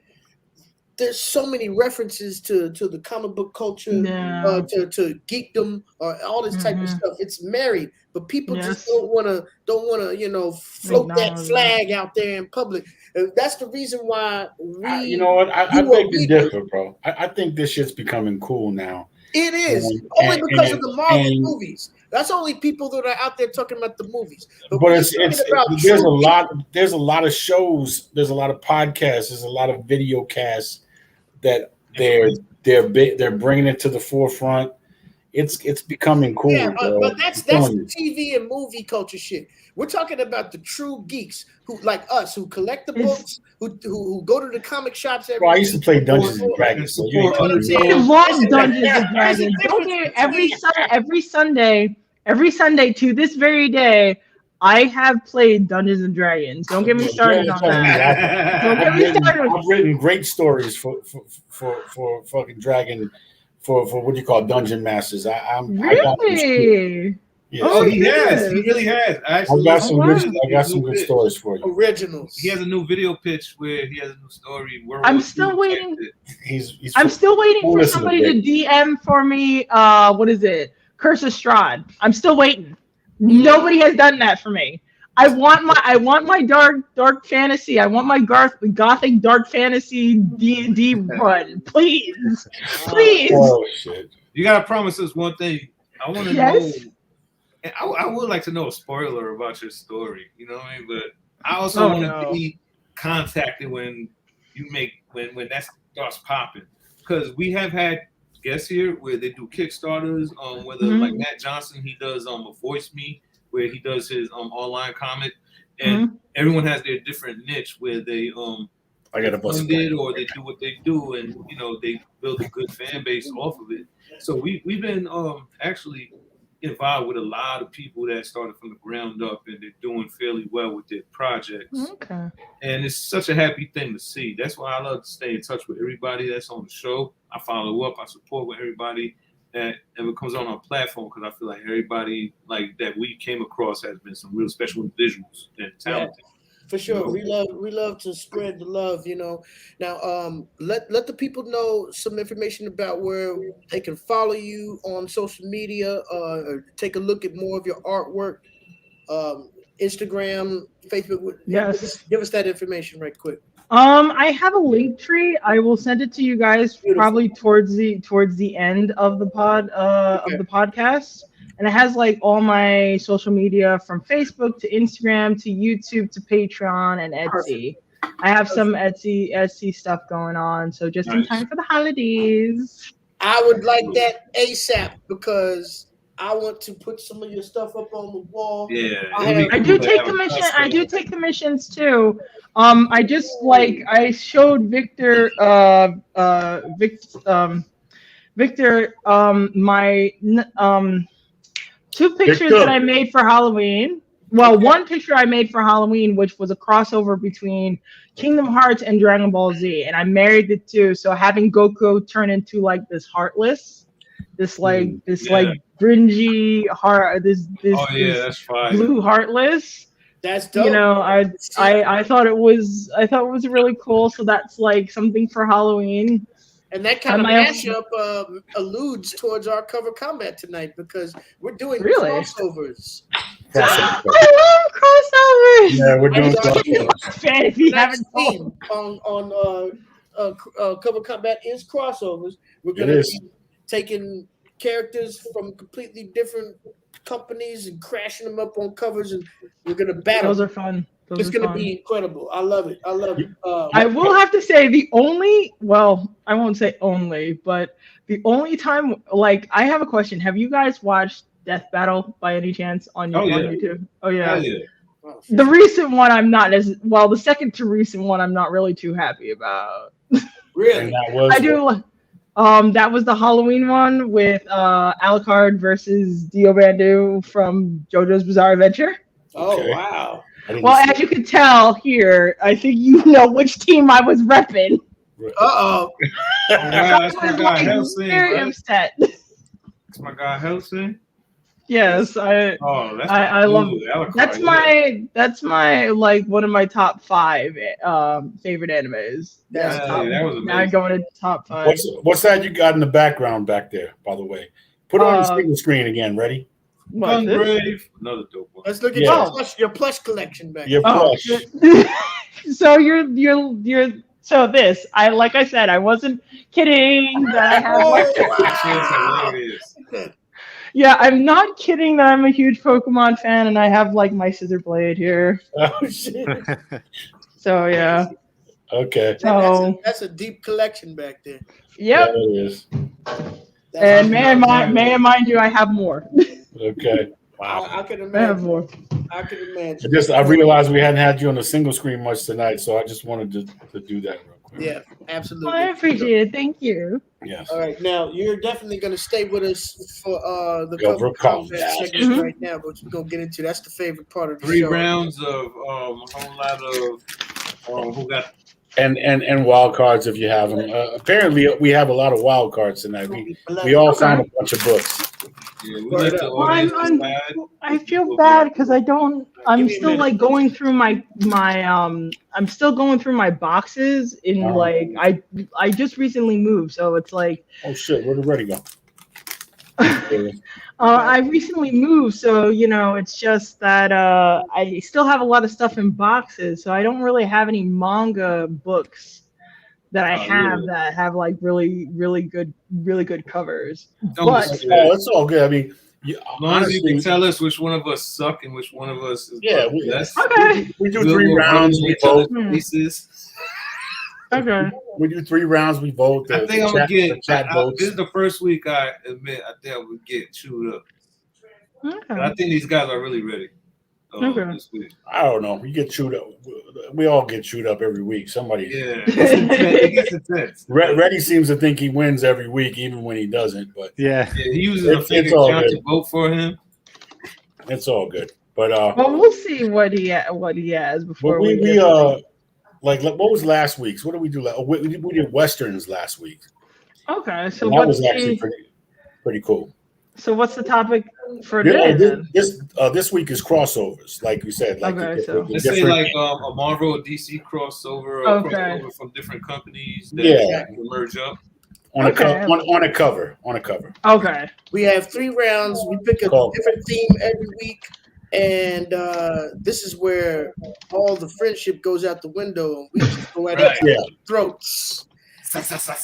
there's so many references to the comic book culture, to geekdom, or all this type of stuff. It's married, but people just don't wanna, float that flag out there in public. That's the reason why you know what? I think it's different, bro. I think this shit's becoming cool now. It is only because of the Marvel movies. That's only people that are out there talking about the movies. But there's a lot of shows, there's a lot of podcasts, there's a lot of video casts that they're bringing it to the forefront. It's becoming cool. Yeah, but that's the TV and movie culture shit. We're talking about the true geeks who, like us, who collect the books, who go to the comic shops every I used to play Dungeons and Dragons. So I love Dungeons and Dragons. Every Sunday to this very day, I have played Dungeons and Dragons. Don't get me started on that. Don't get me started. I've written great stories for fucking Dragon, for what you call Dungeon Masters. Really? Yeah. Oh, he has. He really has. Actually, I got some good stories for you. Originals. He has a new video pitch where he has a new story. I'm still waiting. He's I'm still waiting for somebody to DM for me. What is it? Curse of Strahd. I'm still waiting. Nobody has done that for me. I want my dark fantasy. I want my gothic dark fantasy D&D run. Please. Oh shit. You gotta promise us one thing. I want to know. I would like to know a spoiler about your story. You know what I mean? But I also want to be contacted when that starts popping, because we have had guests here where they do Kickstarters. Whether like Matt Johnson, he does a Voice Me, where he does his online comic, and everyone has their different niche where they I got a bus funded or they do what they do, and they build a good fan base off of it. So we've been actually involved with a lot of people that started from the ground up, and they're doing fairly well with their projects. Okay. And it's such a happy thing to see. That's why I love to stay in touch with everybody that's on the show. I follow up, I support with everybody that ever comes on our platform, because I feel like everybody like that we came across has been some real special individuals and talented. Yeah. For sure, we love to spread the love. Now, let the people know some information about where they can follow you on social media, or take a look at more of your artwork, Instagram, Facebook. Yes, give us that information right quick. I have a link tree. I will send it to you guys probably towards the end of the of the podcast. And it has like all my social media from Facebook to Instagram to YouTube to Patreon and Etsy. I have some Etsy stuff going on. So just in time for the holidays. I would like that ASAP, because I want to put some of your stuff up on the wall. Yeah. I do take commission. I do take commissions too. I showed Victor Victor my two pictures that I made for Halloween. Well, one picture I made for Halloween, which was a crossover between Kingdom Hearts and Dragon Ball Z, and I married the two. So having Goku turn into like this heartless, this cringy heart, this that's fine. Blue heartless. That's dope. I thought it was really cool. So that's like something for Halloween. And that kind of mashup alludes towards our cover combat tonight, because we're doing crossovers. I love crossovers. Yeah, we're doing crossovers. If you haven't seen on cover combat is crossovers. We're going to be taking characters from completely different companies and crashing them up on covers, and we're going to battle. Those are fun. It's going to be incredible. I love it. I will have to say I won't say only, but the only time, like, I have a question. Have you guys watched Death Battle by any chance on YouTube? Oh, yeah. The recent one the second to recent one I'm not really too happy about. Really? I do. That was the Halloween one with Alucard versus Dio Bandu from JoJo's Bizarre Adventure. Oh, wow. Well, as you can tell here, I think you know which team I was repping. That's my guy Helsing. Very upset. That's my guy Helsing. Yes, Oh, I love. Alucard, That's my like one of my top 5 favorite animes. That's that was Now amazing. going to top 5. What's that you got in the background back there? By the way, put it on the single screen again. Ready? What, this? Brave. Another dope one. Let's look at Yeah. your plush collection back. Your Oh, plush. so you're so this like I said, I wasn't kidding that I have like, That shit is hilarious. yeah, I'm not kidding that I'm a huge Pokemon fan and I have like my scissor blade here. Oh shit. So yeah. Okay. So That's a deep collection back there. yep. That it is. And may I mind you, I have more. Okay. Wow. I can I have imagine. more. I can imagine. I realized we hadn't had you on the single screen much tonight, so I just wanted to do that real quick. Yeah, absolutely. I appreciate it. Thank you. Yes. All right, now you're definitely going to stay with us for the Cover cover combat combat. segment Mhm. right now, but we're going to get into that's the favorite part of the 3 show. rounds of a whole lot of who got And wild cards if you have them. Apparently, we have a lot of wild cards tonight. We all found a bunch of books. we let the Well, audience decide. I feel bad because I'm Give me a still minute. like going through my I'm still going through my boxes in Uh-huh. like I just recently moved, so it's like Oh shit! Where did Reddy go? I recently moved, so it's just that I still have a lot of stuff in boxes, so I don't really have any manga books that I have that have like really good covers. Don't But listen to that. Oh, it's all good. I mean, As long as you can tell us which one of us suck and which one of us is Yeah, the best. okay, we do We'll 3 go rounds. run We each other's vote. faces. okay. We do 3 rounds. We vote. I think I'm gonna the chat This votes. is the first week I admit I think I would get chewed up. But I Okay. think these guys are really ready. Okay. This week. I don't know. We get chewed up. We all get chewed up every week. Somebody. Yeah, it gets intense. Reddy seems to think he wins every week, even when he doesn't. But Yeah. Yeah, he uses a It's fake all account good. to vote for him. it's all good. But Well, we'll see what he has before we we get like what was last week's? What did we do? We did westerns last week. Okay, so And that was what's actually the pretty cool. so what's the topic for Yeah, today then? this week is crossovers, like you said. Like Okay, the so- Let's say different- like a Marvel or DC crossover, Okay. crossover from different companies that Yeah. will merge up. on Okay. a cover. Okay. We have 3 rounds. We pick a Cool. different theme every week. And this is where all the friendship goes out the window and we just go at Right. each other's throats.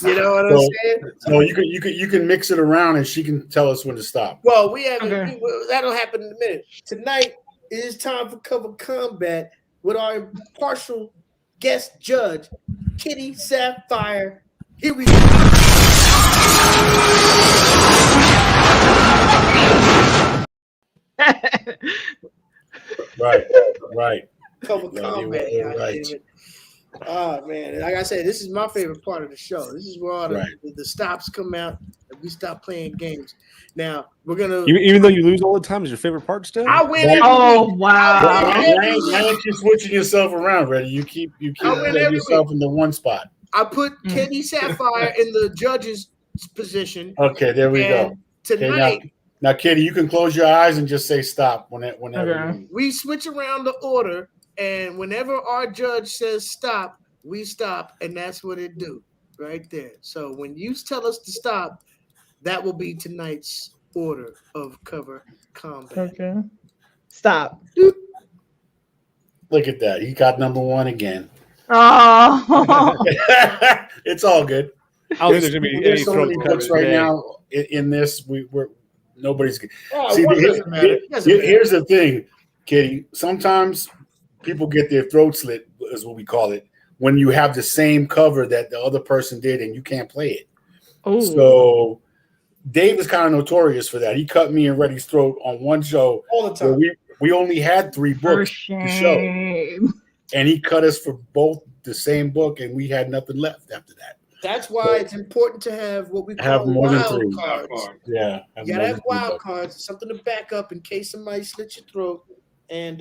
You know what I'm So- saying? So you can mix it around, and she can tell us when to stop. Well, we have Okay. that'll happen in a minute. Tonight it is time for cover combat with our impartial guest judge, Kitty Sapphire. Here we go. Right. Cover Yeah, combat. you're God right. damn it. Oh man, like I said, this is my favorite part of the show. This is where all Right. the stops come out and we stop playing games. Now we're gonna. Even though you lose all the time, is your favorite part still? I win every Oh week. wow. Why ain't you switching yourself around, Reddy? You keep I win putting every yourself in the one spot. I put Kitty Sapphire in the judge's position. Okay, there we go. And tonight Now, Kitty, you can close your eyes and just say stop whenever. Okay. we switch around the order, and whenever our judge says stop, we stop, and that's what it do right there. So when you tell us to stop, that will be tonight's order of cover combat. Okay. Stop. Look at that. He got number 1 again. Oh. It's all good. I don't think there's gonna be any There's so throat many covers books right today. now in this. We're nobody's. Oh, See, what doesn't matter? It doesn't matter. here's the thing, Kitty. Sometimes people get their throat slit, is what we call it, when you have the same cover that the other person did and you can't play it. Oh. So Dave is kind of notorious for that. He cut me and Reddy's throat on one show all the where time. we only had 3 For books, shame. and he cut us for both the same book, and we had nothing left after that. That's why it's important to have what we Have call more than wild 3. cards. Yeah, You gotta have wild cards, something to back up in case somebody slits your throat. And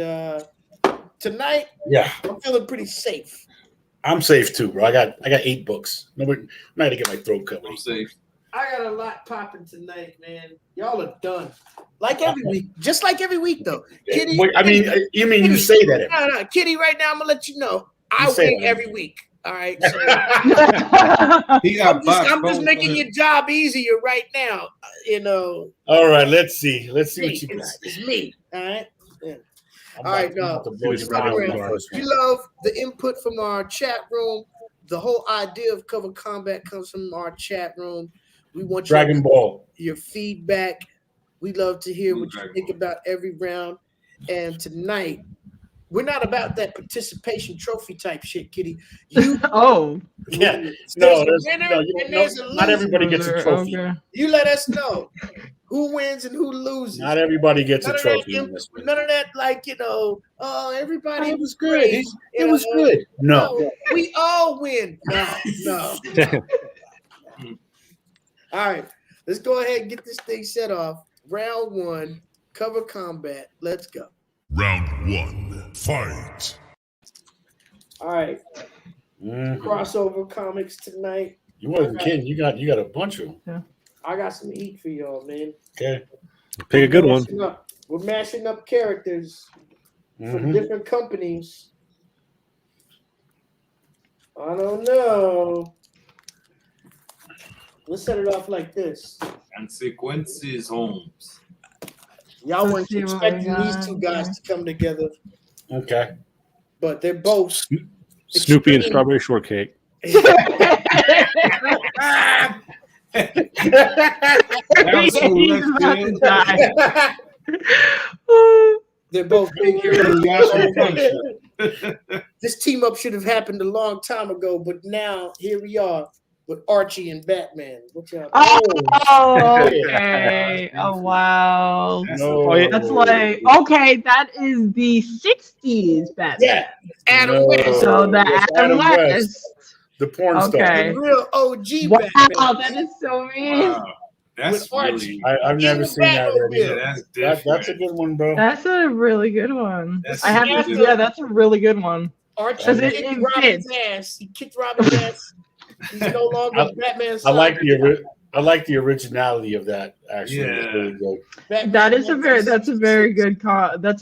tonight, Yeah, I'm feeling pretty safe. I'm safe too, bro. I got 8 books. I'm not gonna get my throat cut. I'm safe. I got a lot popping tonight, man. Y'all are done. Like every week. Just like every week, though. Kitty. Wait, I mean, you mean you say that? No, Kitty, right now, I'm going to let you know. I win every week. All right. So I'm just making your job easier right now. You know. All right. Let's see what you got. It's me. All right. Yeah. All right. No. We love the input from our chat room. The whole idea of Cover Combat comes from our chat room. We want Dragon Ball. Your feedback. We love to hear what you think about every round. And tonight, we're not about that participation trophy type shit, Kitty. Yeah. No, not everybody gets a trophy. Okay. You let us know who wins and who loses. Not everybody gets a trophy. None of that, like, oh, everybody. It was good. It was good. No. We all win. No. All right. Let's go ahead and get this thing set off. Round 1, Cover Combat. Let's go. Round 1, fight. All right. Crossover comics tonight. You wasn't kidding. You got a bunch of them. Yeah. I got some heat for y'all, man. Okay. Pick a good one. We're mashing up characters from different companies. I don't know. Let's set it off like this. Consequences, Holmes. Y'all weren't expecting these two guys to come together. Okay. But they're both Snoopy and Strawberry Shortcake. They're both big heroes. This team up should have happened a long time ago, but now here we are with Archie and Batman. What y'all? Okay. Oh wow. That's like that is the '60s Batman. Yeah, Adam West. So the Adam West. The porn star. The real OG Batman. Wow, that is so mean. Wow. That's really, I've never seen that already. That's a good one, bro. That's a really good one. That's that's a really good one. Archie kicked Robin's ass. He kicked Robin's ass. He's no longer Batman's son. I like the originality of that. Actually, yeah. Really good. That's a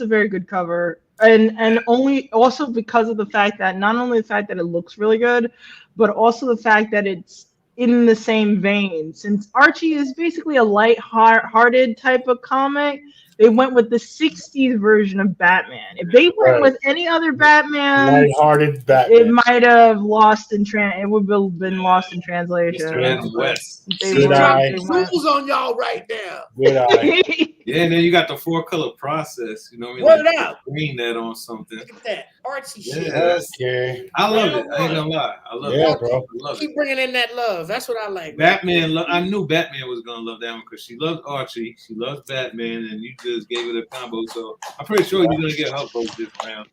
very good cover, and only also because of the fact that not only the fact that it looks really good, but also the fact that it's in the same vein. Since Archie is basically a light-hearted type of comic, they went with the '60s version of Batman. If they went with any other Batman, light-hearted Batman, it might have lost in it would have been lost in translation. Good eye. Who's on y'all right now? Good eye. Yeah, and then you got the 4-color process. You know what I mean? What like up? Green that on something. Look at that Archie shit. Okay. I love it. I ain't gonna lie. I love it. Bro. I love Keep bringing in that love. That's what I like. Batman. I knew Batman was gonna love that one because she loves Archie. She loves Batman, and you just gave it a combo. So I'm pretty sure you're gonna get her vote this round.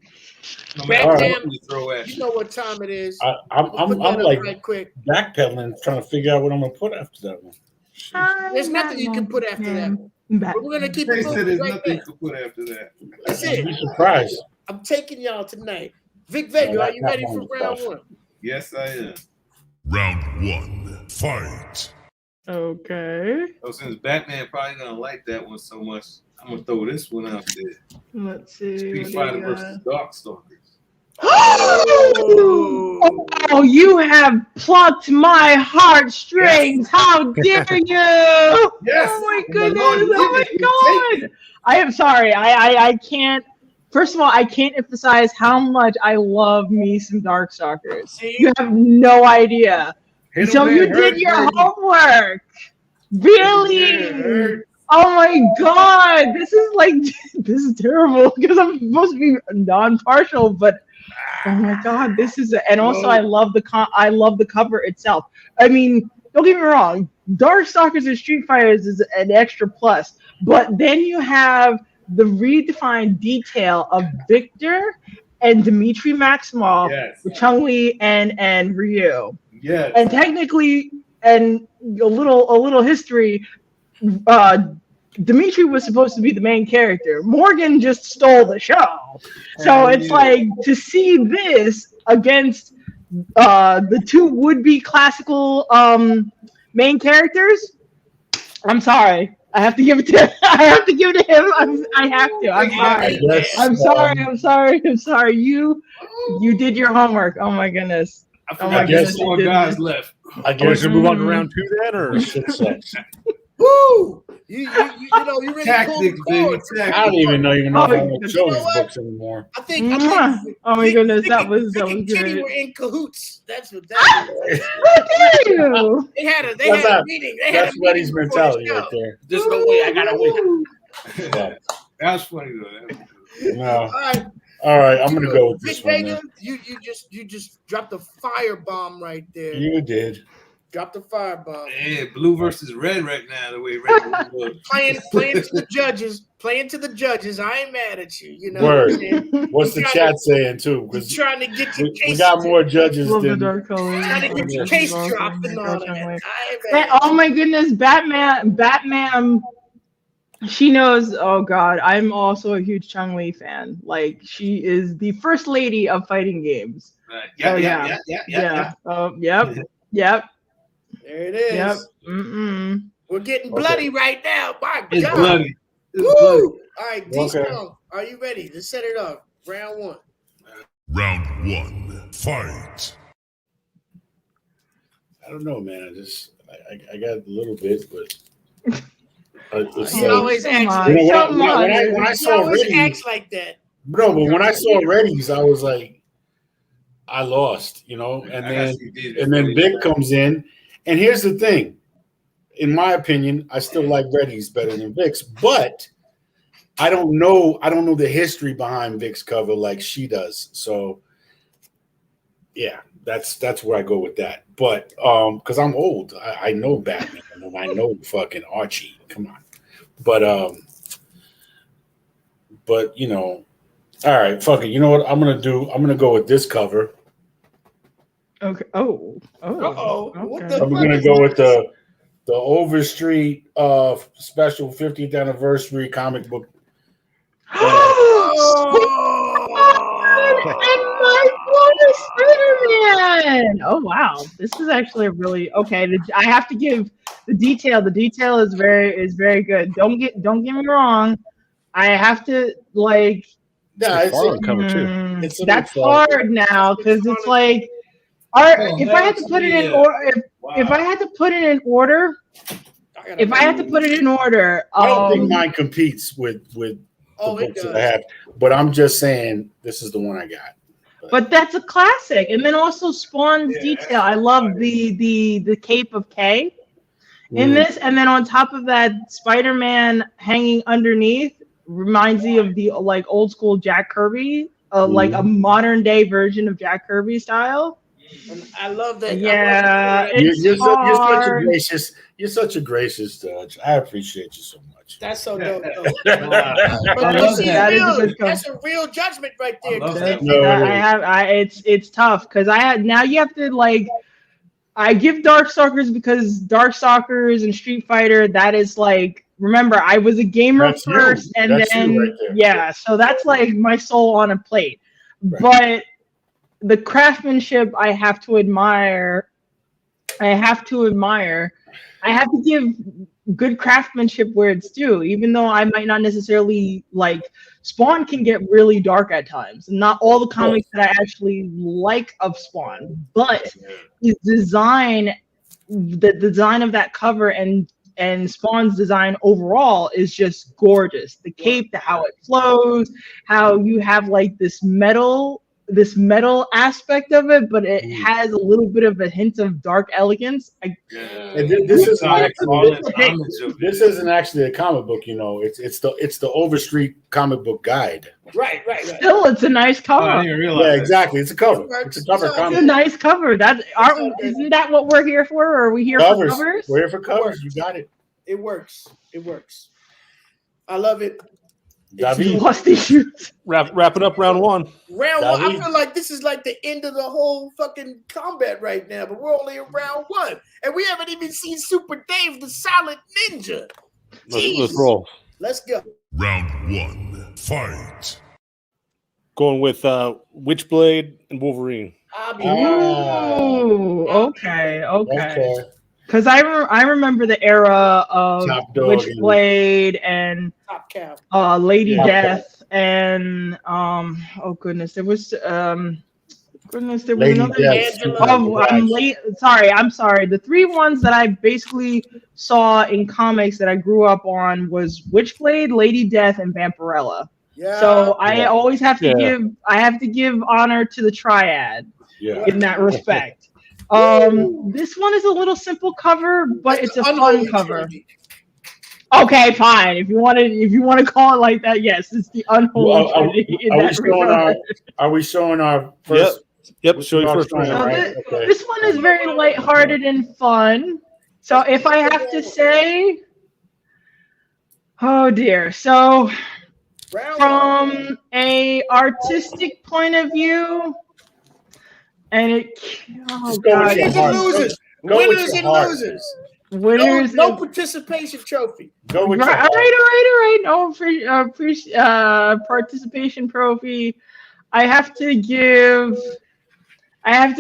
No matter what you throw at you know what time it is. I'm like right quick. backpedaling, trying to figure out what I'm gonna put after that one. There's nothing you can put after that one. But we're gonna keep it moving. There's right nothing there. to put after that. That's it. Be surprised. I'm taking y'all tonight. Vic Vega, are you ready for round 1? Yes, I am. Round 1, fight. Okay. So since Batman probably gonna like that one so much, I'm gonna throw this one out there. Let's see. Street Fighter versus Darkstalkers. Oh, you have plucked my heartstrings. Yes. How dare you? Yes. Oh my goodness. Oh my God. I am sorry. I can't. First of all, I can't emphasize how much I love me some Darkstalkers. You have no idea. So you did your homework. Really? Oh my God. This is terrible because I'm supposed to be non-partial, but oh my God, this is and also I love the cover itself. I mean, don't get me wrong, Darkstalkers and Street Fighters is an extra plus, but then you have the redefined detail of Victor and Dmitry Maximoff, with Chun-Li and Ryu. Yes. And technically, and a little history, Dmitry was supposed to be the main character. Morgan just stole the show. So it's like to see this against the two would-be classical main characters. I'm sorry. I have to give it to. I have to give it to him. I have to. I'm sorry. guess, I'm sorry. I'm sorry. I'm sorry. You did your homework. Oh my goodness. I Oh forgot my there's goodness. 4 you did guys this. left. I We guess should move on to round 2 then, or shit sucks. Woo! You know, you really Tactics, pulled the baby. cord. I don't even know Oh, if I want to you show know these what? books anymore. I think Mwah. Oh my goodness, that was Vic and Kitty great. were in cahoots. That's what that was. How dare you? They had a That's meeting. That's Reddy's mentality right there. There's no way I gotta win. Yeah. That's funny though. No. All All right, I'm gonna go with Vic this one. Vega, Then. you just dropped a firebomb right there. You did. Dropped a firebomb. Yeah, blue versus red right now. The way red looks. Playing to the judges. Playing to the judges. I ain't mad at you. You know. Word. What I'm saying? What's the chat saying too? You're Because trying to get your we case. got more judges Love the than. dark colors. Trying to get your case dropped and all that. I ain't mad at Oh my goodness, Batman. She knows. Oh God, I'm also a huge Chun-Li fan. Like she is the first lady of fighting games. Right. Oh, Yeah. Yeah. Oh, yep. Yep. There it is. Yep. Mm-mm. We're getting bloody right now. My It's God. bloody. It's Woo! bloody. All right, D Okay. Strong, are you ready? Let's set it up. Round 1. Round 1. Fight. I don't know, man. I got a little bit, but. It's You always act on. you know, Come when on. I you saw always Reddy, acts like that. no, but when I saw Reddy's, I was like, I lost, you know, and I got then CDs and then before Vic comes in, and here's the thing, in my opinion, I still like Reddy's better than Vic's, but I don't know the history behind Vic's cover like she does, so yeah, that's where I go with that. But because I'm old, I know Batman and I know fucking Archie. Come on, but you know, all right, fuck it. You know what I'm gonna do? I'm gonna go with this cover. Okay. Oh. Uh-oh. What the Okay. I'm gonna go with the Overstreet special 50th anniversary comic book. Spider-Man! Oh wow, this is actually a really okay. I have to give the detail. The detail is very good. Don't get me wrong. I have to like. Yeah, it's far on cover too. It's a That's little far. hard now because it's like, if I had to put it in order, if I had to put it in order, I don't think mine competes with the it books that does. I have, but I'm just saying this is the one I got. But that's a classic. And then also Spawn's detail. I love the cape of K in this. And then on top of that, Spider-Man hanging underneath reminds me of the like old school Jack Kirby, like a modern day version of Jack Kirby style. And I love that. Yeah, You're such a gracious judge. I appreciate you so much. That's so dope. I But love see, that. that's a real judgment right there. I love 'cause that. It's tough because now you have to like. I give Darkstalkers because Darkstalkers and Street Fighter, that is like, remember, I was a gamer That's you. first, and That's then, you right there. yeah, so that's like my soul on a plate. Right. But the craftsmanship, I have to admire. I have to give good craftsmanship where it's due, even though I might not necessarily like. Spawn can get really dark at times. Not all the comics that I actually like of Spawn, but his design, the design of that cover and Spawn's design overall is just gorgeous. The cape, how it flows, how you have like this metal aspect of it, but it has a little bit of a hint of dark elegance. This isn't actually a comic book, you know. It's the Overstreet comic book guide. Right. Still, it's a nice cover. I didn't realize Yeah, that. exactly. It's a cover. It's a cover It's comic. a nice cover. Isn't that what we're here for? Or are we here for covers? We're here for covers. You got it. It works. I love it. David. Lost issues. Wrapping up round 1. Round 1. I David. feel like this is like the end of the whole fucking combat right now, but we're only in round 1, and we haven't even seen Super Dave, the Silent Ninja. Let's roll. Let's go. Round 1. Fight. Going with Witchblade and Wolverine. I'll be Ooh, okay. Okay. Because I remember the era of Top Dog Witchblade and Top cow. Lady Yeah. Death and oh goodness, there was there was Lady another. Death. Oh, I'm late. I'm sorry. The three ones that I basically saw in comics that I grew up on was Witchblade, Lady Death, and Vampirella. Yeah. So I always have to Yeah. give honor to the triad Yeah. in that respect. This one is a little simple cover, but it's a fun Unholy cover. trilogy. Okay, fine. If you want to call it like that, yes, it's the unholy Well, trinity in that regard. Are we showing our first? Yep. Show your first Showing one. it, So right? Okay. this one is very lighthearted and fun. So if I have to say, oh dear. So Round one. from a artistic point of view, and it, oh Just go with god, your Winners heart. and losers. Go with Winners your and heart. losers. winners. No participation trophy. Go with Right, your all heart. right. No participation trophy. I have to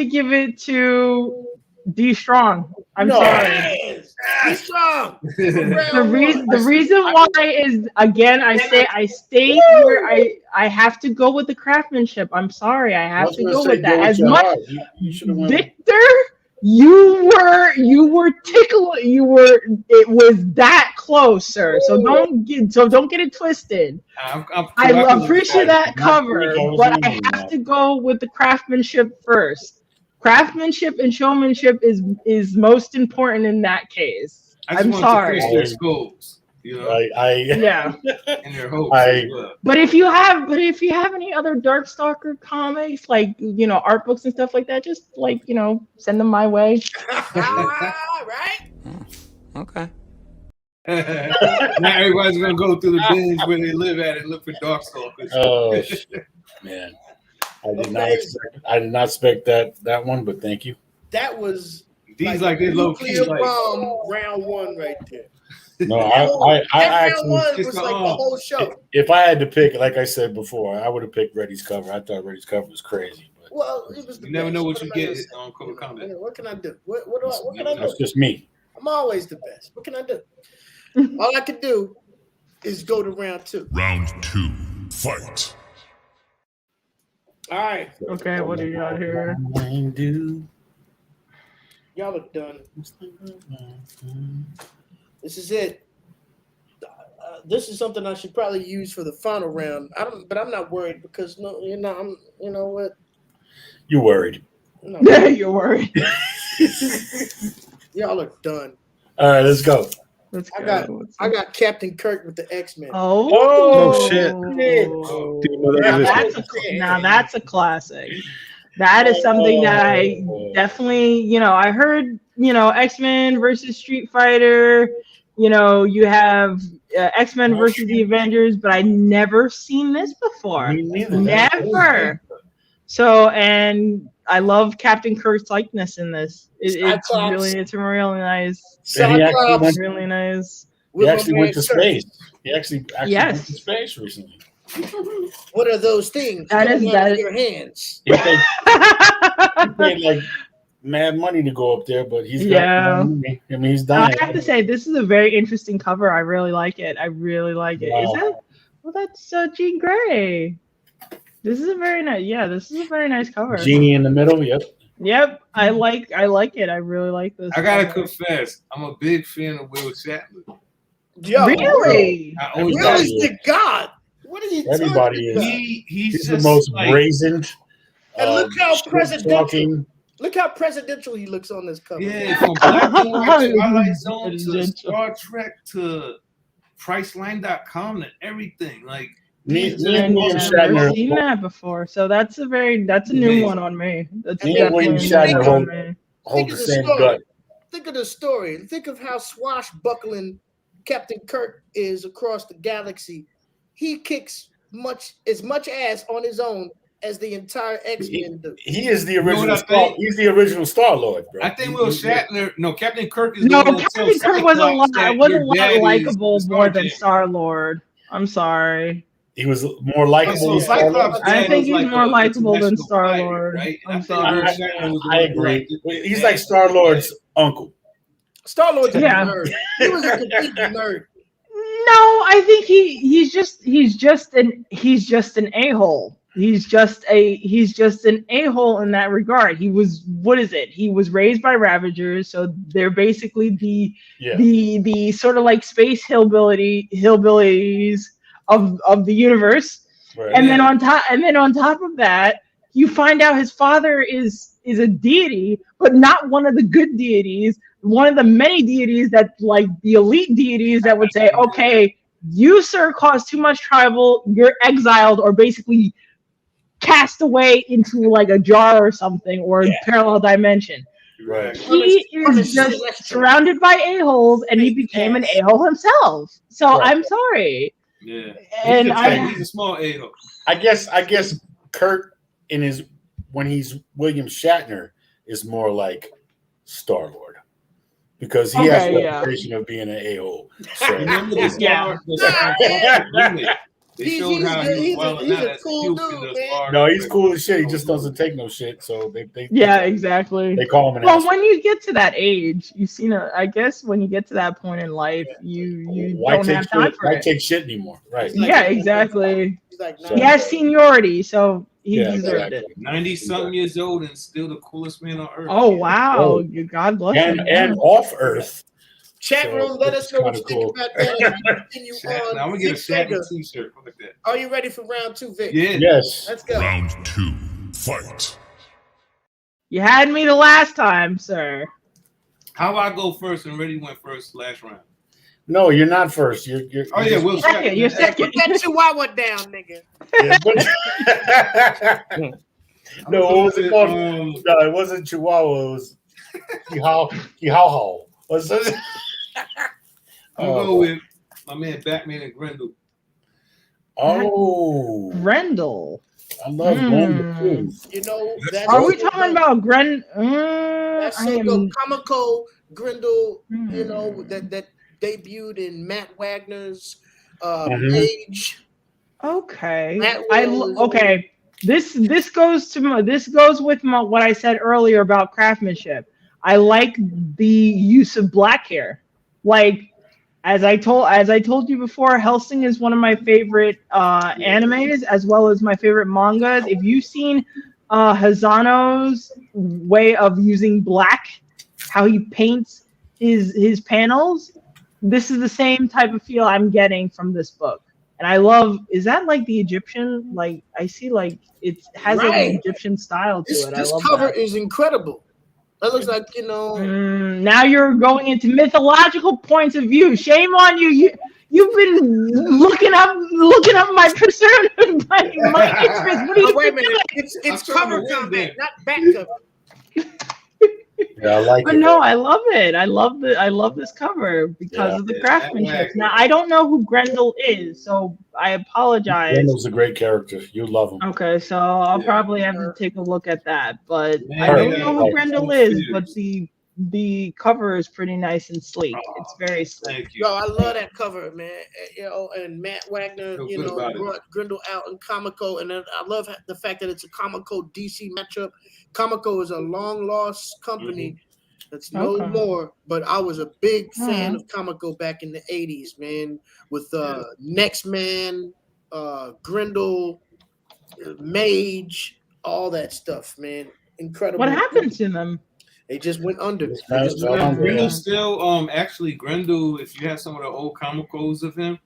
give it to D Strong. I'm No. sorry. Yes. Be strong. The reason why is, again, I state where I have to go with the craftsmanship. I'm sorry, I I have was to gonna go say, with that. go with As your much heart. You should have went. Victor, you were tickling. It was that close, sir. So don't get it twisted. I appreciate that cover, but I have to go with the craftsmanship first. Craftsmanship and showmanship is most important in that case. I'm sorry. To their skulls, you know, Yeah. and their hopes as well. But if you have any other Darkstalker comics, like, art books and stuff like that, just send them my way. Right? Okay. Now everybody's gonna go through the bins where they live at and look for Darkstalkers. Oh shit, man! I did not expect that one, but thank you. That was These like they low key nuclear like bomb round one right there. No, I That round actually, one just was the like the arm. whole show. if I had to pick, like I said before, I would have picked Reddy's cover. I thought Reddy's cover was crazy, but Well, it was the you never best. know what am you I get gonna say? on Cover Combat. What can I do? What can I that's do? just me. I'm always the best. What can I do? All I can do is go to round two. Round 2. Fight. All right, Okay, what do you got here? y'all are done. This is it. This is something I should probably use for the final round. But I'm not worried because you know what? You worried? No, You're worried. y'all are done. All right, let's go. Let's I go. got Captain Kirk with the X-Men. Oh shit. Now that's a classic. That is something that I definitely, I heard, X-Men versus Street Fighter, you have X-Men versus the Avengers, but I never seen this before. Me neither. Never. So, and I love Captain Kirk's likeness in this. It's really nice. And he actually went, Really nice. he actually went to Kirk. space. He actually Yes. went to space recently. What are those things? That is- coming out of your hands. He paid like mad money to go up there, but he's Yeah. I mean, he's done. I have to say, this is a very interesting cover. I really like it. Is that? Well, that's Jean Grey. This is a very nice. Yeah, this is a very nice cover. Genie in the middle. Yep. Yep, I like it. I really like this. I gotta cover. confess, I'm a big fan of Will Chapman. Yo, Really? I always Will thought is the god. What are you Everybody talking is. about? he's He's just the most like, brazen. And look how shit presidential. talking. Look how presidential he looks on this cover. yeah, from Black and White to Twilight Zone to Star Trek to Priceline.com and everything. Like Me he's and William just- I've never Shatner. seen that before, so that's a new one on me. That's Me and William definitely a new Shatner one on me. hold Think the of the same story. gut. Think of the story. Think of how swashbuckling Captain Kirk is across the galaxy. He kicks as much ass on his own as the entire X-Men do. He is the know what original I Star. think? He's the original Star Lord, bro. I think Will Shatner. No, Captain Kirk is No, the one that Captain tells Kirk was a Cyclops lot. that Was a your lot dad is likable the more than Starjacker. Star Lord. I'm sorry. He was more likable. So than Star Lord. Cyclops' I dad think was he's like more a likable than international Star-Lord. pilot, right? I'm I think sorry. Will Shatner was the I one who agree. liked it. He's like Star Lord's uncle. Star-Lord's a Yeah. nerd. He was a complete nerd. No, I think he's just an a-hole. He's just an a-hole in that regard. He was, what is it? He was raised by Ravagers, so they're basically the sort of like space hillbillies of the universe. Right. And then on top of that, you find out his father is a deity, but not one of the good deities. One of the many deities that, like the elite deities, that would say, okay, you, sir, caused too much trouble, you're exiled or basically cast away into like a jar or something, or a parallel dimension. Right. He is just surrounded by a-holes, and he became an a-hole himself. So Right. I'm sorry. Yeah. And He's a small a-hole. I guess Kurt when he's William Shatner is more like Star-Lord. Because he has the reputation of being an a-hole. So. Remember the Star? They showed how he was wilding out as a cool dude, man. No, he's cool as shit. He just doesn't take no shit. So they exactly. They call him an Well, asshole. when you get to that age, I guess when you get to that point in life, you don't have time for it. Why take shit anymore? Right. Yeah, exactly. He's like, He has seniority, so he deserved it. 90-something years old and still the coolest man on earth. Oh wow! God bless him. And off Earth. Chat room, let us know what you cool. think about that. Continue on. I'm gonna get a Shatner t-shirt like that. Are you ready for round 2, Vic? Yeah. Yes. Let's go. Round 2. Fight. You had me the last time, sir. How about I go first and Reddy went first last round? No, you're not first. You're oh yeah, Will second. You're second. Put that chihuahua down, nigga. No, what was it called? No, it wasn't Chihuahua. It was Chihuahua. What's it? I'm gonna go with my man Batman and Grendel. Oh, Grendel. I love Grendel too. You know, that's Are we talking about Grendel? That's comical Grendel. You know that debuted in Matt Wagner's Age. Okay. Matt okay. This goes with what I said earlier about craftsmanship. I like the use of black hair. Like as I told you before, Hellsing is one of my favorite animes as well as my favorite mangas. If you've seen Hazano's way of using black, how he paints his panels, this is the same type of feel I'm getting from this book. And I love, is that like the Egyptian? Like I see like it has like an Egyptian style to it. This cover is incredible. That looks like, you know. Now you're going into mythological points of view. Shame on you. You've been looking up my persona, my interest. What are you wait a minute. doing? It's cover combat, not back cover. Yeah, I like but it. No, I love it. I love this cover because of the craftsmanship. Now I don't know who Grendel is, so I apologize. Grendel's a great character. You love him. Okay, so I'll probably have to take a look at that. But I don't know who Grendel is, but the cover is pretty nice and sleek. It's very sleek. Yo, I love that cover, man. You know, and Matt Wagner, brought Grendel out in Comico, and then I love the fact that it's a Comico DC matchup. Comico is a long lost company that's no more, but I was a big fan of Comico back in the 80s, man, with Next Man, Grendel, Mage, all that stuff, man. Incredible. What happened to them? They just went under. Grendel still, actually, Grendel, if you have some of the old Comicos of him,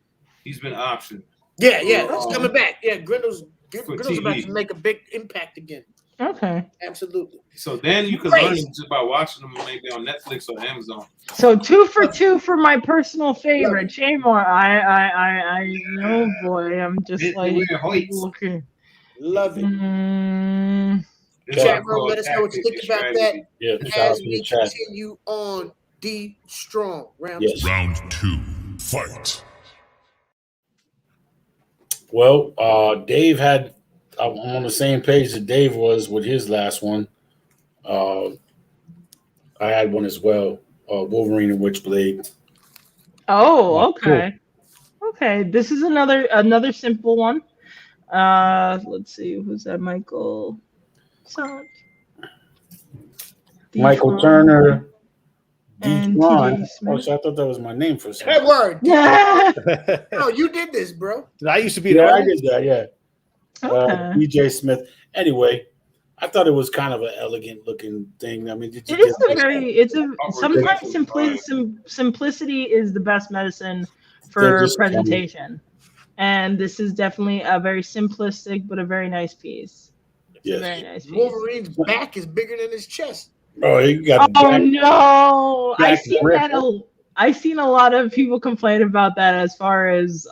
he's been optioned. Yeah, he's coming back. Yeah, Grendel's about to make a big impact again. Okay. Absolutely. So then you can learn just by watching them maybe on Netflix or Amazon. So 2 for 2 for my personal favorite, Shamor. I know, boy. I'm just looking. Love it. Chat room, let us know what you think about that. Yeah, as we continue on D Strong round 2. Round 2. Fight. Well, Dave had. I'm on the same page that Dave was with his last one. I had one as well. Wolverine and Witchblade. Oh, okay. Okay, this is another simple one. Let's see, who's that? Michael Turner, And Ron. TJ Oh, Smith. so I thought that was my name for a That second. word. Yeah. No, you did this, bro. I used to be an Yeah, I artist. did that. Yeah. Okay. DJ Smith. Anyway, I thought it was kind of an elegant looking thing. I mean, did you It is get a very. It's a sometimes Definitely. simplicity is the best medicine They're for just funny. presentation, and this is definitely a very simplistic but a very nice piece. It's a Yes. very nice piece. Wolverine's back is bigger than his chest. Oh, you got the Oh back. no! back grip. I've seen a lot of people complain about that as far as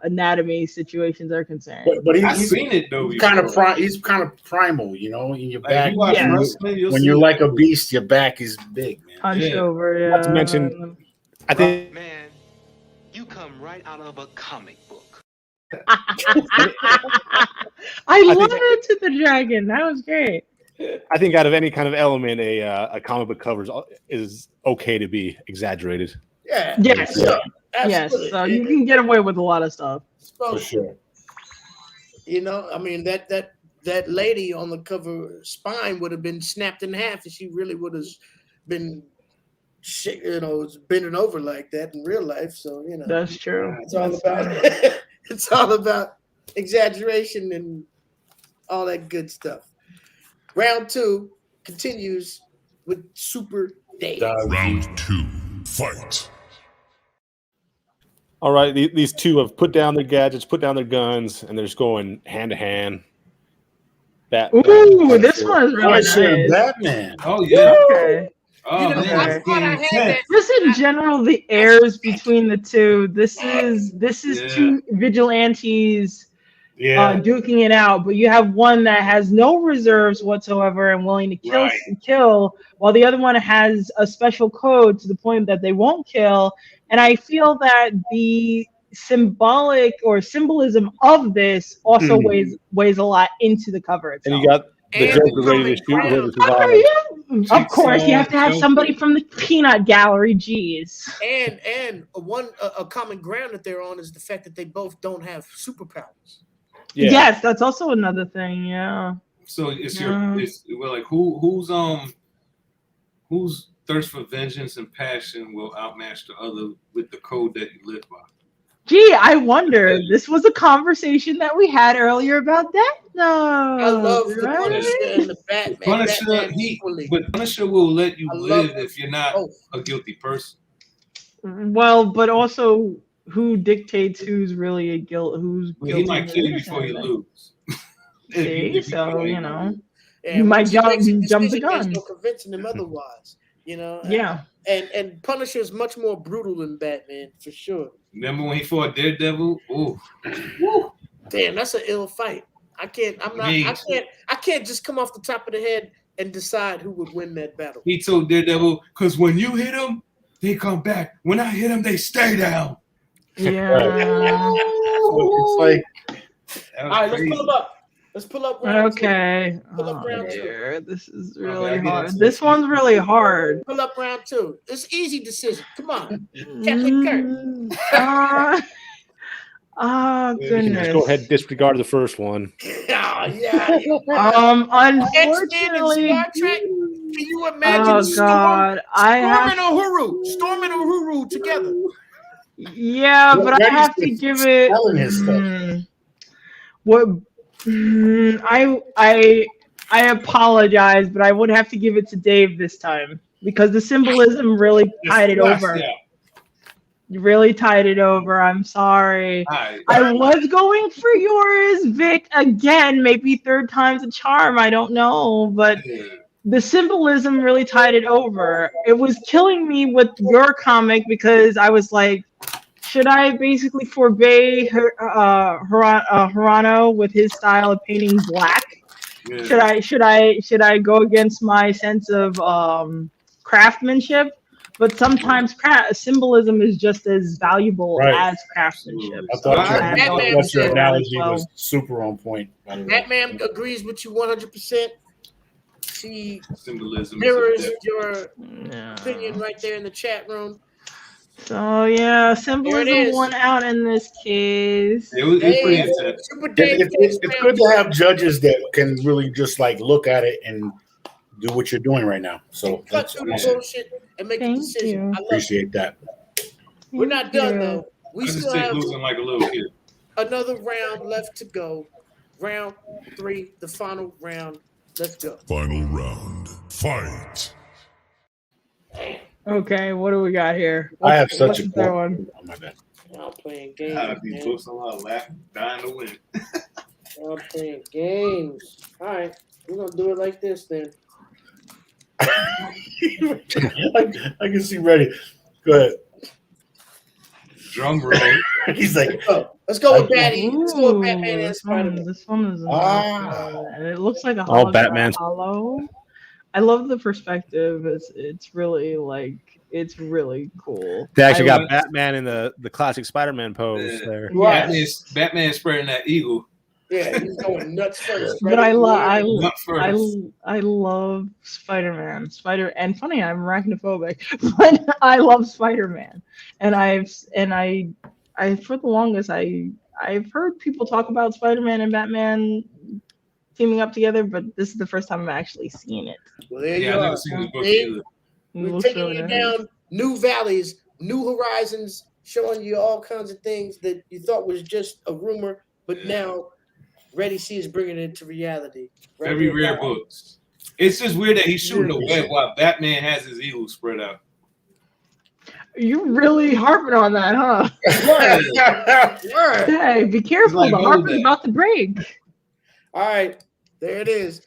anatomy situations are concerned. But I've he's seen it though. kind of before. he's kind of primal, you know, in your Like, back. you watch Yeah. wrestling, you'll When see you're it. like a beast, your back is big, man. Hunched Yeah. over, yeah. Not to mention- I think Man, you come right out of a comic book. I love it to the dragon. That was great. I think out of any kind of element, a comic book cover is okay to be exaggerated. Yeah. Yes. Yeah, Yes. absolutely. So you can get away with a lot of stuff. For sure. You know, I mean that lady on the cover spine would have been snapped in half if she really would have been, bending over like that in real life. So That's true. it's all about it's all about exaggeration and all that good stuff. Round 2 continues with Super Dave. Round 2. Fight. All right, these two have put down their gadgets, put down their guns, and they're just going hand to hand. Ooh, this one is really Punisher and nice. Batman. Oh yeah. Okay. Oh You know, man, I it's thought I getting had intense. that. Just in general, the airs between the two. This is Yeah. two vigilantes Yeah. duking it out, but you have one that has no reserves whatsoever and willing to kill, while the other one has a special code to the point that they won't kill. And I feel that the symbolism of this also weighs a lot into the cover And itself. you got the And Joker ready to shoot common whoever ground. survives. Of course, you have to have Joker. somebody from the peanut gallery. Jeez. And a common ground that they're on is the fact that they both don't have superpowers. Yeah. Yes, that's also another thing. Yeah. So it's Yeah. we're like whose thirst for vengeance and passion will outmatch the other with the code that you live by. Gee, I wonder. This was a conversation that we had earlier about Death Note. I love the right? Punisher and the Batman. Punisher, Batman equally. but Punisher will let you I love live if you're not both. a guilty person. Well, but also, who dictates who's really a who's He guilty? might and kill you innocent? before you lose. See, so you know, And you might once he makes a jump the decision, there's gun. no convincing him otherwise. You know. Yeah. And Punisher is much more brutal than Batman for sure. Remember when he fought Daredevil? Ooh. Damn, that's an ill fight. I can't just come off the top of the head and decide who would win that battle. He told Daredevil, because when you hit them, they come back. When I hit them, they stay down. Yeah. It's like All right, let's pull them up. Let's pull up round two. Okay. Pull up Oh, round two. dear. This is I really get hard. it. This one's really hard. Pull up round 2. It's easy decision. Come on. Captain Kirk. Goodness. Just go ahead and disregard the first one. Oh, yeah. Unfortunately. Star Trek. Can you imagine Oh Storm God, and Uhuru together? Yeah, but I have to give it. selling his stuff. What? I apologize, but I would have to give it to Dave this time because the symbolism really tied it over. You really tied it over. I'm sorry. I was going for yours, Vic. Again, maybe third time's a charm. I don't know, but the symbolism really tied it over. It was killing me with your comic because I was like, should I basically forbade Hirano with his style of painting black? Yeah. Should I go against my sense of craftsmanship? But sometimes symbolism is just as valuable as craftsmanship. I thought Batman your said analogy was super on point. By the way. Batman agrees with you 100%. She Symbolism. mirrors your opinion right there in the chat room. So yeah, symbolism is. won out in this case. It was pretty intense. Super Dave It's good to have judges that can really just like look at it and do what you're doing right now. So cut that's through the awesome. bullshit and make a Thank decision. you. I love Appreciate that. We're not done though. We I just still take have losing like a little kid. another round left to go. Round 3, the final round. Let's go. Final round. Fight. Okay, what do we got here? I have such what's a the one. one? Oh my bad. I'm playing games. These Man. books somehow laughing, dying to win. I'm playing games. All right, we're gonna do it like this then. I can see ready. Go ahead. Drum roll. He's like, Let's go with Batman. Let's go with Ooh, Batman and Spider-Man. This one is Ah. and it looks like a All hologram Batman's- hollow. I love the perspective. It's really it's really cool. They actually I got Batman in the classic Spider-Man pose there. Right. Batman spreading that eagle. Yeah, he's going nuts first. But I love Nut first. I love Spider-Man. And funny, I'm arachnophobic, but I love Spider-Man. And I for the longest I've heard people talk about Spider-Man and Batman teaming up together, but this is the first time I've actually seen it. Well, there Yeah, you I've are. never seen this book See? either. It We're looks taking really you nice. down new valleys, new horizons, showing you all kinds of things that you thought was just a rumor, but now Ready C is bringing it to reality. Right Very here rare now. books. It's just weird that he's shooting the web while Batman has his eagle spread out. You really harping on that, huh? Word. Hey, be careful. like, The hold harp is that. about to break. All right, there it is.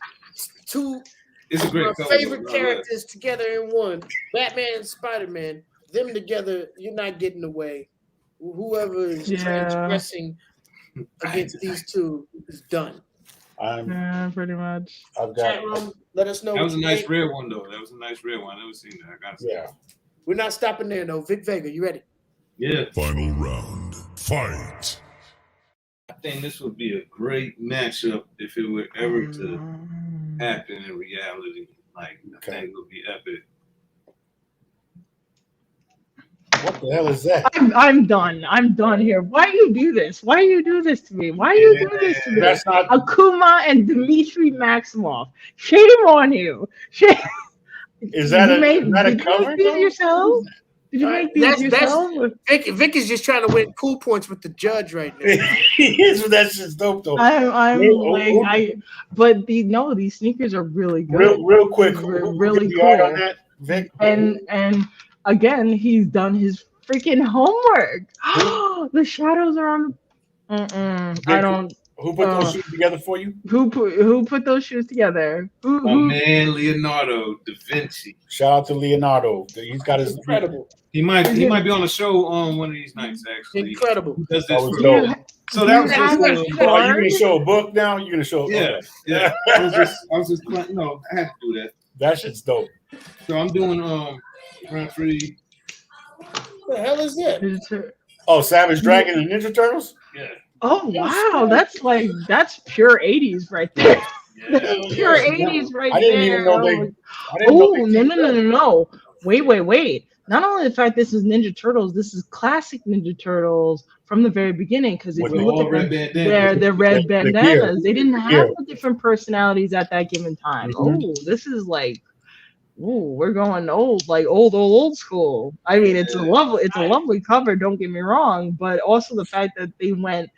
Two It's a of my great cover. favorite though. I love it. characters together in one. Batman and Spider-Man. Them together, you're not getting away. Whoever is Yeah. transgressing against these two is done. Yeah, pretty much. I've got, Chat room, let us know. That was a what you nice think. rare one though. That was a nice rare one. I never seen that. I gotta say. yeah. We're not stopping there though. Vic Vega, you ready? Yeah. Final round. Fight. I think this would be a great matchup if it were ever to happen in reality. Like, I think it would be epic. What the hell is that? I'm done. I'm done here. Why do you do this? Why do you do this to me? Why do you do this to me? That's not. Akuma and Dmitry Maximoff. Shame on you. Shame. Is that Did is that a did you cover? make these though? yourself? Did you make these That's- yourself? Vic is just trying to win cool points with the judge right now. That's just dope though. I'm Real- like but these sneakers are really good. Real quick, Really who art on cool. that, Vic? And again, he's done his freaking homework. The shadows are on. I don't. Who put those shoes together for you? Who put those shoes together? My man Leonardo da Vinci. Shout out to Leonardo. He's got his Incredible. He might be on the show on one of these nights. Actually, Incredible. He does this That was for dope. me. So that was You just. have a Oh, are you gonna show a book now? You're gonna show? Yeah, okay. yeah. I was just, I had to do that. That shit's dope. So I'm doing round 3. What the hell is that? Oh, Savage Dragon and Ninja Turtles. Yeah. Oh wow, that's pure 80s right there. Yeah. That's pure 80s right I didn't there. even know they. I didn't know Oh they did that. no! Wait! Not only the fact this is Ninja Turtles, this is classic Ninja Turtles from the very beginning. Because if With you the look all at red their bandanas. their red The gear. bandanas, they didn't have gear. the different personalities at that given time. Mhm. Oh, this is like, we're going old, like old school. I mean, it's a lovely cover. Don't get me wrong, but also the fact that they went,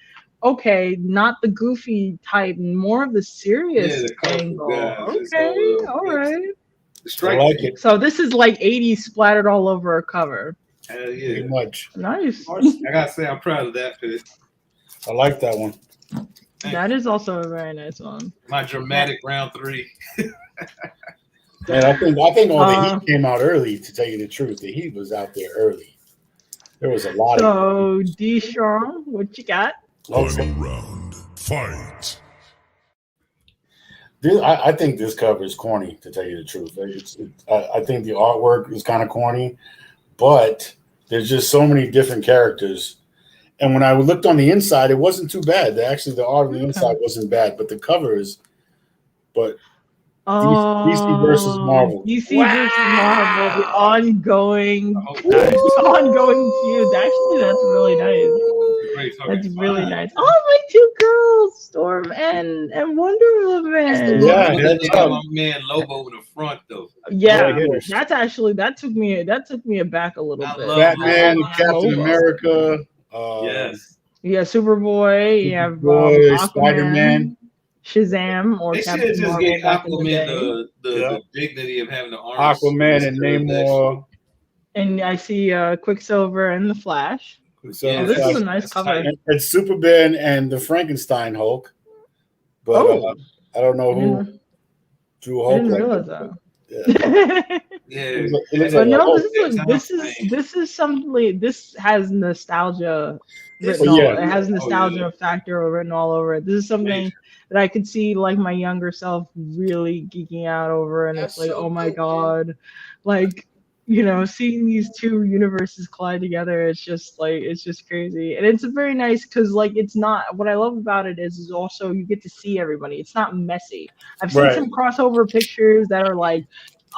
okay, not the goofy type, more of the serious the colorful angle. guys. It's Okay, all, all right. The I strike. like it So this is like 80s splattered all over a cover. Hell pretty yeah. much. Nice. I gotta say, I'm proud of that pick. I like that one. That is also a very nice one. My dramatic round 3. And I think all the Uh, heat came out early. To tell you the truth, the heat was out there early. There was a lot of. So D-Strong, what you got? Final round. Fight. I think this cover is corny. To tell you the truth, I think the artwork is kind of corny, but there's just so many different characters. And when I looked on the inside, it wasn't too bad. Actually, the art on the inside wasn't bad, but the cover is. But DC versus Marvel. DC versus Marvel, the ongoing Nice. feud. Actually, that's really nice. great. That's really nice. Oh, my two girls, Storm and Wonder Woman. Yeah, They that's got my man logo in the front though. Yeah, hitters. that's actually that took me aback a little I bit. love Batman, logo. Captain Logo. America. Yes. Yeah, Superboy. You have Boy, Aquaman, Spider-Man. Shazam, or They should Captain just Marvel get back in the Aquaman day. the dignity of having the arms. Aquaman and Namor. And I see Quicksilver and the Flash. So Yeah, this is a that's- nice that's cover. tight. and Superman and the Frankenstein Hulk. But Oh. I don't know I who didn't- drew I Hulk. didn't like realize that. that. Yeah. It looks But like a no, Hulk. this is something. This has nostalgia This- written Oh, yeah. all. It has nostalgia yeah. factor written all over it. This is something that I could see like my younger self really geeking out over, and That's it's like, so oh my dope, man. god, like seeing these two universes collide together. It's just crazy, and it's very nice because like it's not. What I love about it is also you get to see everybody. It's not messy. I've seen Right. some crossover pictures that are like,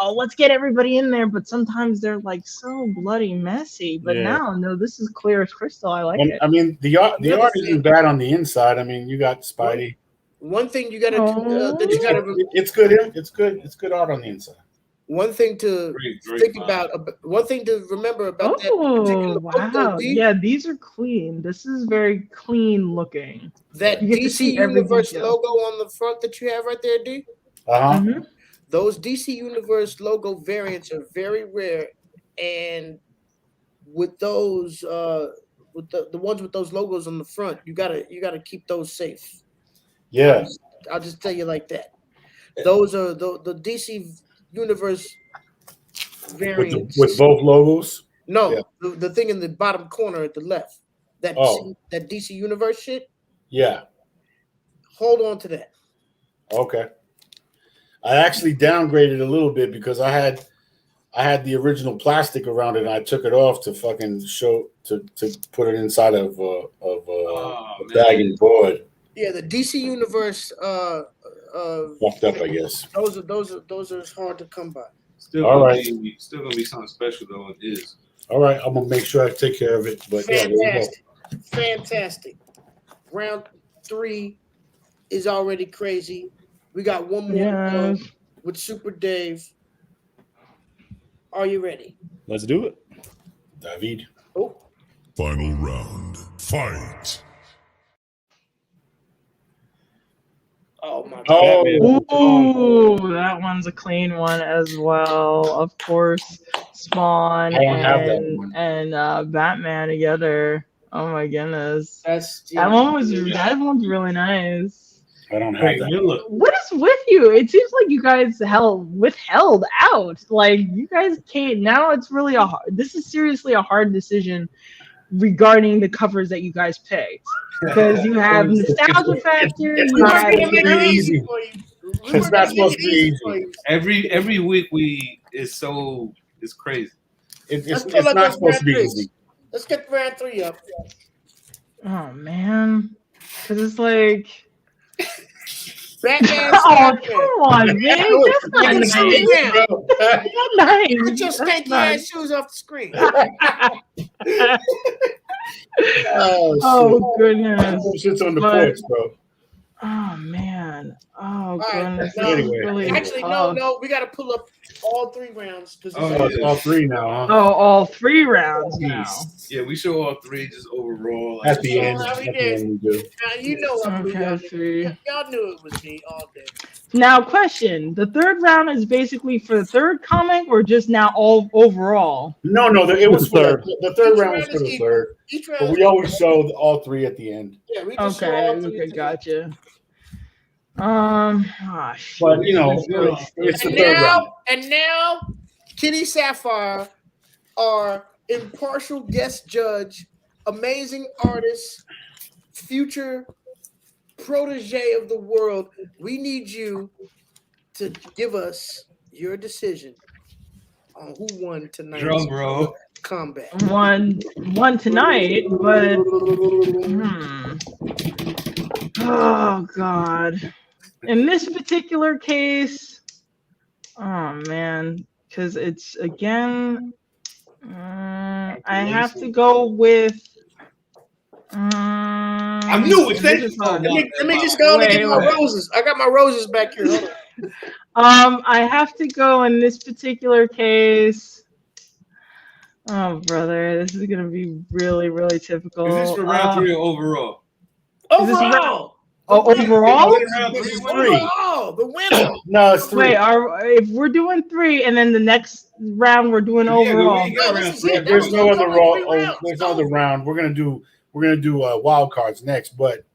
oh, let's get everybody in there, but sometimes they're like so bloody messy. But Yeah. no, this is clear as crystal. I like And, it. I mean, the art Another isn't thing. bad on the inside. I mean, you got Spidey. One thing you gotta Oh. that you gotta It's good. It's good. It's good art on the inside. one thing to Great think fine. about one thing to remember about that Oh particular book, wow! though, D, Yeah, these are clean. This is very clean looking. that You get to DC see every Universe detail. logo on the front that you have right there, D. Mhm. Those DC Universe logo variants are very rare, and with those with the ones with those logos on the front, you gotta keep those safe. Yeah. I'll just tell you like that. Those are the DC Universe variants. With both logos. No, Yeah. the thing in the bottom corner at the left. That Oh. that DC Universe shit. Yeah. Hold on to that. Okay. I actually downgraded a little bit because I had the original plastic around it and I took it off to fucking to put it inside of a bag and board. Yeah, the DC Universe Fucked up, I guess. those are hard to come by. Still All gonna right. be still gonna be something special though. It is. All right, I'm gonna make sure I take care of it. But yeah, there you go. Fantastic. Round 3 is already crazy. We got one more Yeah. with Super Dave. Are you ready? Let's do it. David. Oh, Final round. Fight. oh my God. Oh, Ooh, that one's a clean one as well. Of course, Spawn I don't have that one. and Batman together. Oh my goodness, That's that one's really nice. I don't have that. What is with you? It seems like you guys withheld out. Like you guys can't. Now it's really this is seriously a hard decision regarding the covers that you guys picked because you have nostalgia factor. It's You not have supposed to be easy. It's not supposed to be easy. Every week it's crazy. Let's It's pull up not those supposed to be round easy. Let's get round 3 up. Oh man, because it's like. Batman. Oh come on, Vic. That's not Look at nice. your Bro. That's nice. Get your That's stanky nice. ass shoes off the screen. Oh goodness. Shit's on the But- porch, bro. Oh man. Oh All right, goodness. now- This is Anyway. really Actually, tough. no, we got to pull up all 3 rounds because Oh, Oh, it's all 3 now, huh? Oh, all 3 rounds now. Yeah, we show all 3 just overall. At the end, how we at the did. end we do. now you know I blew Okay, y'all. 3. Y'all knew it was me all day. Now, question: the 3rd round is basically for the 3rd comic, or just now all overall? No, it was for Third. the 3rd Each round was round for is the equal. 3rd. Each But round. we always show all 3 at the end. Yeah, we just show all 3 Okay, together. gotcha. But you know, really it's the And 3rd round. now, Kitty Sapphire, our impartial guest judge, amazing artist, future protege of the world. We need you to give us your decision on who won tonight's Drum roll. combat. one tonight, but oh god, in this particular case, oh man, because it's again, I have to go with I knew it. Thank you. Let me just go and get my roses. I got my roses back here. Hold on. I have to go in this particular case. Oh, brother, this is gonna be really, really typical. Is this for round 3 or overall? Overall. Overall? Overall, the winner. No, it's 3. Wait, if we're doing 3, and then the next round we're doing overall. There's no other round. There's no other round. We're gonna do wild cards next, but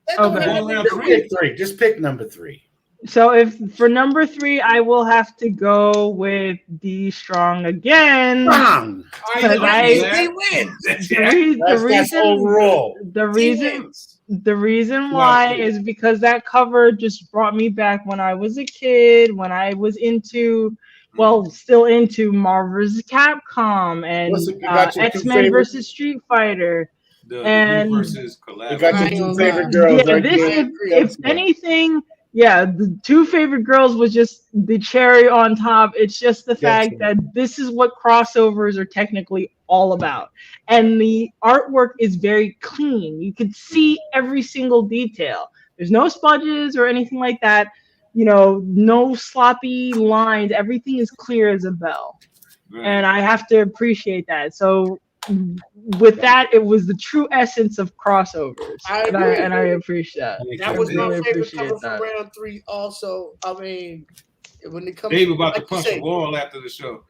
just pick number 3. So if for number 3, I will have to go with D Strong again. Strong. The reason why is because that cover just brought me back when I was a kid, when I was still into Marvel vs. Capcom and X-Men versus Street Fighter. And versus you got your 2 favorite girls. Yeah, if anything, the 2 favorite girls was just the cherry on top. It's just the fact that this is what crossovers are technically all about. And the artwork is very clean. You could see every single detail. There's no smudges or anything like that. No sloppy lines. Everything is clear as a bell. Right. And I have to appreciate that. So with that, it was the true essence of crossovers. I appreciate that. That was my favorite cover from round 3 also. I mean, when it comes Dave about to punch a wall after the show.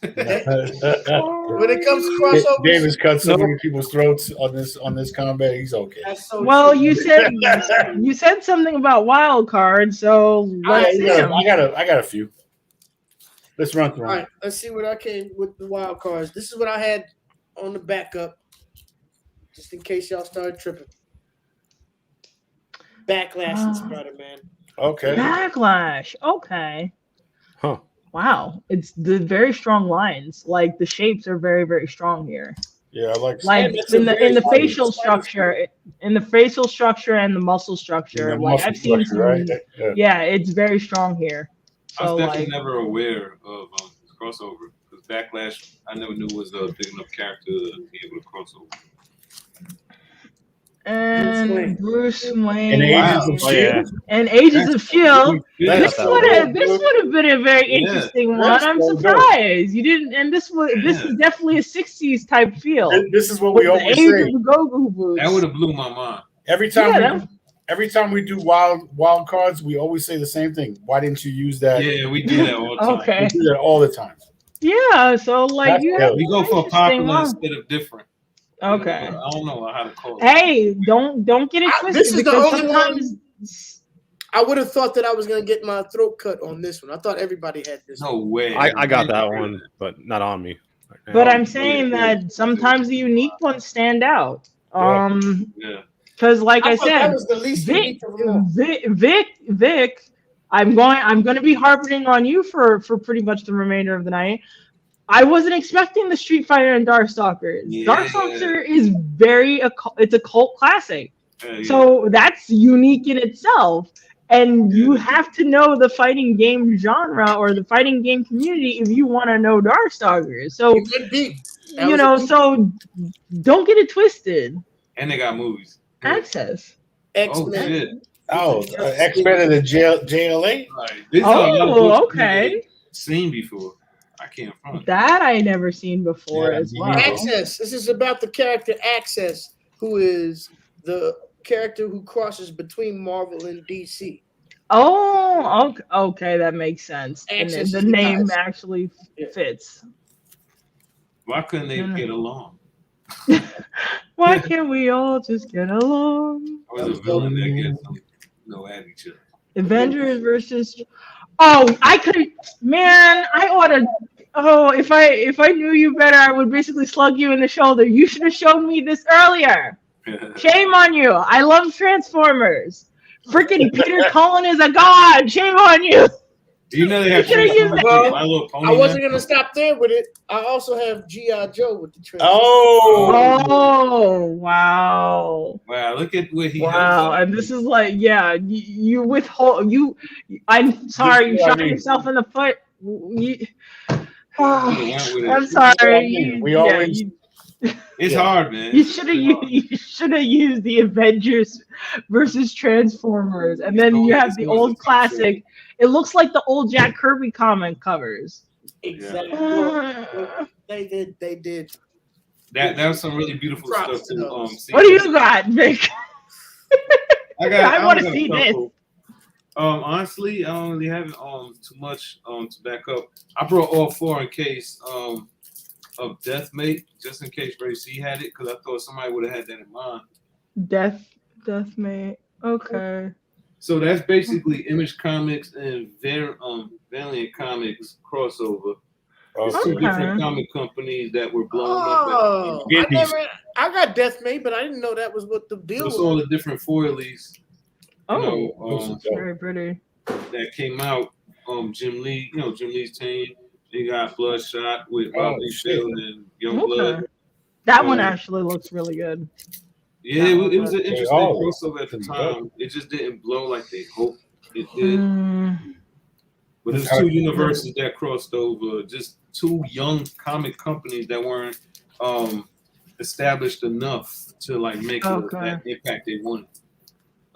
When it comes to crossovers, Dave has cut so many people's throats on this combat. He's okay. Well, you said something about wild cards, so let's see. I got a few. Let's run through. All right, let's see what I came with the wild cards. This is what I had on the backup, just in case y'all started tripping. Backlash and Spider-Man. Okay. Backlash. Okay. Huh. Wow, it's the very strong lines. Like the shapes are very, very strong here. Yeah, I like in the facial structure, and the muscle structure. I've seen some. Right? Yeah, it's very strong here. So, I was definitely never aware of this crossover because Backlash I never knew was a big enough character to be able to cross over. And Bruce Wayne. And Agents of S.H.I.E.L.D. And Agents of S.H.I.E.L.D. This would have been a very interesting one. I'm surprised you didn't. And this is definitely a '60s type feel. This is what we always say. That would have blew my mind. Every time we do wild cards, we always say the same thing. Why didn't you use that? Yeah, we do that all the time. Okay. We do that all the time. Yeah, so like we go for popular instead of different. Okay. I don't know how to call it. Hey, don't get it twisted. This is the only one. I would have thought that I was gonna get my throat cut on this one. I thought everybody had this. No way. I got that one, but not on me. But I'm saying that sometimes the unique ones stand out. Because like I said, that was the least Vic, I'm going to be harping on you for pretty much the remainder of the night. I wasn't expecting the Street Fighter and Darkstalkers. Yeah. Darkstalker is it's a cult classic. So that's unique in itself. And you have to know the fighting game genre or the fighting game community if you want to know Darkstalkers. So, so don't get it twisted. And they got movies. Access. X-Men. X-Men and the JLA? Okay. Seen before. I can't front. That I never seen before as well. Access. This is about the character Access, who is the character who crosses between Marvel and DC. Oh, okay, that makes sense. Access, and the name actually fits. Why couldn't they get along? Why can't we all just get along? I was a villain that gets no at each other. Avengers versus. Oh, I could. Man, I ought to. Oh, if I knew you better, I would basically slug you in the shoulder. You should have shown me this earlier. Shame on you. I love Transformers. Freaking Peter Cullen is a god. Shame on you. Do you know they have Transformers? I wasn't gonna stop there with it. I also have G.I. Joe with the Transformers. Oh, wow. Wow, look at what he has. And this is like, you withhold you. I'm sorry, you shot yourself in the foot. I'm sorry. We It's hard, man. You should have used the Avengers versus Transformers, and then you have the old classic. It looks like the old Jack Kirby comic covers. Exactly. Well, they did. That was some really beautiful stuff to see. What do you got, Vic? I want to see this. Honestly, I don't really have too much to back up. I brought all 4 in case of Deathmate, just in case Ray C had it, because I thought somebody would have had that in mind. Deathmate. Okay. So that's basically Image Comics and Valiant Comics crossover. It's 2 different comic companies that were blown up. I got Deathmate, but I didn't know that was what the deal was. All the different foilies. Very pretty. That came out. Jim Lee's team. They got Bloodshot with Bobby Field and Youngblood. That one actually looks really good. Yeah, it was an interesting crossover at the time. It just didn't blow like they hoped it did. But there's 2 universes that crossed over. Just 2 young comic companies that weren't established enough to like make that impact they wanted.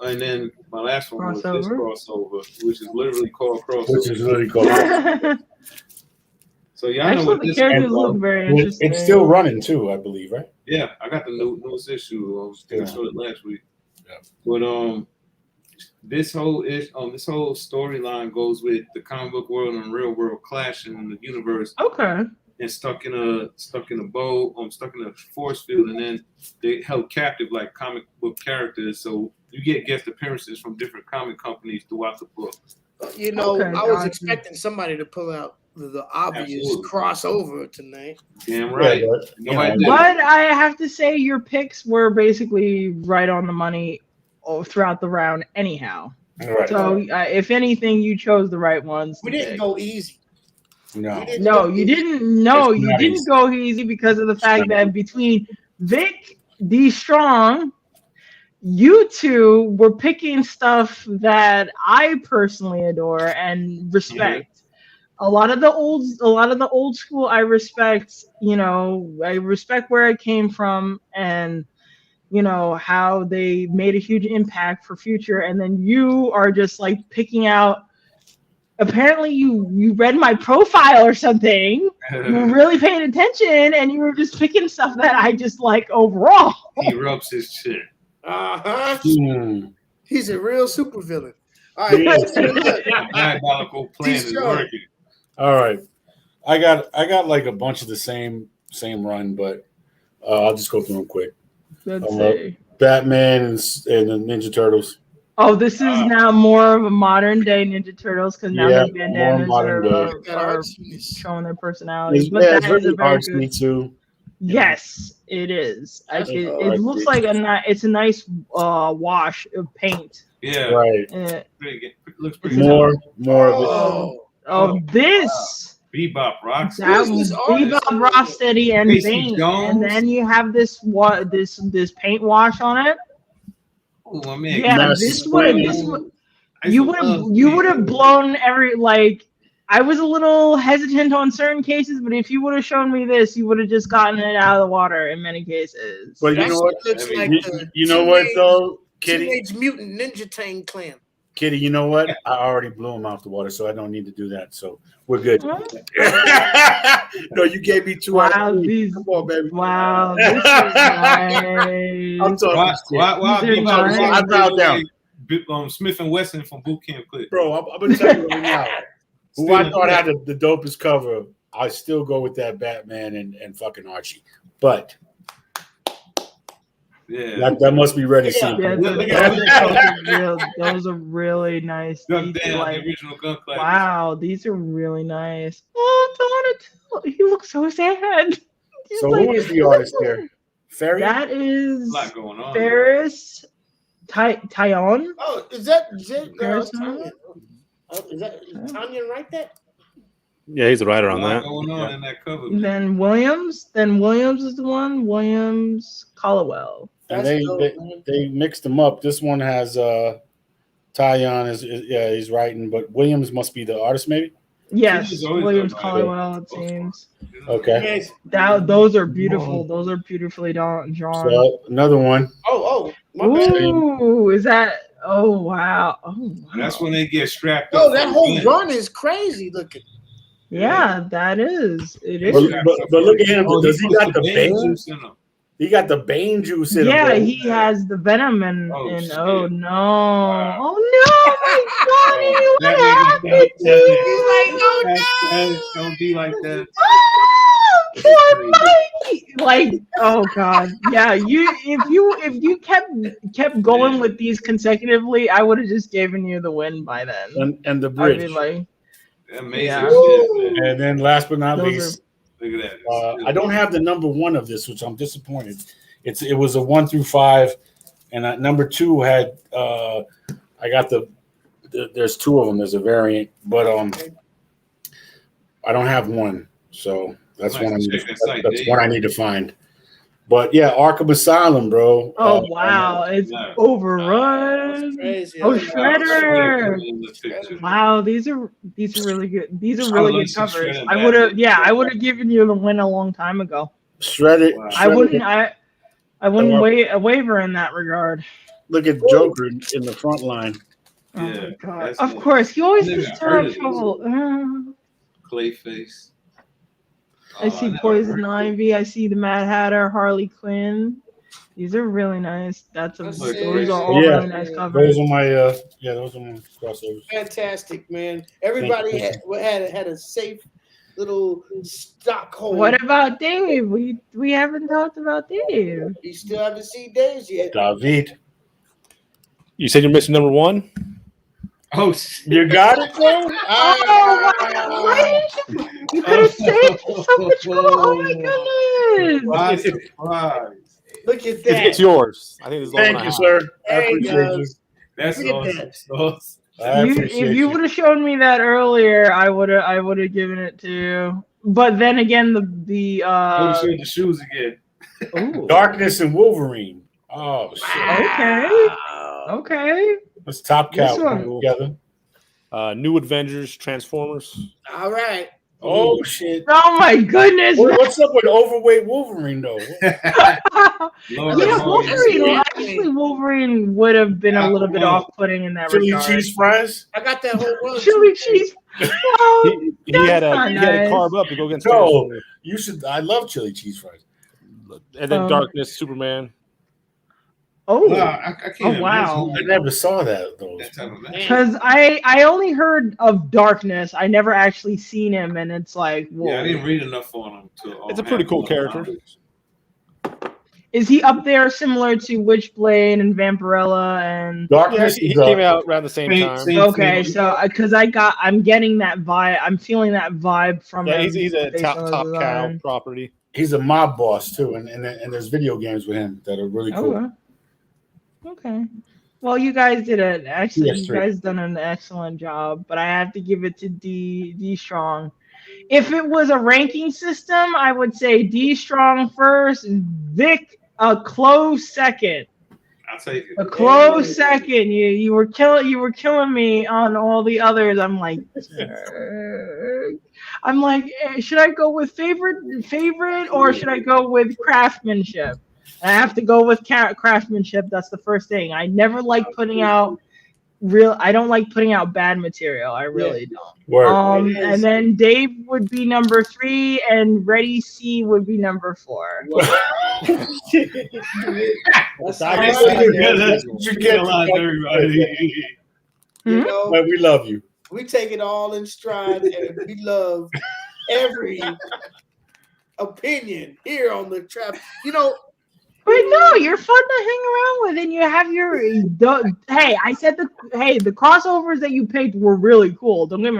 And then my last one was this crossover, which is literally called crossover. So yeah, I know what the this characters look very interesting. It's still running too, I believe, right? Yeah, I got the newest issue. I showed it last week. Yeah. But this whole storyline goes with the comic book world and real world clashing in the universe. Okay. And stuck in a boat, stuck in a force field, and then they held captive like comic book characters. So you get guest appearances from different comic companies throughout the book. I was expecting somebody to pull out the obvious crossover tonight. Damn right. But I have to say your picks were basically right on the money throughout the round anyhow. Right. So if anything, you chose the right ones. We didn't go easy. No, you didn't. No, you didn't go easy because of the fact that between Vic, D. Strong, you 2 were picking stuff that I personally adore and respect. A lot of the old school I respect. I respect where it came from and how they made a huge impact for future. And then you are just like picking out. Apparently you read my profile or something. You were really paying attention and you were just picking stuff that I just like overall. He rubs his chin. He's a real supervillain. All right. Diabolical plan is working. All right. I got like a bunch of the same run, but I'll just go through them quick. Let's see. Batman and the Ninja Turtles. Oh, this is now more of a modern day Ninja Turtles because now the bandanas are showing their personalities. But that is a very good. Too. Yes, it is. It looks like it's a nice wash of paint. Yeah, right. It looks pretty more this. Bebop Rocksteady. That was Bebop Rocksteady and paint, and then you have this paint wash on it. Oh, I mean, yeah, this would you would have blown I was a little hesitant on certain cases, but if you would have shown me this, you would have just gotten it out of the water in many cases. But you know what? You know what though, Kitty? Teenage Mutant Ninja Turtle clan. Kitty, you know what? I already blew him out the water, so I don't need to do that. So we're good. No, you gave me 2 out of 3. Come on, baby. Wow, this is nice. I'm talking I bowed down. Smith and Wesson from Boot Camp Clip. Bro, I'm gonna tell you right now. Who I thought had the dopest cover, I still go with that Batman and fucking Archie. But yeah, that must be ready soon. Those are really nice. Wow, these are really nice. Oh, he looks so sad. So who is the artist there? Ferry? That is a lot going on. Ferris Tyon. Oh, is that Tanya? Is that Tanya right there? Yeah, he's the writer on that. Going on in that cover. Then Williams is the one. Williams Caldwell. And they mixed them up. This one has Tyon he's writing, but Williams must be the artist, maybe. Yes, He's always Williams done Collywell, it seems. Okay. Those are beautiful. Those are beautifully drawn. So another one. Oh, my bad. Ooh, is that? Oh wow. Oh wow. That's when they get strapped Oh, up. that whole run is crazy looking. Yeah, that is. It is. But look at him. Oh, Does he got the Bane Bane? juice in him. He got the Bane juice in him. Yeah, bro. he has the Venom and Oh, and shit. oh no. Wow. Oh no, my God, That what nigga- happened to you? Don't be like that. Oh, poor Mikey. Like, oh God. Yeah, if you kept going with these consecutively, I would have just given you the win by then. And the I'd bridge. be like, Amazing Yeah. shit, man. And then last but not Those least, Look at that. I don't have the number 1 of this, which I'm disappointed. It was a 1 through 5, and number 2 had I got there's 2 of them. There's a variant, but I don't have 1, so that's Nice. one I need. Check that site, That's Dave. one I need to find. But yeah, Arkham Asylum, bro. oh wow, it's yeah. overrun. Crazy. Oh, I Shredder. In the picture. Wow, these are really good. These are I really love good some covers. Shredder I back would have given you the win a long time ago. Shredded. Wow. I wouldn't Shredder. waver in that regard. Look at Joker in the front line. Oh my Yeah, God. that's Of nice. course, he always I never has heard of trouble. Clayface. I see Poison Ivy. I see the Mad Hatter, Harley Quinn. These are really nice. Those are all Yeah. really nice covers. Those are my those are my crossovers. Fantastic, man. Everybody had a safe little Stockholm. What about Dave? We haven't talked about Dave. You still haven't seen Dave's yet. David. You said you're missing number 1? Oh, You got it, bro? Oh my! You could have saved so much more. Oh my goodness! surprise. Look at It's that. yours. I think this is the Thank one I you, have. sir. I There you appreciate go. you. That's Look at awesome. that. Sauce. I appreciate If you would have shown me that earlier, I would have given it to you. But then again, the Oh, shit, the shoes again. ooh, Darkness and Wolverine. Oh shit. okay. Let's top This count one. together. New Avengers, Transformers. All right. Oh shit. Oh my goodness! What's up with overweight Wolverine though? Lord Yeah, of Wolverine. Lord. Actually, Wolverine would have been a little bit off-putting in that Chili regard. cheese fries? I got that whole run. Chili cheese. Oh, He had that's to not nice. carve up to go against No, Transformers. you should. I love chili cheese fries. And then Darkness, Superman. Oh, Wow, I can't Oh, wow. I imagine never saw that though. that type of man. because I only heard of Darkness. I never actually seen him, and it's like, whoa. Yeah, I didn't read enough on him to. It's a pretty have cool enough character. knowledge. Is he up there similar to Witchblade and Vampirella and? Darkness He is came out around the same Same- time. same- Okay, so because I'm getting that vibe. I'm feeling that vibe from Yeah, him. he's a based on top his cow design. property. he's a mob boss too, and there's video games with him that are really cool. Okay. Okay. Well, you guys did it. Actually, Yes, you sir. guys done an excellent job, but I have to give it to D Strong. If it was a ranking system, I would say D Strong first, Vic a close second. I'll take it. A close second. You were killing me on all the others. I'm like, should I go with favorite or should I go with craftsmanship? I have to go with craftsmanship. That's the first thing. I never like putting out I don't like putting out bad material. I really don't. Word. And then Dave would be number 3, and Ready C would be number 4. That's I all guess right. you get everybody. You know, But we love you. we take it all in stride, and we love every opinion here on the trap. You know, But no, you're fun to hang around with, and you have your. Hey, I said the crossovers that you picked were really cool. Don't get me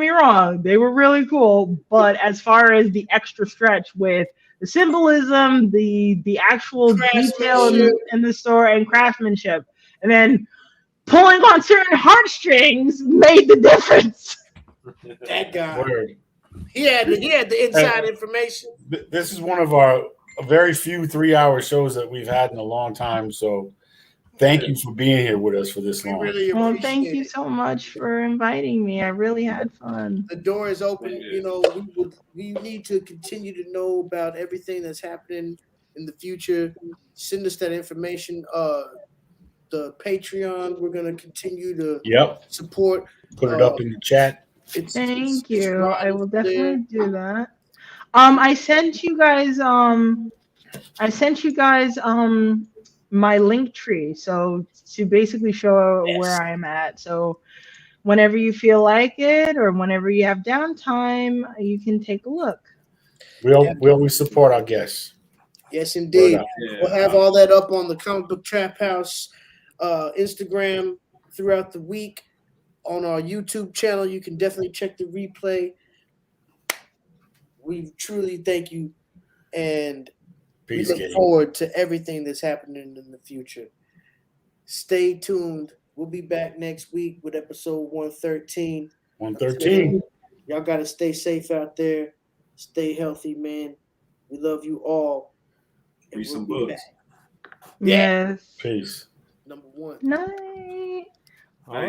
wrong. They were really cool. But as far as the extra stretch with the symbolism, the actual detail in the store and craftsmanship, and then pulling on certain heartstrings made the difference. that guy. Word. He had the inside information. This is one of our very few 3-hour shows that we've had in a long time. So Thank you for being here with us for this We long. really Well, appreciate thank you it. so much for inviting me. I really had fun. The door is open. Yeah. You know, we need to continue to know about everything that's happening in the future. Send us that information. The Patreon, we're gonna continue to Yep. support. Put it up in the chat. Thank you. I will there. definitely do that. I sent you guys my link tree, so to basically show where I'm at. So whenever you feel like it or whenever you have downtime, you can take a look. We always support our guests. Yes, indeed. Yeah. We'll have all that up on the Comic Book Trap House Instagram throughout the week. On our YouTube channel, you can definitely check the replay. We truly thank you, and Peace, we look Kitty. forward to everything that's happening in the future. Stay tuned. We'll be back next week with episode 113. 113. Y'all got to stay safe out there. Stay healthy, man. We love you all. Read some be books. back. Yes. Peace. Number 1. Nice.